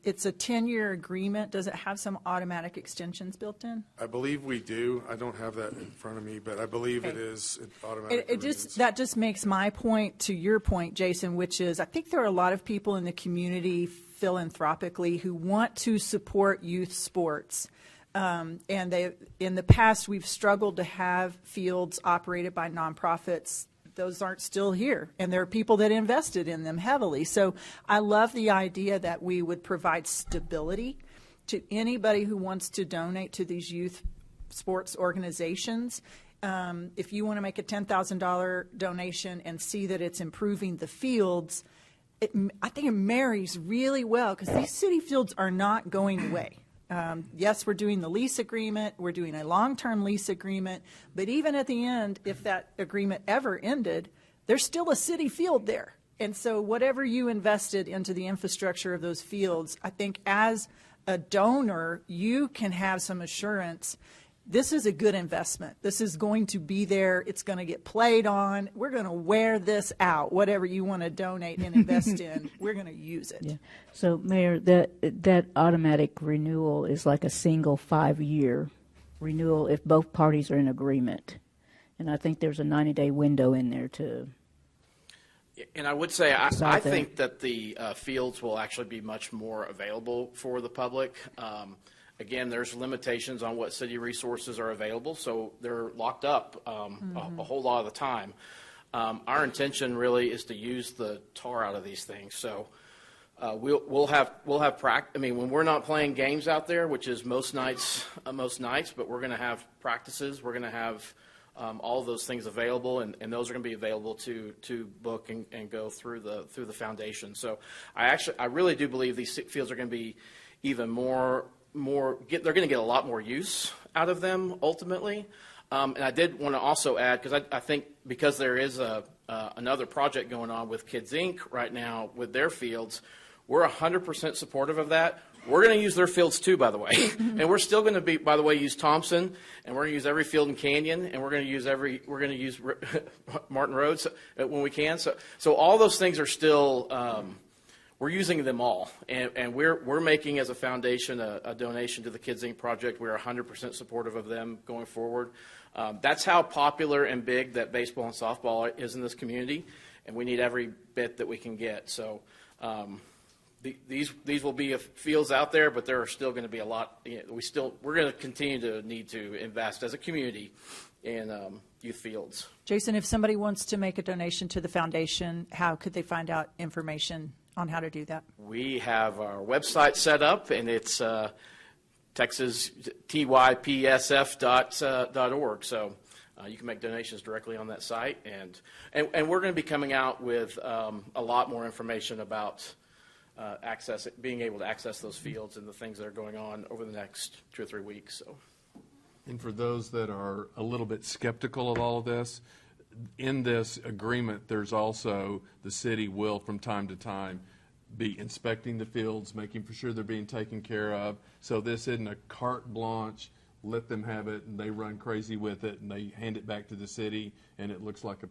It's a 10-year agreement. Does it have some automatic extensions built in? I believe we do. I don't have that in front of me, but I believe it is automatic. That just makes my point to your point, Jason, which is I think there are a lot of people in the community philanthropically who want to support youth sports. And in the past, we've struggled to have fields operated by nonprofits. Those aren't still here, and there are people that invested in them heavily. So I love the idea that we would provide stability to anybody who wants to donate to these youth sports organizations. If you want to make a $10,000 donation and see that it's improving the fields, I think it marries really well because these city fields are not going away. Yes, we're doing the lease agreement. We're doing a long-term lease agreement. But even at the end, if that agreement ever ended, there's still a city field there. And so whatever you invested into the infrastructure of those fields, I think as a donor, you can have some assurance this is a good investment. This is going to be there. It's going to get played on. We're going to wear this out. Whatever you want to donate and invest in, we're going to use it. Yeah. So, Mayor, that automatic renewal is like a single 5-year renewal if both parties are in agreement. And I think there's a 90-day window in there to. And I would say I think that the fields will actually be much more available for the public. Again, there's limitations on what city resources are available, so they're locked up a whole lot of the time. Our intention really is to use the tar out of these things. So we'll have practice. I mean, when we're not playing games out there, which is most nights, but we're going to have practices. We're going to have all of those things available, and those are going to be available to book and go through the foundation. So I really do believe these fields are going to be even more. They're going to get a lot more use out of them ultimately. And I did want to also add, because I think because there is another project going on with Kids Inc. right now with their fields, we're 100% supportive of that. We're going to use their fields too, by the way. And we're still going to by the way, use Thompson, and we're going to use every field in Canyon, and we're going to use Martin Road when we can. So all those things are still. We're using them all, and we're making as a foundation a donation to the Kids Inc. project. We're 100% supportive of them going forward. That's how popular and big that baseball and softball is in this community, and we need every bit that we can get. So these will be fields out there, but there are still going to be a lot. We're going to continue to need to invest as a community in youth fields. Jason, if somebody wants to make a donation to the foundation, how could they find out information on how to do that? We have our website set up, and it's Texas TYPSF.org. So you can make donations directly on that site, and we're going to be coming out with a lot more information about being able to access those fields and the things that are going on over the next 2 or 3 weeks. So. And for those that are a little bit skeptical of all of this, in this agreement, there's also the city will, from time to time, be inspecting the fields, making for sure they're being taken care of. So this isn't a carte blanche, let them have it, and they run crazy with it, and they hand it back to the city, and it looks like a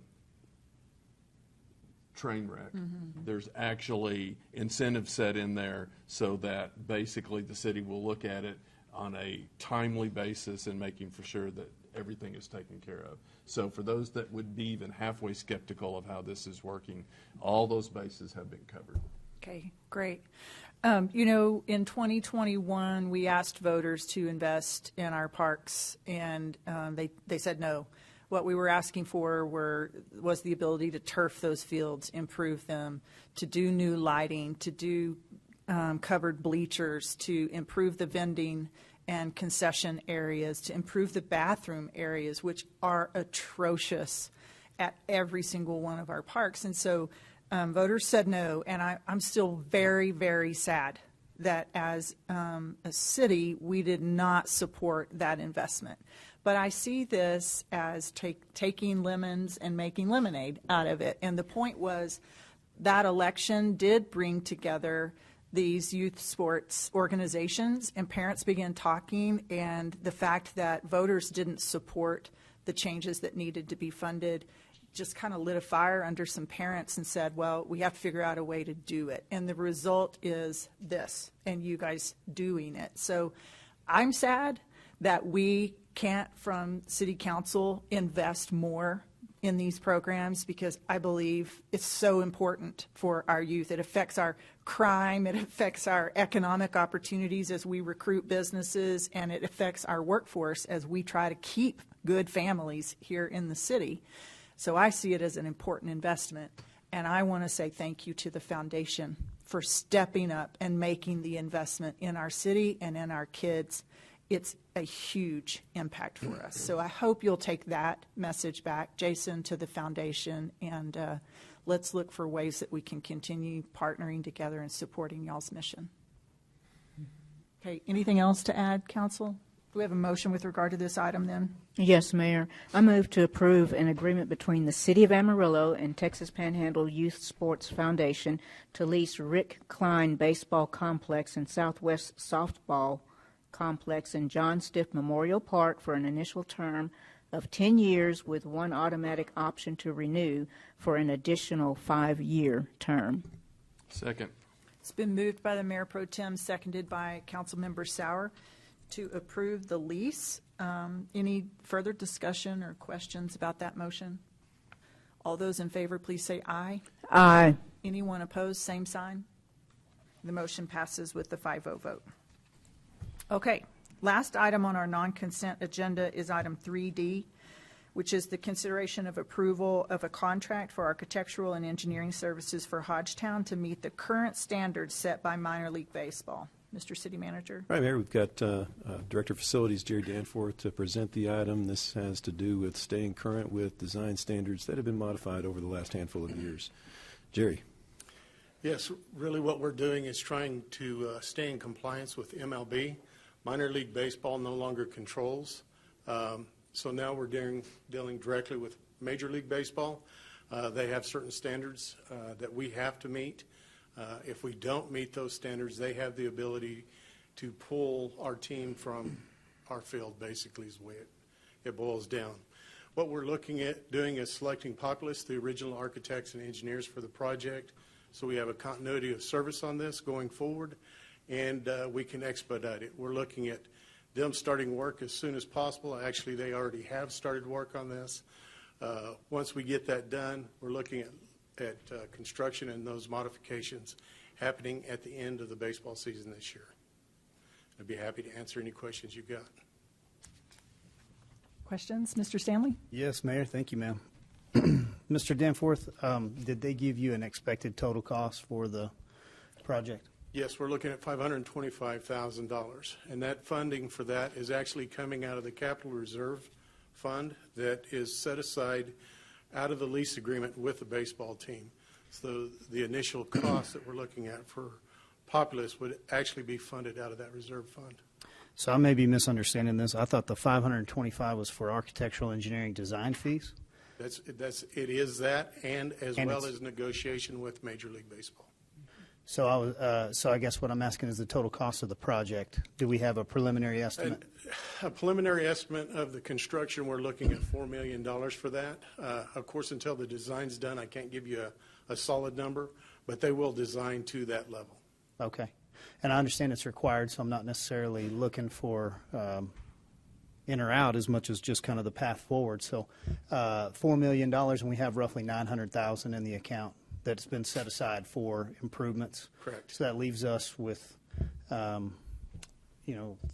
train wreck. Mm-hmm. There's actually incentives set in there so that basically the city will look at it on a timely basis and making for sure that everything is taken care of. So for those that would be even halfway skeptical of how this is working, all those bases have been covered. Okay, great. In 2021, we asked voters to invest in our parks, and they said no. What we were asking for was the ability to turf those fields, improve them, to do new lighting, to do covered bleachers, to improve the vending and concession areas, to improve the bathroom areas, which are atrocious at every single one of our parks. And so voters said no, and I'm still very, very sad that as a city, we did not support that investment. But I see this as taking lemons and making lemonade out of it. And the point was that election did bring together these youth sports organizations, and parents began talking, and the fact that voters didn't support the changes that needed to be funded just kind of lit a fire under some parents and said, well, we have to figure out a way to do it. And the result is this, and you guys doing it. So I'm sad that we can't, from City Council, invest more in these programs, because I believe it's so important for our youth. It affects our crime, it affects our economic opportunities as we recruit businesses, and it affects our workforce as we try to keep good families here in the city. So I see it as an important investment, and I want to say thank you to the foundation for stepping up and making the investment in our city and in our kids. It's a huge impact for us. So I hope you'll take that message back, Jason, to the foundation, and let's look for ways that we can continue partnering together and supporting y'all's mission. Okay, anything else to add, Council? Do we have a motion with regard to this item then? Yes, Mayor. I move to approve an agreement between the City of Amarillo and Texas Panhandle Youth Sports Foundation to lease Rick Klein Baseball Complex and Southwest Softball Complex in John Stiff Memorial Park for an initial term of 10 years with one automatic option to renew for an additional 5-year term. Second. It's been moved by the Mayor Pro Tem, seconded by Councilmember Sauer, to approve the lease. Any further discussion or questions about that motion? All those in favor, please say aye. Aye. Anyone opposed, same sign. The motion passes with the 5-0 vote. Okay, last item on our non-consent agenda is item 3D, which is the consideration of approval of a contract for architectural and engineering services for Hodgetown to meet the current standards set by minor league baseball. Mr. City Manager. All right, Mayor, we've got Director of Facilities Jerry Danforth to present the item. This has to do with staying current with design standards that have been modified over the last handful of years. Jerry. Yes, really what we're doing is trying to stay in compliance with MLB. Minor League Baseball no longer controls. So now we're dealing directly with Major League Baseball. They have certain standards that we have to meet. If we don't meet those standards, they have the ability to pull our team from our field, basically is the way it boils down. What we're looking at doing is selecting Populous, the original architects and engineers for the project, so we have a continuity of service on this going forward, and we can expedite it. We're looking at them starting work as soon as possible. Actually, they already have started work on this. Once we get that done, we're looking at construction and those modifications happening at the end of the baseball season this year. I'd be happy to answer any questions you've got. Questions? Mr. Stanley? Yes, Mayor. Thank you, ma'am. Mr. Danforth, did they give you an expected total cost for the project? Yes, we're looking at $525,000, and that funding for that is actually coming out of the Capital Reserve Fund that is set aside out of the lease agreement with the baseball team. So the initial cost that we're looking at for Populous would actually be funded out of that reserve fund. So I may be misunderstanding this. I thought the 525 was for architectural engineering design fees. It is that, and well it's- as negotiation with Major League Baseball. So I guess what I'm asking is the total cost of the project. Do we have a preliminary estimate? A preliminary estimate of the construction, we're looking at $4 million for that. Of course, until the design's done, I can't give you a solid number, but they will design to that level. Okay. And I understand it's required, so I'm not necessarily looking for in or out as much as just kind of the path forward. So $4 million, and we have roughly $900,000 in the account that's been set aside for improvements. Correct. So that leaves us with, $3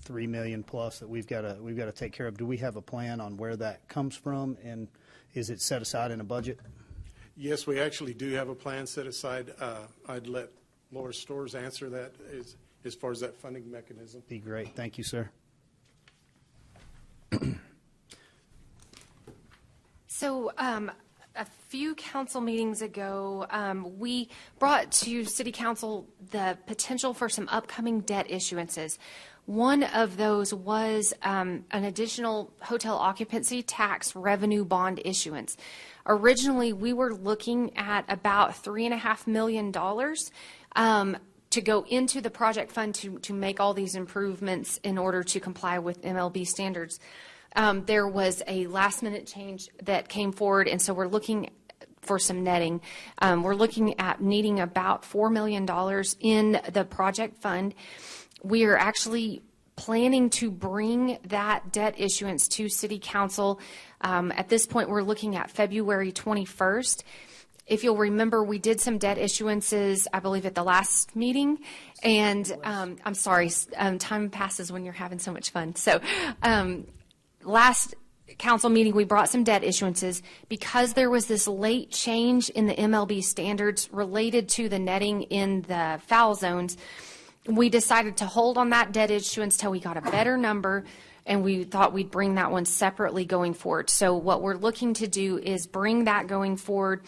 million plus that we've got to take care of. Do we have a plan on where that comes from, and is it set aside in a budget? Yes, we actually do have a plan set aside. I'd let Laura Storrs answer that as far as that funding mechanism. Be great. Thank you, sir. So a few council meetings ago, we brought to City Council the potential for some upcoming debt issuances. One of those was an additional hotel occupancy tax revenue bond issuance. Originally, we were looking at about $3.5 million to go into the project fund to make all these improvements in order to comply with MLB standards. There was a last-minute change that came forward, and so we're looking for some netting. We're looking at needing about $4 million in the project fund. We are actually planning to bring that debt issuance to City Council. At this point, we're looking at February 21st. If you'll remember, we did some debt issuances, I believe, at the last meeting. And I'm sorry, time passes when you're having so much fun. So last council meeting, we brought some debt issuances. Because there was this late change in the MLB standards related to the netting in the foul zones, we decided to hold on that debt issuance till we got a better number, and we thought we'd bring that one separately going forward. So what we're looking to do is bring that going forward.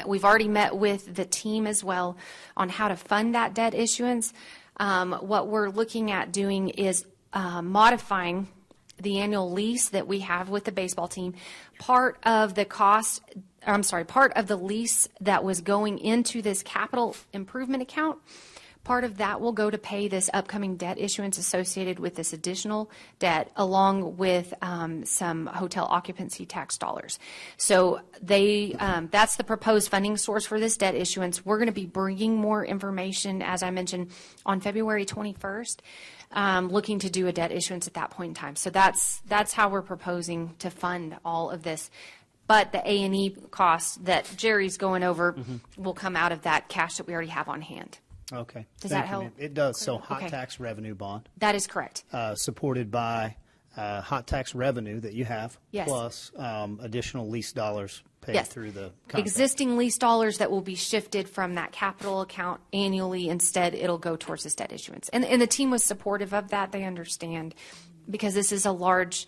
We've already met with the team as well on how to fund that debt issuance. What we're looking at doing is modifying the annual lease that we have with the baseball team. Part of the lease that was going into this capital improvement account, part of that will go to pay this upcoming debt issuance associated with this additional debt, along with some hotel occupancy tax dollars. So that's the proposed funding source for this debt issuance. We're going to be bringing more information, as I mentioned, on February 21st, looking to do a debt issuance at that point in time. So that's how we're proposing to fund all of this. But the A&E costs that Jerry's going over will come out of that cash that we already have on hand. Okay. Does that help? It does. So hot Okay. tax revenue bond. That is correct. Supported by hot tax revenue that you have, Yes. plus additional lease dollars paid Yes. through the contract. Existing lease dollars that will be shifted from that capital account annually. Instead, it'll go towards this debt issuance. And the team was supportive of that. They understand, because this is a large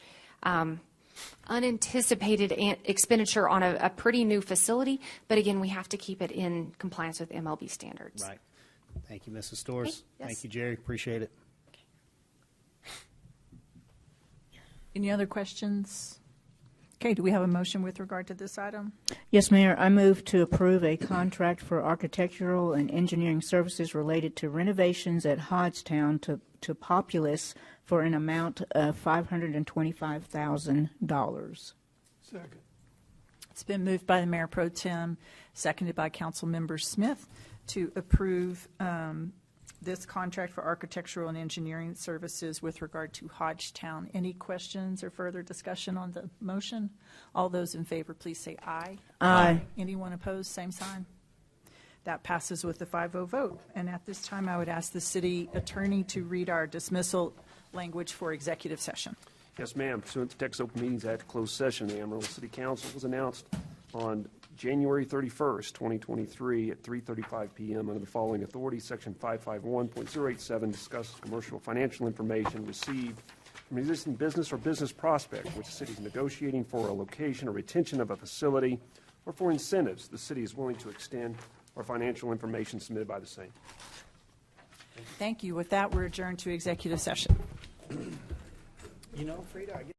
unanticipated expenditure on a pretty new facility. But again, we have to keep it in compliance with MLB standards. Right. Thank you, Mrs. Storrs. Okay. Yes. Thank you, Jerry. Appreciate it. Any other questions? Okay, do we have a motion with regard to this item? Yes, Mayor. I move to approve a contract for architectural and engineering services related to renovations at Hodgetown to Populous for an amount of $525,000. Second. It's been moved by the Mayor Pro Tem, seconded by Councilmember Smith, to approve this contract for architectural and engineering services with regard to Hodgetown. Any questions or further discussion on the motion? All those in favor, please say aye. Aye. Anyone opposed, same sign. That passes with a 5-0 vote. And at this time, I would ask the city attorney to read our dismissal language for executive session. Yes, ma'am. Pursuant to Texas Open Meetings Act, closed session, the Amarillo City Council was announced on January 31st, 2023 at 3:35 p.m. under the following authority. Section 551.087 discusses commercial financial information received from an existing business or business prospect which the city is negotiating for a location or retention of a facility or for incentives the city is willing to extend or financial information submitted by the same. Thank you. With that, we're adjourned to executive session. You know, Frida, I guess